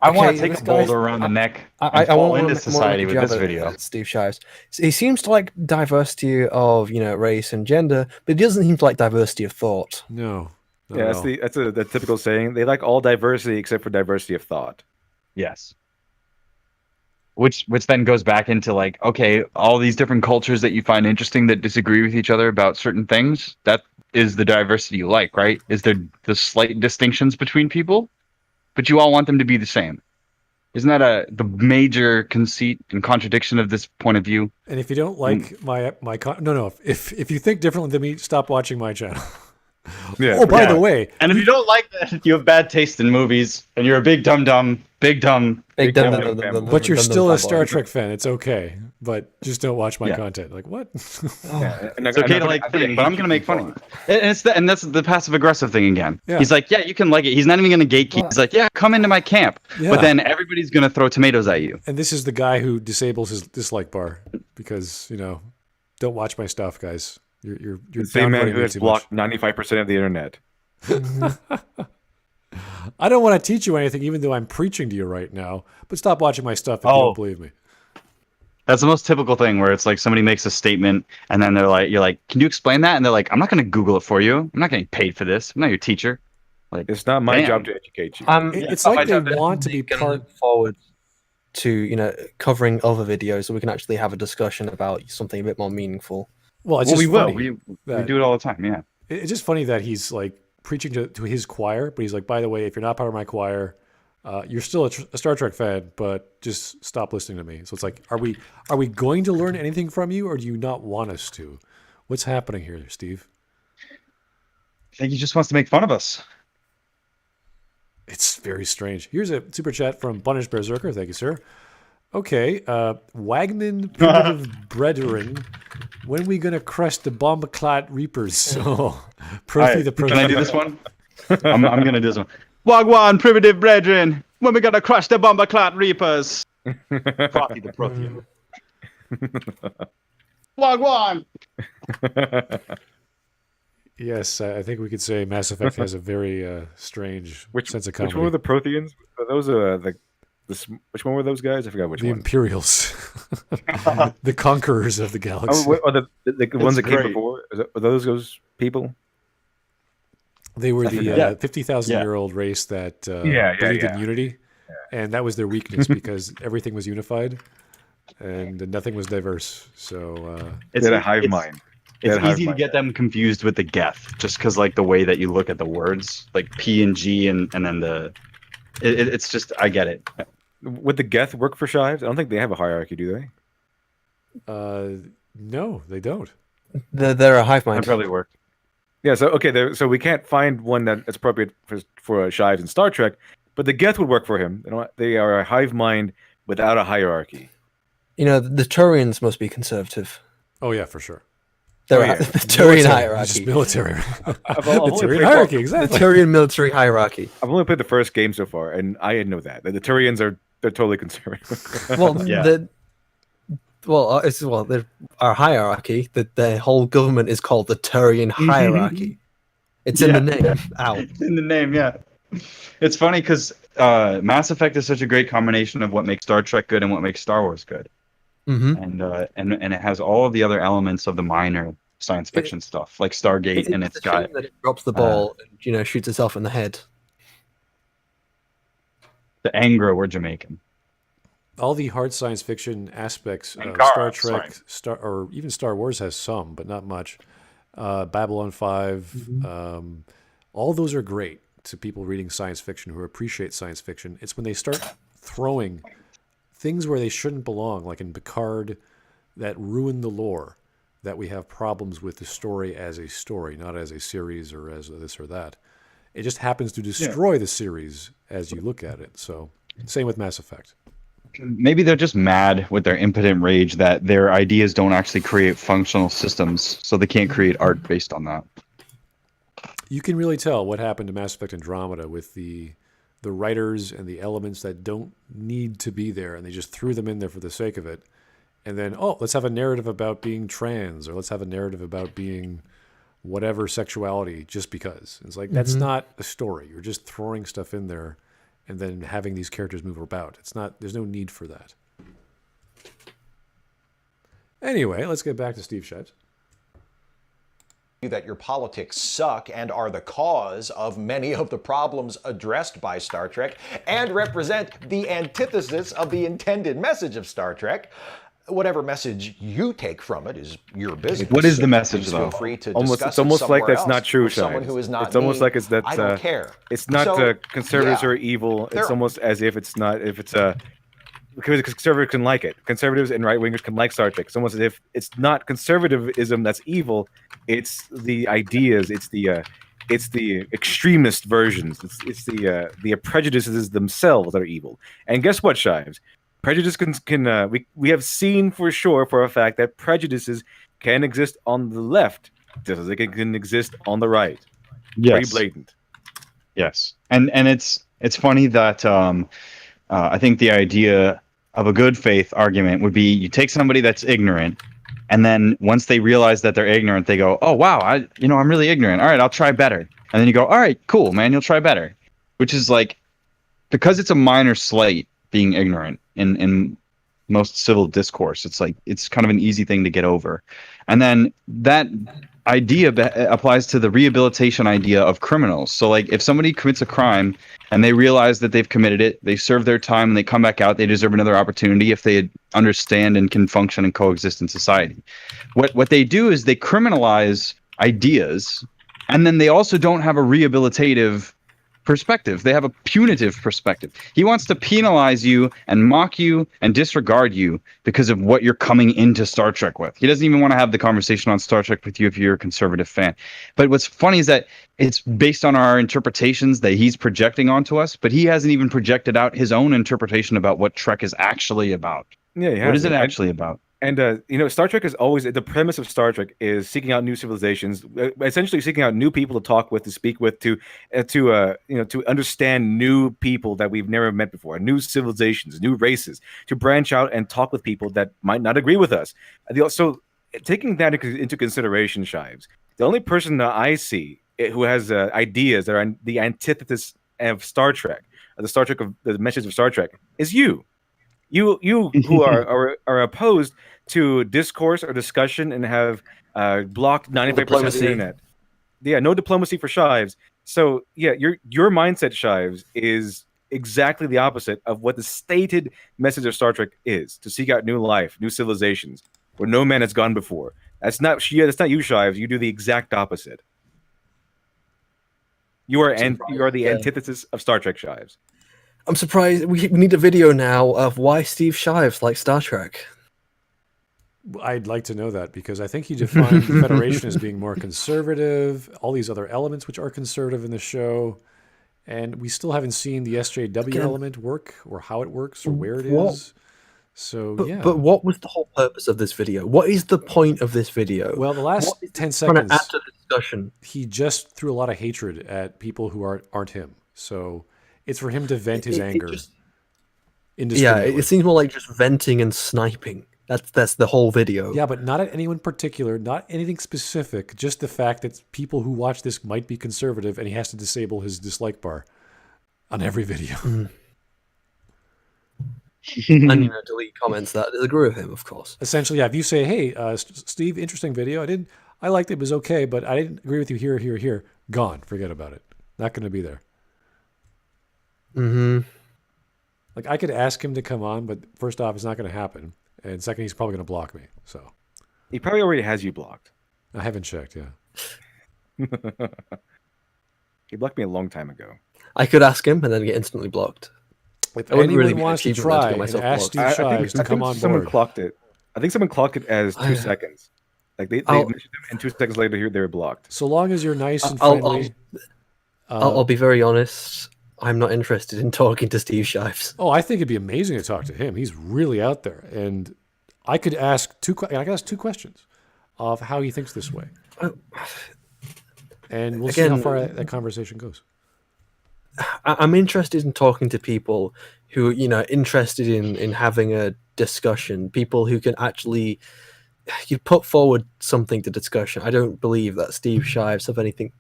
I want to take a boulder around the neck and fall into society with this video. Steve Shives. He seems to like diversity of, race and gender, but he doesn't seem to like diversity of thought. No. Yeah, that's a typical saying. They like all diversity except for diversity of thought. Yes. Which then goes back into like, okay, all these different cultures that you find interesting that disagree with each other about certain things, that is the diversity you like, right? Is there the slight distinctions between people? But you all want them to be the same. Isn't that the major conceit and contradiction of this point of view? And if you don't like if you think differently than me, stop watching my channel. Yeah. Oh, by the way, and if you don't like that, you have bad taste in movies, and you're a big dumb. But you're still a Star Trek fan. It's okay, but just don't watch my content. Like what? It's okay to like thing, but I'm gonna make fun of it. And that's the passive aggressive thing again. Yeah. He's like, yeah, you can like it. He's not even gonna gatekeep. He's like, yeah, come into my camp. Yeah. But then everybody's gonna throw tomatoes at you. And this is the guy who disables his dislike bar because don't watch my stuff, guys. You're the same man who has blocked 95% of the internet. I don't want to teach you anything, even though I'm preaching to you right now. But stop watching my stuff if you don't believe me. That's the most typical thing where it's like somebody makes a statement and then you're like, can you explain that? And they're like, I'm not going to Google it for you. I'm not getting paid for this. I'm not your teacher. Like, it's not my job to educate you. It's like they want to be part forward to covering other videos so we can actually have a discussion about something a bit more meaningful. Well, it's just funny. We do it all the time. Yeah, it's just funny that he's like preaching to his choir, but he's like, by the way, if you're not part of my choir, you're still a Star Trek fan, but just stop listening to me. So it's like, are we going to learn anything from you, or do you not want us to? What's happening here, Steve? I think he just wants to make fun of us. It's very strange. Here's a super chat from Punished Berserker. Thank you, sir. Okay, Wagner Primitive Brethren, when we gonna crush the bomb-clad Reapers? Oh, Prothy the Prothy. Can I do this one? I'm gonna do this one. Wagwan Primitive Brethren, when we gonna crush the bomb-clad Reapers? Prothy the Prothy. Wagwan! Yes, I think we could say Mass Effect has a very strange sense of comedy. Which one were the Protheans? Are those the which one were those guys? I forgot which The one. Imperials, the conquerors of the galaxy. The ones that came great. before? Are those people? They were the 50,000 Yeah. year old race that Yeah, believed yeah. in unity, and that was their weakness because everything was unified and nothing was diverse. So They had a hive mind. It's That hive easy to mind. get them confused with the Geth, just because like the way that you look at the words, like P and G, and then it's just I get it. Would the Geth work for Shives? I don't think they have a hierarchy, do they? no, they don't. They're a hive That mind. probably work. Yeah. So okay. So we can't find one that's appropriate for Shives in Star Trek, but the Geth would work for him. They are a hive mind without a hierarchy. You know, the Turians must be conservative. Oh yeah, for sure. They're yeah. the Turian It's just hierarchy. military. I've The only Turian played- hierarchy, The exactly. Turian military hierarchy. I've only played the first game so far, and I didn't know that. The Turians they're totally conservative. Well, Yeah. Our hierarchy. That the whole government is called the Turian hierarchy. It's in the name. Ow. It's in the name, yeah. It's funny because Mass Effect is such a great combination of what makes Star Trek good and what makes Star Wars good, Hmm. and it has all of the other elements of the minor science fiction stuff, like Stargate, and it's a got shame that it drops the ball and shoots itself in the head. the Angro were Jamaican. All the hard science fiction aspects of Ankara, Star Trek, or even Star Wars has some, but not much. Babylon 5, all those are great to people reading science fiction who appreciate science fiction. It's when they start throwing things where they shouldn't belong, like in Picard, that ruin the lore, that we have problems with the story as a story, not as a series or as this or that. It just happens to destroy the series as you look at it. So, same with Mass Effect. Maybe they're just mad with their impotent rage that their ideas don't actually create functional systems, so they can't create art based on that. You can really tell what happened to Mass Effect Andromeda with the writers and the elements that don't need to be there, and they just threw them in there for the sake of it. And then, let's have a narrative about being trans, or let's have a narrative about being whatever sexuality just because. It's like, that's not a story. You're just throwing stuff in there and then having these characters move about. There's no need for that. Anyway, let's get back to Steve Shives. That your politics suck and are the cause of many of the problems addressed by Star Trek and represent the antithesis of the intended message of Star Trek. Whatever message you take from it is your business. What is the message, Please though? Feel free to It's discuss almost it like somewhere that's not else true, with someone Shives. who is not It's almost me. like I don't care. It's not So, conservatives yeah. are evil. It's There- almost as if it's not. If it's because conservatives can like it. Conservatives and right wingers can like Star Trek. It's almost as if it's not conservatism that's evil. It's the ideas. It's the extremist versions. It's the prejudices themselves that are evil. And guess what, Shives? Prejudice we have seen for sure for a fact that prejudices can exist on the left just as they can exist on the right. Pretty blatant. Yes, and it's funny that I think the idea of a good faith argument would be you take somebody that's ignorant, and then once they realize that they're ignorant, they go, "Oh wow, I'm really ignorant. All right, I'll try better." And then you go, "All right, cool, man, you'll try better," which is like because it's a minor slight being ignorant in most civil discourse. It's like it's kind of an easy thing to get over, and then that idea applies to the rehabilitation idea of criminals. So like if somebody commits a crime and they realize that they've committed it, they serve their time and they come back out, they deserve another opportunity if they understand and can function and coexist in society. What they do is they criminalize ideas, and then they also don't have a rehabilitative perspective. They have a punitive perspective. He wants to penalize you and mock you and disregard you because of what you're coming into Star Trek with. He doesn't even want to have the conversation on Star Trek with you if you're a conservative fan. But what's funny is that it's based on our interpretations that he's projecting onto us, but he hasn't even projected out his own interpretation about what Trek is actually about. Yeah, What is it actually about? And Star Trek is always the premise of Star Trek is seeking out new civilizations, essentially seeking out new people to talk with, to speak with, to understand new people that we've never met before, new civilizations, new races, to branch out and talk with people that might not agree with us. So, taking that into consideration, Shives, the only person that I see who has ideas that are the antithesis of Star Trek of the Star Trek of the message of Star Trek is you. You who are opposed to discourse or discussion and have blocked 95% of the internet. Yeah, no diplomacy for Shives. So yeah, your mindset, Shives, is exactly the opposite of what the stated message of Star Trek is: to seek out new life, new civilizations, where no man has gone before. That's not you, Shives. You do the exact opposite. You are the antithesis of Star Trek, Shives. I'm surprised. We need a video now of why Steve Shives likes Star Trek. I'd like to know that, because I think he defined the Federation as being more conservative, all these other elements which are conservative in the show, and we still haven't seen the SJW element work, or how it works, or where it is. So, But what was the whole purpose of this video? What is the point of this video? Well, the last 10 seconds, after the discussion, he just threw a lot of hatred at people who aren't him. So it's for him to vent his anger. It seems more like just venting and sniping. That's the whole video. Yeah, but not at anyone particular, not anything specific. Just the fact that people who watch this might be conservative, and he has to disable his dislike bar on every video. And delete comments that disagree with him, of course. Essentially, yeah. If you say, "Hey, Steve, interesting video. I liked it. It was okay, but I didn't agree with you here, here, here." Gone. Forget about it. Not going to be there. Like, I could ask him to come on, but first off, it's not going to happen. And second, he's probably going to block me. So he probably already has you blocked. I haven't checked. Yeah. He blocked me a long time ago. I could ask him and then get instantly blocked. If anyone wants to try and ask Steve Shives to come on board. Someone clocked it. I think someone clocked it as 2 seconds. Like they mentioned them, and 2 seconds later they were blocked. So long as you're nice and friendly. I'll be very honest. I'm not interested in talking to Steve Shives. Oh, I think it'd be amazing to talk to him. He's really out there, and I could ask two questions of how he thinks this way, and we'll see how far that conversation goes. I'm interested in talking to people who, interested in having a discussion. People who can actually put forward something to discussion. I don't believe that Steve Shives have anything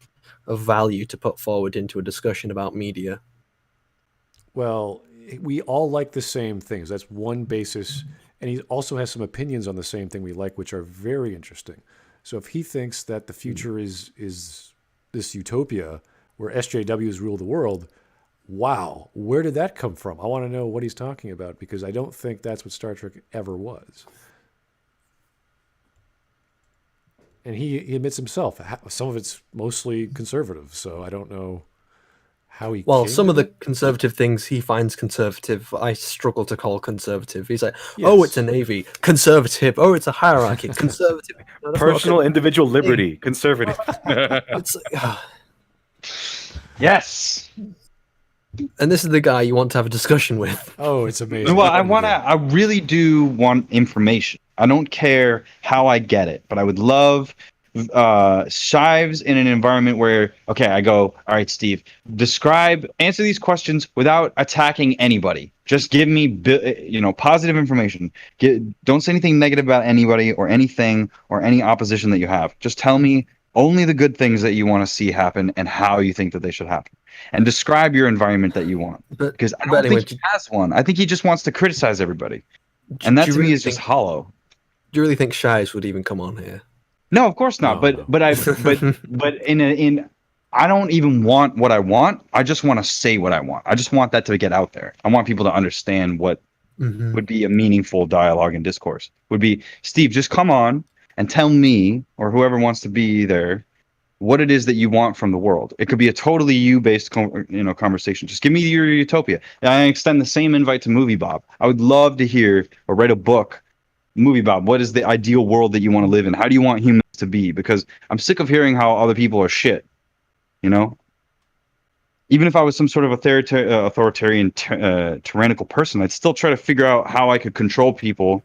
of value to put forward into a discussion about media. Well, we all like the same things. That's one basis. And he also has some opinions on the same thing we like, which are very interesting. So if he thinks that the future is this utopia where SJWs rule the world, wow, where did that come from? I want to know what he's talking about, because I don't think that's what Star Trek ever was. And he admits himself, some of it's mostly conservative, so I don't know how he... Well, some of the conservative things he finds conservative, I struggle to call conservative. He's like, oh, it's a navy. Conservative. Oh, it's a hierarchy. Conservative. No, personal individual liberty. Conservative. It's Yes. And this is the guy you want to have a discussion with. Oh, it's amazing. Well, I really do want information. I don't care how I get it, but I would love Shives in an environment where, okay, I go, all right, Steve, answer these questions without attacking anybody. Just give me, positive information. Don't say anything negative about anybody or anything or any opposition that you have. Just tell me only the good things that you want to see happen and how you think that they should happen. And describe your environment that you want. Because I don't think he has one. I think he just wants to criticize everybody. And that to me is just hollow. Do you really think Shives would even come on here? No, of course not. No. But I don't even want what I want. I just want to say what I want. I just want that to get out there. I want people to understand what would be a meaningful dialogue and discourse. Would be, Steve, just come on and tell me, or whoever wants to be there, what it is that you want from the world. It could be a totally you-based conversation. Just give me your utopia. And I extend the same invite to Movie Bob. I would love to hear or write a book. Movie Bob, what is the ideal world that you want to live in? How do you want humans to be? Because I'm sick of hearing how other people are shit. Even if I was some sort of authoritarian, tyrannical person, I'd still try to figure out how I could control people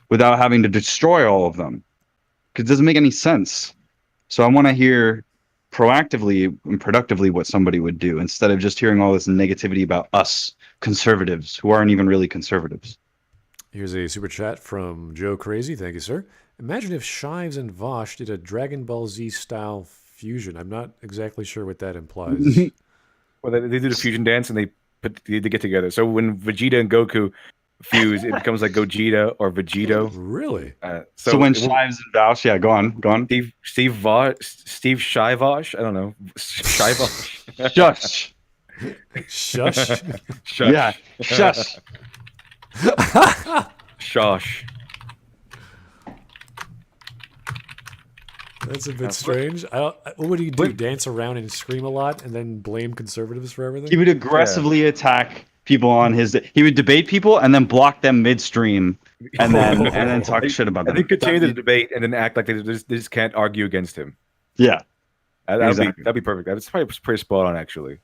without having to destroy all of them. Because it doesn't make any sense. So I want to hear proactively and productively what somebody would do, instead of just hearing all this negativity about us conservatives who aren't even really conservatives. Here's a super chat from Joe Crazy. Thank you, sir. Imagine if Shives and Vosh did a Dragon Ball Z style fusion. I'm not exactly sure what that implies. Well, they do the fusion dance and they they get together. So when Vegeta and Goku fuse, it becomes like Gogeta or Vegito. Really? So when Shives and Vouch, go on. Steve Shivosh, I don't know, Shivosh. Shush. Shush. Shush. Yeah, shush. Shush. That's a bit strange. What would he do? Dance around and scream a lot, and then blame conservatives for everything? He would aggressively attack people on his. He would debate people and then block them midstream, and then talk shit about them. They continue the debate and then act like they just can't argue against him. Yeah, that'd be perfect. That's probably pretty spot on, actually.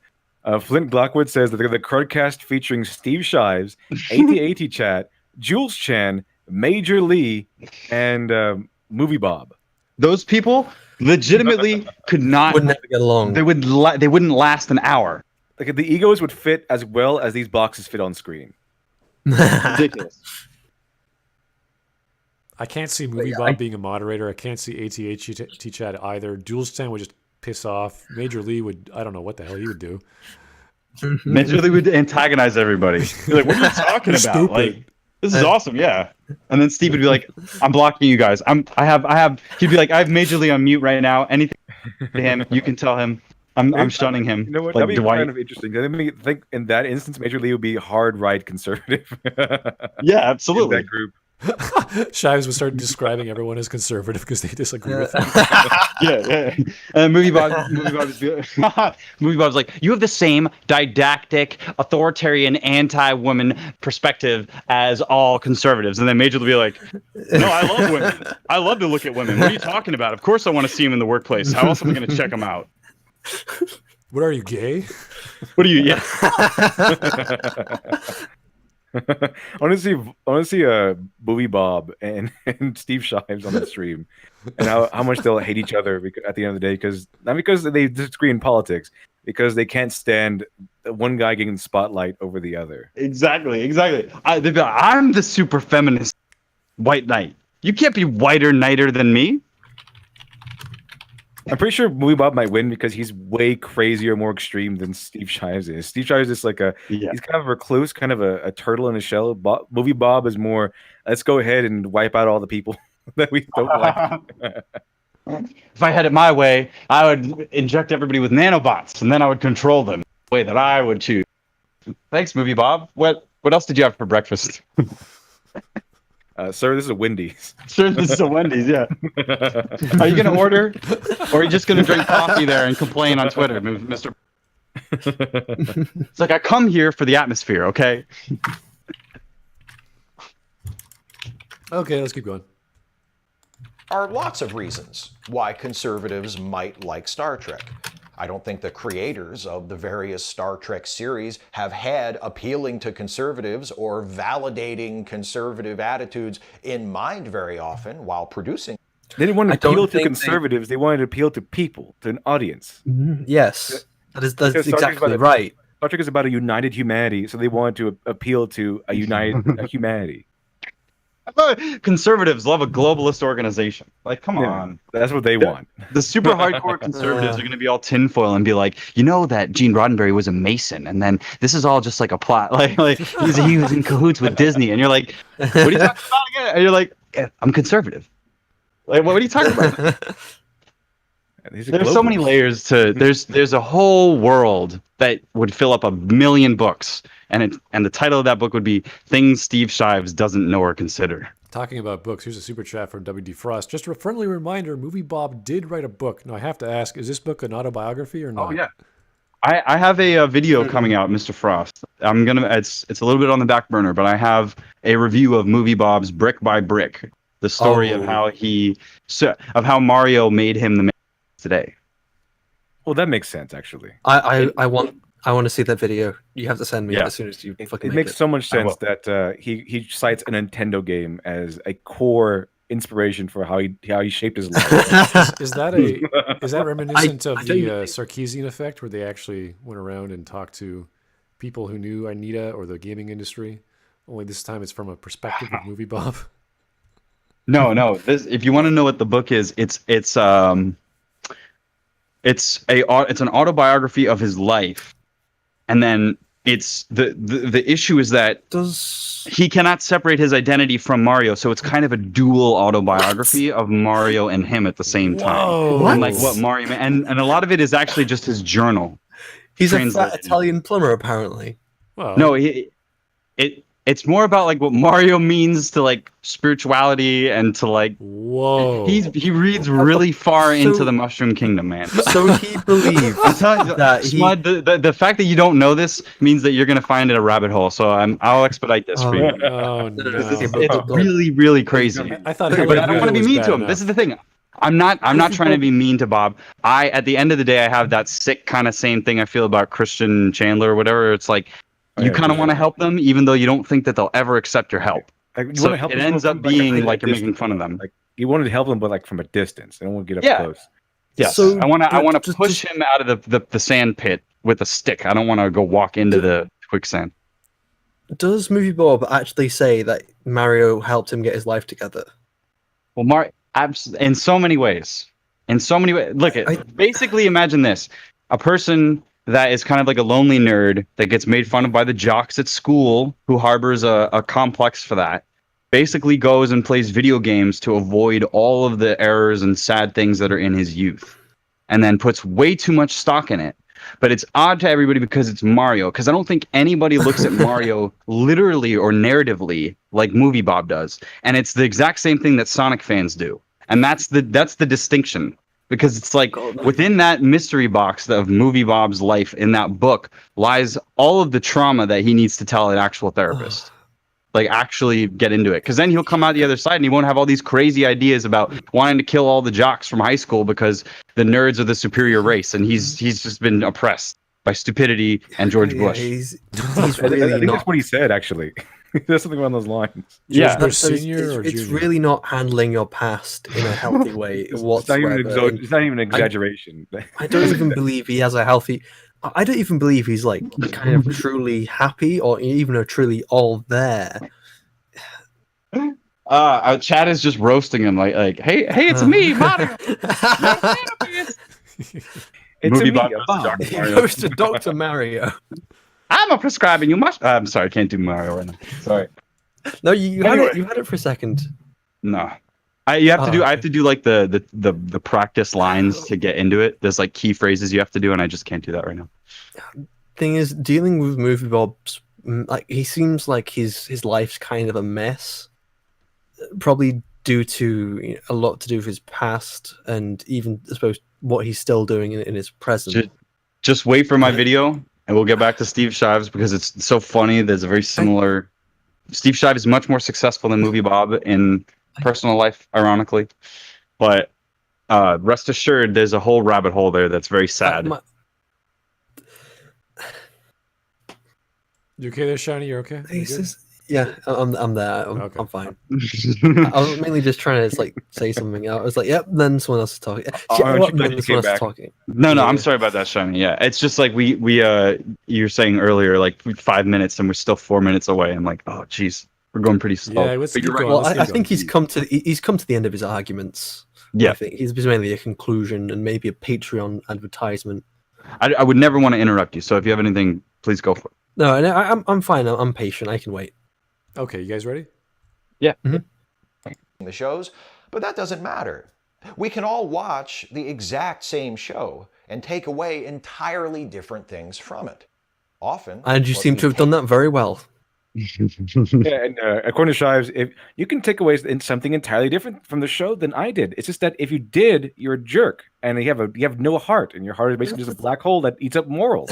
Flint Glockwood says that the Cardcast featuring Steve Shives, AT Chat, Jules Chan, Major Lee, and Movie Bob. Those people legitimately would never get along. They wouldn't last an hour. Like the egos would fit as well as these boxes fit on screen. Ridiculous. I can't see Movie Bob being a moderator. I can't see AT Chat either. Jules Chan would just piss off. Major Lee would, I don't know what the hell he would do. Major Lee would antagonize everybody. You're like, what are you talking about? Stupid. Like, this is awesome, yeah. And then Steve would be like, I'm blocking you guys. He'd be like, I have Major Lee on mute right now. Anything to him, you can tell him. I'm shunning him. You know what? Like, That'd be kind of interesting. I mean, think in that instance, Major Lee would be hard right conservative. Yeah, absolutely. In that group. Shives would start describing everyone as conservative because they disagree with him. Yeah. And Movie Bob's like, you have the same didactic, authoritarian, anti-woman perspective as all conservatives. And then Major will be like, no, I love women. I love to look at women. What are you talking about? Of course I want to see them in the workplace. How else am I going to check them out? What are you, gay? What are you? Yeah. I want to see Movie Bob and Steve Shives on the stream, and how much they'll hate each other at the end of the day, because not because they disagree in politics, because they can't stand one guy getting the spotlight over the other. Exactly. They'd be like, I'm the super feminist white knight. You can't be whiter knighter than me. I'm pretty sure Movie Bob might win because he's way crazier, more extreme than Steve Shives is. Steve Shives is like he's kind of a recluse, kind of a turtle in a shell. Movie Bob is more, let's go ahead and wipe out all the people that we don't like. If I had it my way, I would inject everybody with nanobots, and then I would control them the way that I would choose. Thanks, Movie Bob. What else did you have for breakfast? Sir, this is a Wendy's. Sure, this is a Wendy's, yeah. Are you going to order? Or are you just going to drink coffee there and complain on Twitter, Mr. It's like, I come here for the atmosphere, okay? Okay, let's keep going. Are lots of reasons why conservatives might like Star Trek. I don't think the creators of the various Star Trek series have had appealing to conservatives or validating conservative attitudes in mind very often while producing. They didn't want to appeal to conservatives. They wanted to appeal to people, to an audience. Yes, that's exactly right. Star Trek is about a united humanity, so they wanted to appeal to a united humanity. I thought conservatives love a globalist organization. Like, come on. That's what they want. The super hardcore conservatives are going to be all tinfoil and be like, you know that Gene Roddenberry was a Mason, and then this is all just like a plot. Like he was in cahoots with Disney, and you're like, what are you talking about again? And you're like, I'm conservative. Like, what are you talking about? There's so many layers to there's a whole world that would fill up 1 million books, and the title of that book would be Things Steve Shives Doesn't Know or Consider. Talking about books, here's a super chat from WD Frost. Just a friendly reminder, Movie Bob did write a book. Now I have to ask, is this book an autobiography or not? Oh yeah. I have a video coming out, Mr. Frost. It's a little bit on the back burner, but I have a review of Movie Bob's Brick by Brick, the story of how Mario made him the man today. Well, that makes sense, actually. I want to see that video. You have to send me as soon as you fucking It makes so much sense that he cites a Nintendo game as a core inspiration for how he shaped his life. Is that reminiscent of the Sarkeesian effect, where they actually went around and talked to people who knew Anita or the gaming industry? Only this time it's from a perspective of Movie Bob. No. If you want to know what the book is, it's an autobiography of his life, and then it's the issue is that Does he cannot separate his identity from Mario, so it's kind of a dual autobiography of Mario and him at the same time. Whoa. And like what Mario and a lot of it is actually just his journal. he's a translated. fat Italian plumber apparently? Well, No, it's more about like what Mario means to like spirituality and to like whoa. he reads really far So- into the Mushroom Kingdom, man. So he believes I'm telling you, that he. Smud, the fact that you don't know this means that you're gonna find it a rabbit hole. So I'll expedite this for you. Oh, no. It's really, really crazy. I thought But But I Helen don't want to be was mean bad to him. enough. This is the thing. I'm not trying to be mean to Bob. At the end of the day, I have that sick kind of same thing I feel about Christian Chandler or whatever. It's like you kind of want to help them, even though you don't think that they'll ever accept your help. Like, you So wanna help it them ends from, up like, being a like you're making distance. fun of them. Like you wanted to help them, but like from a distance. They don't want to get up Yeah. close. Yes, So, I want to just- push him out of the sand pit with a stick. I don't want to go walk into the quicksand. Does Movie Bob actually say that Mario helped him get his life together? Well, in so many ways. In so many ways. Look, basically imagine this. A person that is kind of like a lonely nerd that gets made fun of by the jocks at school who harbors a complex for that, basically goes and plays video games to avoid all of the errors and sad things that are in his youth, and then puts way too much stock in it. But it's odd to everybody because it's Mario. Because I don't think anybody looks at Mario literally or narratively like Movie Bob does. And it's the exact same thing that Sonic fans do. And that's the distinction. Because it's like within that mystery box of Movie Bob's life in that book lies all of the trauma that he needs to tell an actual therapist. Like actually get into it. Because then he'll come out the other side and he won't have all these crazy ideas about wanting to kill all the jocks from high school because the nerds are the superior race and he's just been oppressed by stupidity and George Bush. He's I really think not. that's what he said, actually. There's something along those lines. Yeah. Bush So Senior or it's Junior? really not handling your past in a healthy way It's not whatsoever. even it's not even an exaggeration. I don't even believe he has a healthy. I don't even believe he's like kind of truly happy or even a truly all there. Chad is just roasting him like, hey, it's me, Mario. It's Movie a Bob me, goes to Bob. Dr. He Mario. goes to Dr. Mario. I'm a prescribing you must. I'm sorry, I can't do Mario right now. Sorry. No, you had it. You had it for a second. No. You have to do. Oh, I have to do like the practice lines to get into it. There's like key phrases you have to do, and I just can't do that right now. Thing is, dealing with Movie Bob's like he seems like his life's kind of a mess. Probably due to a lot to do with his past and even I suppose what he's still doing in his present. Just wait for my video, and we'll get back to Steve Shives because it's so funny. There's a very similar. Steve Shives is much more successful than Movie Bob in personal life, ironically, but rest assured, there's a whole rabbit hole there that's very sad. You okay there, Shiny? You're okay? You good? Yeah, I'm there. Okay. I'm fine. I was mainly just trying to like say something. I was like, "Yep." Then someone else is talking. Shit, aren't what? you glad Then you someone came else is back? talking. No, Yeah. I'm sorry about that, Shiny. Yeah, it's just like we you were saying earlier, like 5 minutes, and we're still 4 minutes away. I'm like, oh, geez, we're going pretty slow. Yeah, let's But you're keep right. going. Well, Let's I keep think going. he's come to the end of his arguments. Yeah. I think he's mainly a conclusion and maybe a Patreon advertisement. I would never want to interrupt you. So if you have anything, please go for it. No, I'm fine. I'm patient. I can wait. Okay, you guys ready? the shows, but that doesn't matter. We can all watch the exact same show and take away entirely different things from it. Often, And you what seem we to have done that very well. Yeah, and according to Shives, if you can take away something entirely different from the show than I did. It's just that if you did, you're a jerk, and you have no heart, and your heart is basically just a black hole that eats up morals.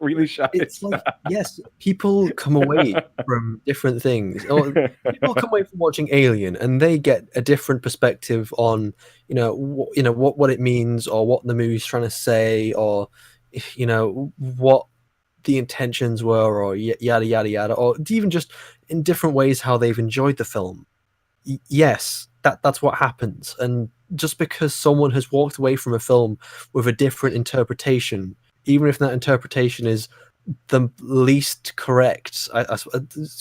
Really, Shives. It's like, yes, people come away from different things. Or people come away from watching Alien, and they get a different perspective on, what it means, or what the movie's trying to say, or what the intentions were, or yada yada yada, or even just in different ways how they've enjoyed the film. Yes, that's what happens. And just because someone has walked away from a film with a different interpretation, even if that interpretation is the least correct, I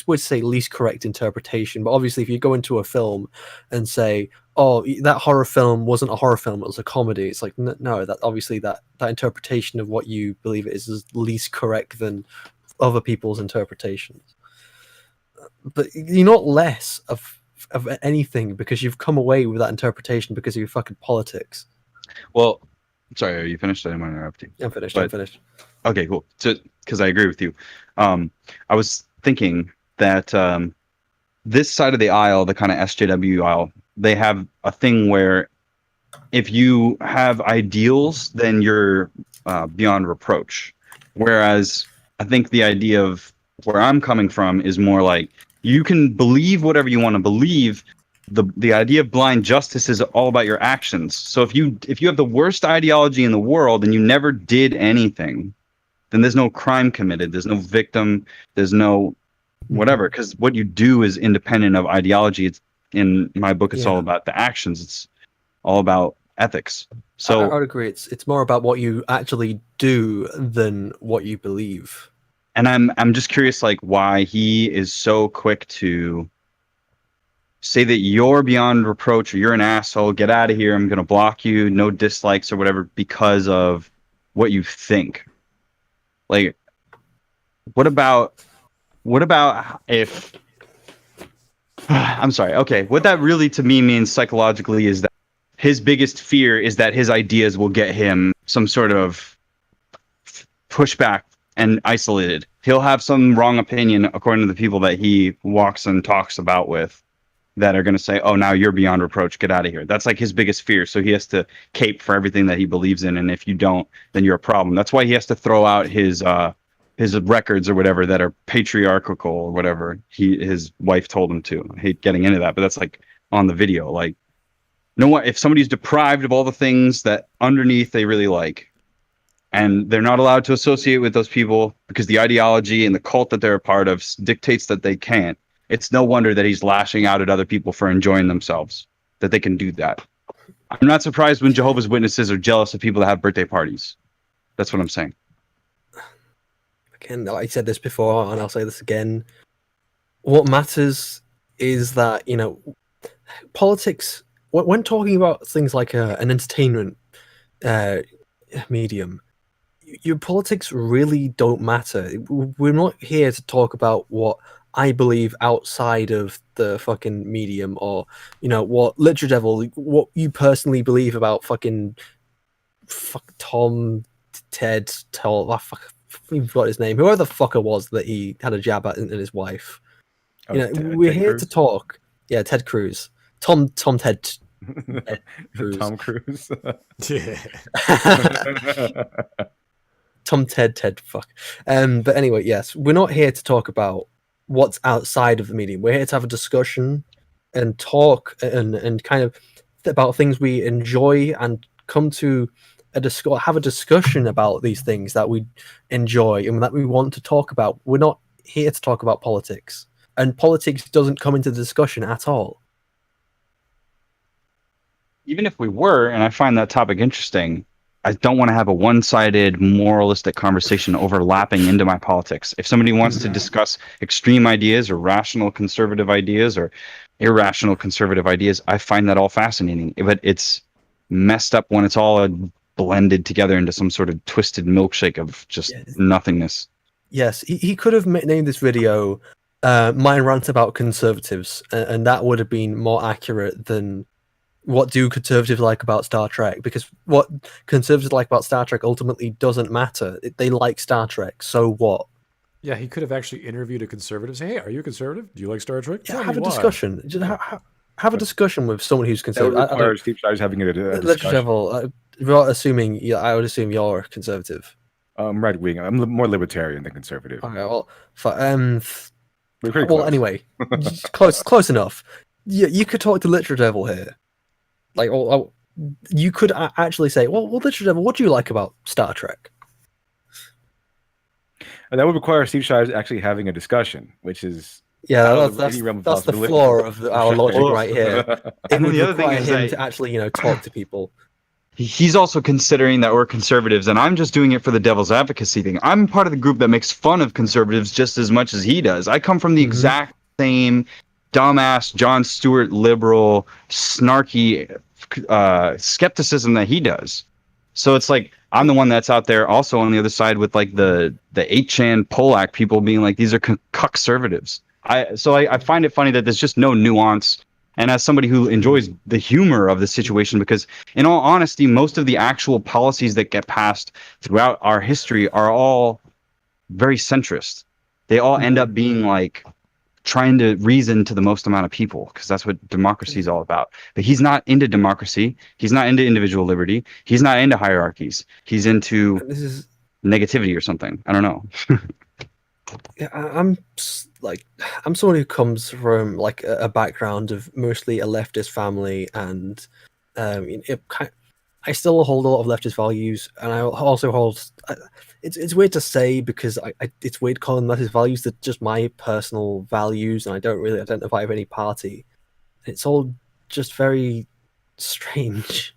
would say least correct interpretation. But obviously, if you go into a film and say, "Oh, that horror film wasn't a horror film; it was a comedy," it's like, no, that obviously that interpretation of what you believe it is least correct than other people's interpretations. But you're not less of anything because you've come away with that interpretation because of your fucking politics. Well, sorry, are you finished? I didn't want to interrupt you. I'm finished. But- I'm finished. Okay, cool. So, because I agree with you, I was thinking that this side of the aisle, the kind of SJW aisle, they have a thing where if you have ideals, then you're beyond reproach. Whereas I think the idea of where I'm coming from is more like you can believe whatever you want to believe. The idea of blind justice is all about your actions. So if you have the worst ideology in the world and you never did anything, then there's no crime committed. There's no victim. There's no whatever. Because what you do is independent of ideology. It's in my book. It's all about the actions. It's all about ethics. So I would agree. It's more about what you actually do than what you believe. And I'm just curious, like, why he is so quick to say that you're beyond reproach or you're an asshole. Get out of here. I'm gonna block you. No dislikes or whatever because of what you think. Like, what about if I'm sorry, okay, what that really to me means psychologically is that his biggest fear is that his ideas will get him some sort of pushback and isolated. He'll have some wrong opinion according to the people that he walks and talks about with that are going to say, oh, now you're beyond reproach, get out of here. That's like his biggest fear. So he has to cape for everything that he believes in. And if you don't, then you're a problem. That's why he has to throw out his records or whatever that are patriarchal or whatever his wife told him to. I hate getting into that, but that's like on the video. Like, if somebody's deprived of all the things that underneath they really like, and they're not allowed to associate with those people because the ideology and the cult that they're a part of dictates that they can't, it's no wonder that he's lashing out at other people for enjoying themselves, that they can do that. I'm not surprised when Jehovah's Witnesses are jealous of people that have birthday parties. That's what I'm saying. Again, I said this before, and I'll say this again. What matters is that, politics, when talking about things like an entertainment medium, your politics really don't matter. We're not here to talk about what I believe outside of the fucking medium, or what LiteratureDevil, what you personally believe about fucking Tom, Ted, I forgot his name, whoever the fucker was that he had a jab at and his wife. We're here to talk. Yeah, Ted Cruz, Tom Ted. Cruz. Tom Cruise. Yeah. Tom Ted fuck. But anyway, yes, we're not here to talk about what's outside of the medium. We're here to have a discussion and talk and kind of about things we enjoy and come to have a discussion about these things that we enjoy and that we want to talk about. We're not here to talk about politics, and politics doesn't come into the discussion at all. Even if we were, and I find that topic interesting, I don't want to have a one-sided moralistic conversation overlapping into my politics. If somebody wants to discuss extreme ideas or rational conservative ideas or irrational conservative ideas, I find that all fascinating. But it's messed up when it's all blended together into some sort of twisted milkshake of just nothingness. Yes, he could have named this video "My Rant About Conservatives," and that would have been more accurate than what do conservatives like about Star Trek? Because what conservatives like about Star Trek ultimately doesn't matter. They like Star Trek, so what? Yeah, he could have actually interviewed a conservative. Say, hey, are you a conservative? Do you like Star Trek? Yeah, have a discussion. Just have a discussion with someone who's conservative. That would require Steve Shives having a discussion. LiteratureDevil, I would assume you're conservative. Right wing. I'm more libertarian than conservative. Okay, well, We're pretty close. Anyway, close enough. You could talk to LiteratureDevil here. Like, you could actually say, well, LiteratureDevil, what do you like about Star Trek? And that would require Steve Shives actually having a discussion, which is that's the flaw of our logic right here. And It would the other thing require is him that to actually, talk to people. he's also considering that we're conservatives, and I'm just doing it for the devil's advocacy thing. I'm part of the group that makes fun of conservatives just as much as he does. I come from the exact same dumbass John Stewart liberal snarky skepticism that he does. So it's like I'm the one that's out there also on the other side with like the 8chan Polak people being like, these are conservatives. I find it funny that there's just no nuance. And as somebody who enjoys the humor of the situation, because in all honesty, most of the actual policies that get passed throughout our history are all very centrist. They all end up being like trying to reason to the most amount of people, because that's what democracy is all about. But he's not into democracy. He's not into individual liberty. He's not into hierarchies. He's into negativity or something. I don't know. Yeah, I'm someone who comes from like a background of mostly a leftist family, and I still hold a lot of leftist values, and I also hold. It's weird to say because it's weird calling leftist values that just my personal values, and I don't really identify with any party. It's all just very strange,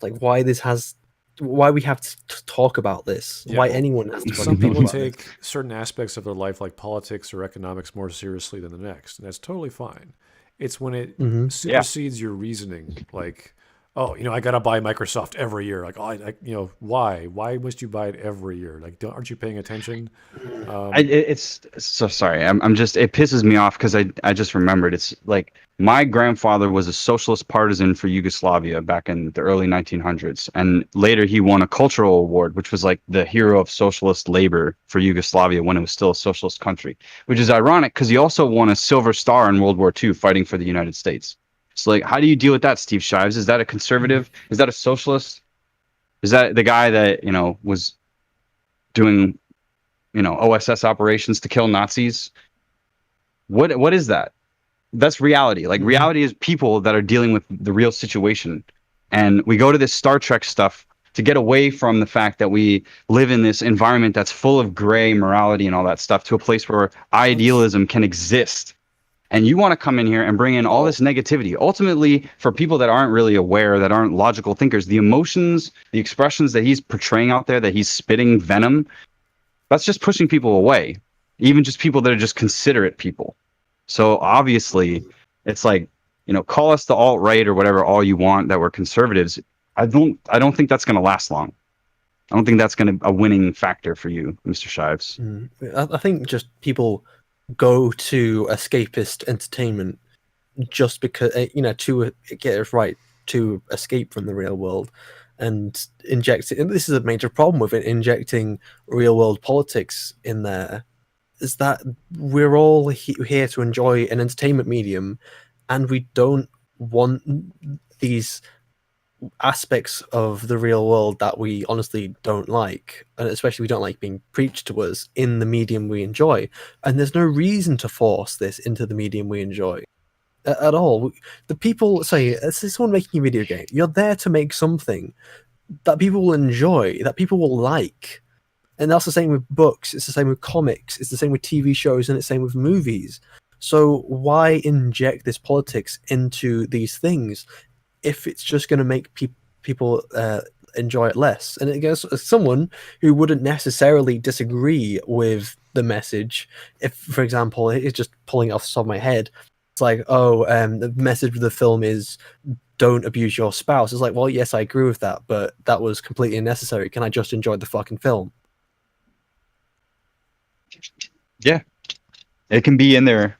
like why we have to talk about this, why anyone has to Some fucking people talk about take certain aspects of their life, like politics or economics, more seriously than the next, and that's totally fine. It's when it supersedes your reasoning, like, oh, I gotta buy Microsoft every year. Like, oh, why? Why must you buy it every year? Like, aren't you paying attention? It's so sorry. I'm just, it pisses me off because I just remembered. It's like my grandfather was a socialist partisan for Yugoslavia back in the early 1900s, and later he won a cultural award, which was like the hero of socialist labor for Yugoslavia when it was still a socialist country. Which is ironic because he also won a Silver Star in World War II fighting for the United States. So like, how do you deal with that, Steve Shives? Is that a conservative? Is that a socialist? Is that the guy that was doing OSS operations to kill Nazis? What is that? That's reality. Like reality is people that are dealing with the real situation. And we go to this Star Trek stuff to get away from the fact that we live in this environment that's full of gray morality and all that stuff, to a place where idealism can exist. And you want to come in here and bring in all this negativity. Ultimately, for people that aren't really aware, that aren't logical thinkers, the emotions, the expressions that he's portraying out there, that he's spitting venom, that's just pushing people away. Even just people that are just considerate people. So obviously, it's like, call us the alt-right or whatever all you want that we're conservatives. I don't think that's going to last long. I don't think that's going to a winning factor for you, Mr. Shives. I think just people go to escapist entertainment just because to get it right, to escape from the real world, and inject it. And this is a major problem with it, injecting real world politics in there, is that we're all here to enjoy an entertainment medium, and we don't want these aspects of the real world that we honestly don't like, and especially we don't like being preached to us in the medium we enjoy. And there's no reason to force this into the medium we enjoy at all. The people say, it's someone making a video game. You're there to make something that people will enjoy, that people will like. And that's the same with books, it's the same with comics, it's the same with TV shows, and it's the same with movies. So why inject this politics into these things if it's just going to make people enjoy it less? And it goes, as someone who wouldn't necessarily disagree with the message, if, for example, it's just pulling it off the top of my head, it's like, the message of the film is don't abuse your spouse. It's like, well, yes, I agree with that, but that was completely unnecessary. Can I just enjoy the fucking film? Yeah, it can be in there.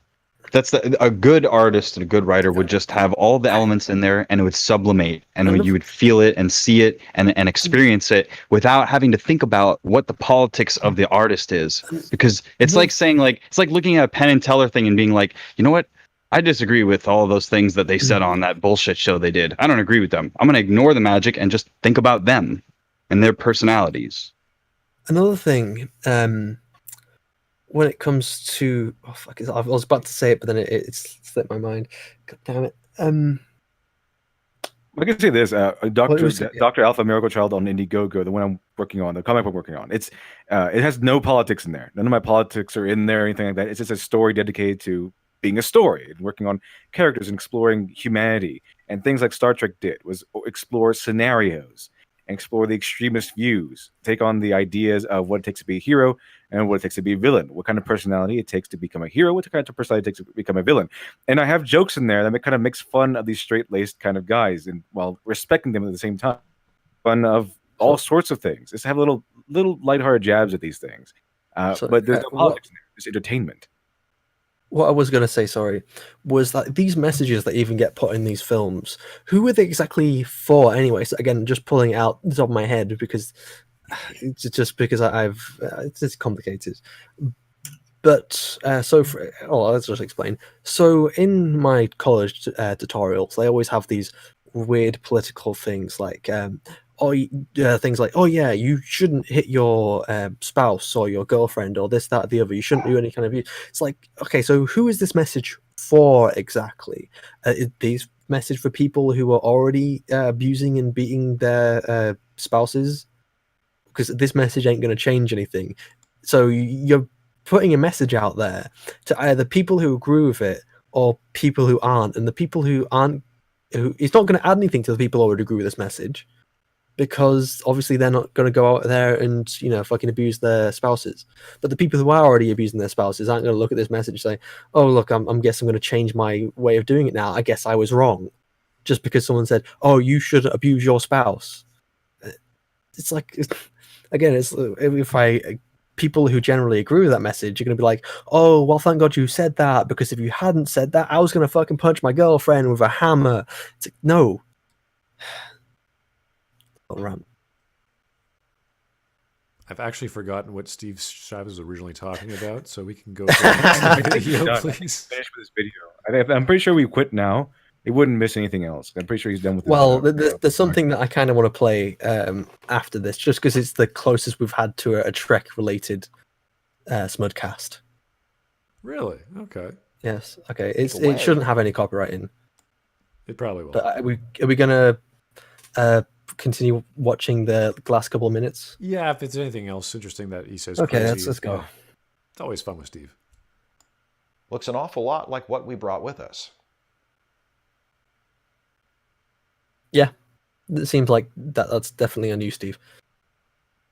That's a good artist and a good writer would just have all the elements in there, and it would sublimate, and you would feel it and see it and experience it without having to think about what the politics of the artist is. Because it's like saying, like, it's like looking at a Penn and Teller thing and being like, you know what? I disagree with all those things that they said on that bullshit show they did. I don't agree with them. I'm going to ignore the magic and just think about them and their personalities. Another thing, when it comes to, I was about to say it, but then it slipped my mind. God damn it. I can say this: Dr. Alpha Miracle Child on Indiegogo, the one I'm working on, the comic book I'm working on. It has no politics in there. None of my politics are in there or anything like that. It's just a story dedicated to being a story and working on characters and exploring humanity. And things like Star Trek did was explore scenarios and explore the extremist views, take on the ideas of what it takes to be a hero and what it takes to be a villain, what kind of personality it takes to become a hero, what kind of personality it takes to become a villain. And I have jokes in there that kind of makes fun of these straight-laced kind of guys, and while respecting them at the same time, fun of all sorts of things. Just have little lighthearted jabs at these things. But there's no politics in there. It's entertainment. What I was going to say, sorry, was that these messages that even get put in these films, who are they exactly for anyway? So again, just pulling it out the top of my head because it's complicated. But let's just explain. So in my college tutorials, they always have these weird political things like things like, oh yeah, you shouldn't hit your spouse or your girlfriend or this, that, or the other. You shouldn't do any kind of abuse. It's like, okay, so who is this message for exactly? Is this message for people who are already abusing and beating their spouses? Because this message ain't going to change anything. So you're putting a message out there to either people who agree with it or people who aren't. And the people who aren't, it's not going to add anything to the people who already agree with this message, because obviously they're not going to go out there and, fucking abuse their spouses. But the people who are already abusing their spouses aren't going to look at this message and say, oh, look, I'm guess I'm going to change my way of doing it now. I guess I was wrong. Just because someone said, oh, you shouldn't abuse your spouse. It's like, again, it's people who generally agree with that message are going to be like, oh, well, thank God you said that, because if you hadn't said that, I was going to fucking punch my girlfriend with a hammer. It's like, no. Run. I've actually forgotten what Steve Shives was originally talking about, so we can go to the next video, please. Finish with this video. I'm pretty sure we quit now. It wouldn't miss anything else. I'm pretty sure he's done with this. Well, there's something that I kind of want to play after this, just because it's the closest we've had to a Trek-related Smudcast. Really? Okay. Yes. Okay. It shouldn't have any copywriting. It probably will. But are we gonna continue watching the last couple of minutes? Yeah, if it's anything else interesting that he says. Okay, crazy, let's go. It's always fun with Steve. Looks an awful lot like what we brought with us. Yeah, it seems like that's definitely a new Steve.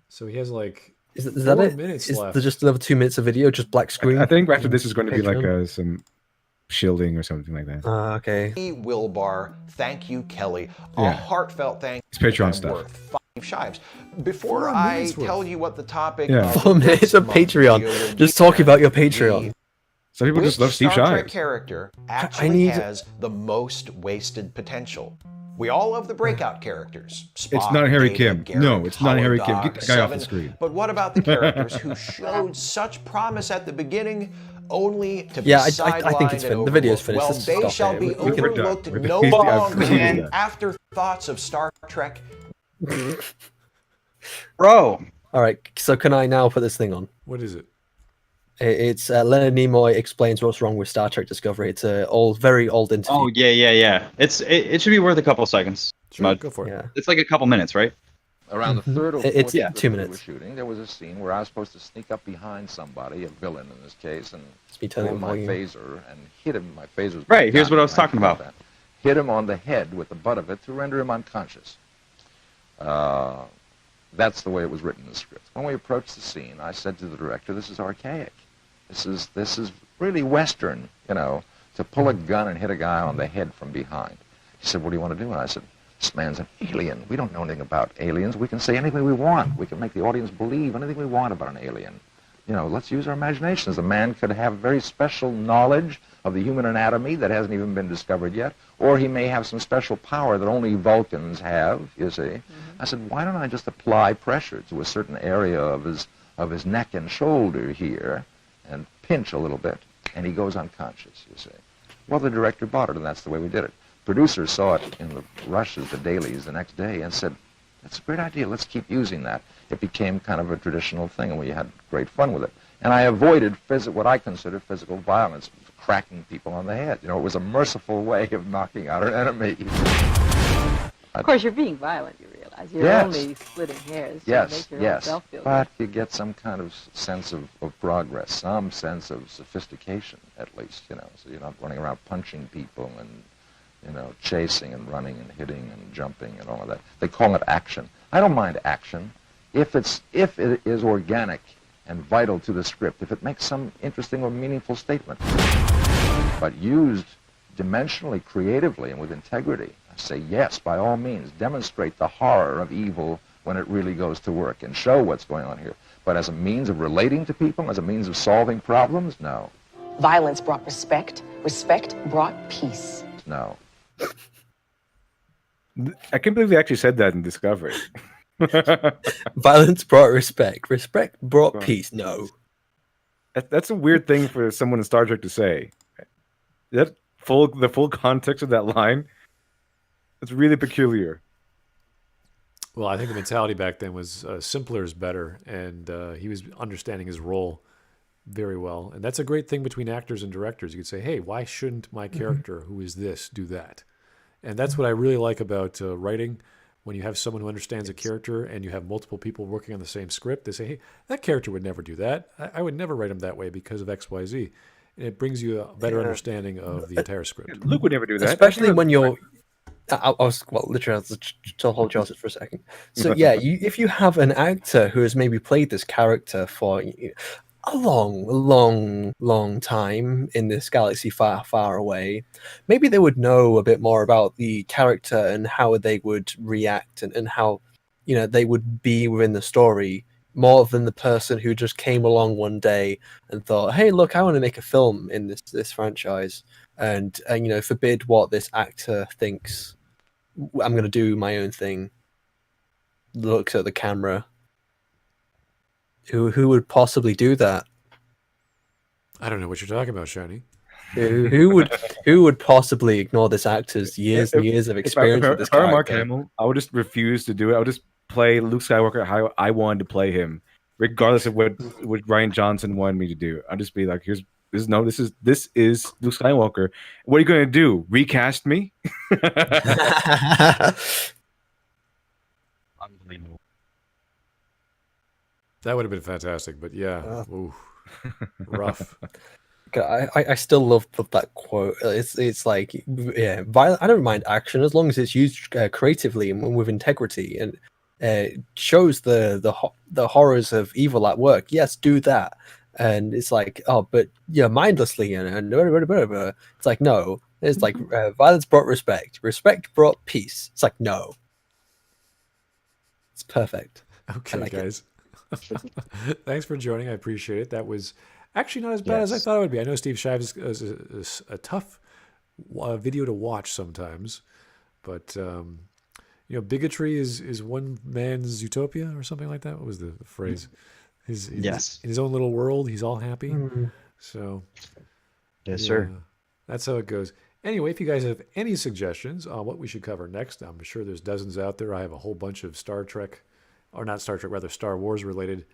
So he has like is that it? Minutes is left. there just another 2 minutes of video, just black screen? I think after this is going to be like some shielding or something like that. Okay. Wilbar, thank you, Kelly. A heartfelt thank you. It's Patreon stuff. 5 Shives. Before I tell you what the topic of 4 minutes of Patreon. Just talk about your Patreon. Some people just love Steve Star Trek Shives. character actually has the most wasted potential. We all love the breakout characters. Spock, it's not Harry Data, Kim. Garrett, No, it's not Harry Kim. Holodoc, Get the guy off the Seven. screen. But what about the characters who showed such promise at the beginning, only to be I sidelined think it's and the video's finished. Well, Let's they stop shall it. be We can- overlooked We're no done. longer Yeah. than afterthoughts of Star Trek. Bro. All right. So can I now put this thing on? What is it? It's Leonard Nimoy explains what's wrong with Star Trek Discovery. It's a very old interview. Oh yeah. It should be worth a couple seconds. Sure, Smud. go for it. Yeah. It's like a couple minutes, right? Around the third or fourth It's episode 2 we minutes. were shooting, there was a scene where I was supposed to sneak up behind somebody, a villain in this case, and It's me turning pull my volume. phaser and hit him. My phaser was Right, here's what I was I talking caught about. that. Hit him on the head with the butt of it to render him unconscious. That's the way it was written in the script. When we approached the scene, I said to the director, "This is archaic. This is really Western, to pull a gun and hit a guy on the head from behind." He said, "What do you want to do?" And I said, "This man's an alien. We don't know anything about aliens. We can say anything we want. We can make the audience believe anything we want about an alien. Let's use our imaginations. A man could have very special knowledge of the human anatomy that hasn't even been discovered yet, or he may have some special power that only Vulcans have, you see." Mm-hmm. I said, "Why don't I just apply pressure to a certain area of his neck and shoulder here and pinch a little bit, and he goes unconscious, you see." Well, the director bought it, and that's the way we did it. Producers saw it in the rushes, the dailies, the next day, and said, "That's a great idea. Let's keep using that." It became kind of a traditional thing, and we had great fun with it. And I avoided what I consider physical violence, cracking people on the head. It was a merciful way of knocking out an enemy. Of course, you're being violent, you realize. realize you're Yes. only splitting hairs to Yes, make your yes. own self feel But you get some kind of sense of progress, some sense of sophistication, at least, you know. So you're not running around punching people and, you know, chasing and running and hitting and jumping and all of that. They call it action. I don't mind action if it is organic and vital to the script, if it makes some interesting or meaningful statement. But used dimensionally, creatively, and with integrity, I say yes, by all means, demonstrate the horror of evil when it really goes to work and show what's going on here. But as a means of relating to people, as a means of solving problems, no. Violence brought respect. Respect brought peace. No. I can't believe they actually said that in Discovery. Violence brought respect. Respect brought peace. No. That's a weird thing for someone in Star Trek to say. The full context of that line, it's really peculiar. Well, I think the mentality back then was simpler is better, and he was understanding his role very well. And that's a great thing between actors and directors. You could say, hey, why shouldn't my character, who is this, do that? And that's what I really like about writing. When you have someone who understands a character and you have multiple people working on the same script, they say, hey, that character would never do that. I would never write him that way because of X, Y, Z. And it brings you a better understanding of the entire script. Luke would never do that. Especially when you're... I was literally to hold Joseph for a second. So yeah, if you have an actor who has maybe played this character for a long time in this galaxy far, far away, maybe they would know a bit more about the character and how they would react and how they would be within the story more than the person who just came along one day and thought, hey, look, I want to make a film in this franchise, and forbid what this actor thinks. I'm going to do my own thing. Looks at the camera. Who would possibly do that? I don't know what you're talking about, Shiny. Who would possibly ignore this actor's years and years of experience with this character? Mark Hamill, I would just refuse to do it. I would just play Luke Skywalker how I wanted to play him, regardless of what Rian Johnson wanted me to do. I'd just be like, this is Luke Skywalker. What are you going to do? Recast me? Unbelievable. That would have been fantastic, but yeah, ooh, rough. I still love that quote. It's like, yeah, I don't mind action as long as it's used creatively and with integrity, and shows the horrors of evil at work. Yes, do that. And it's like, oh, but mindlessly and it's like, no. It's like violence brought respect. Respect brought peace. It's like, no. It's perfect. Okay, guys. Thanks for joining. I appreciate it. That was actually not as bad as I thought it would be. I know Steve Shives is a tough video to watch sometimes, but bigotry is one man's utopia or something like that. What was the phrase? Yes. In his own little world, he's all happy. Mm-hmm. So, yes, sir. That's how it goes. Anyway, if you guys have any suggestions on what we should cover next, I'm sure there's dozens out there. I have a whole bunch of Star Wars related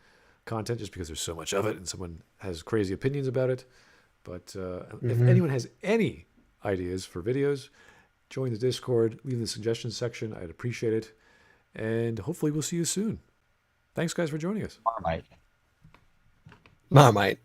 content, just because there's so much of it and someone has crazy opinions about it. But if anyone has any ideas for videos, join the Discord, leave in the suggestions section. I'd appreciate it. And hopefully we'll see you soon. Thanks, guys, for joining us. Marmite.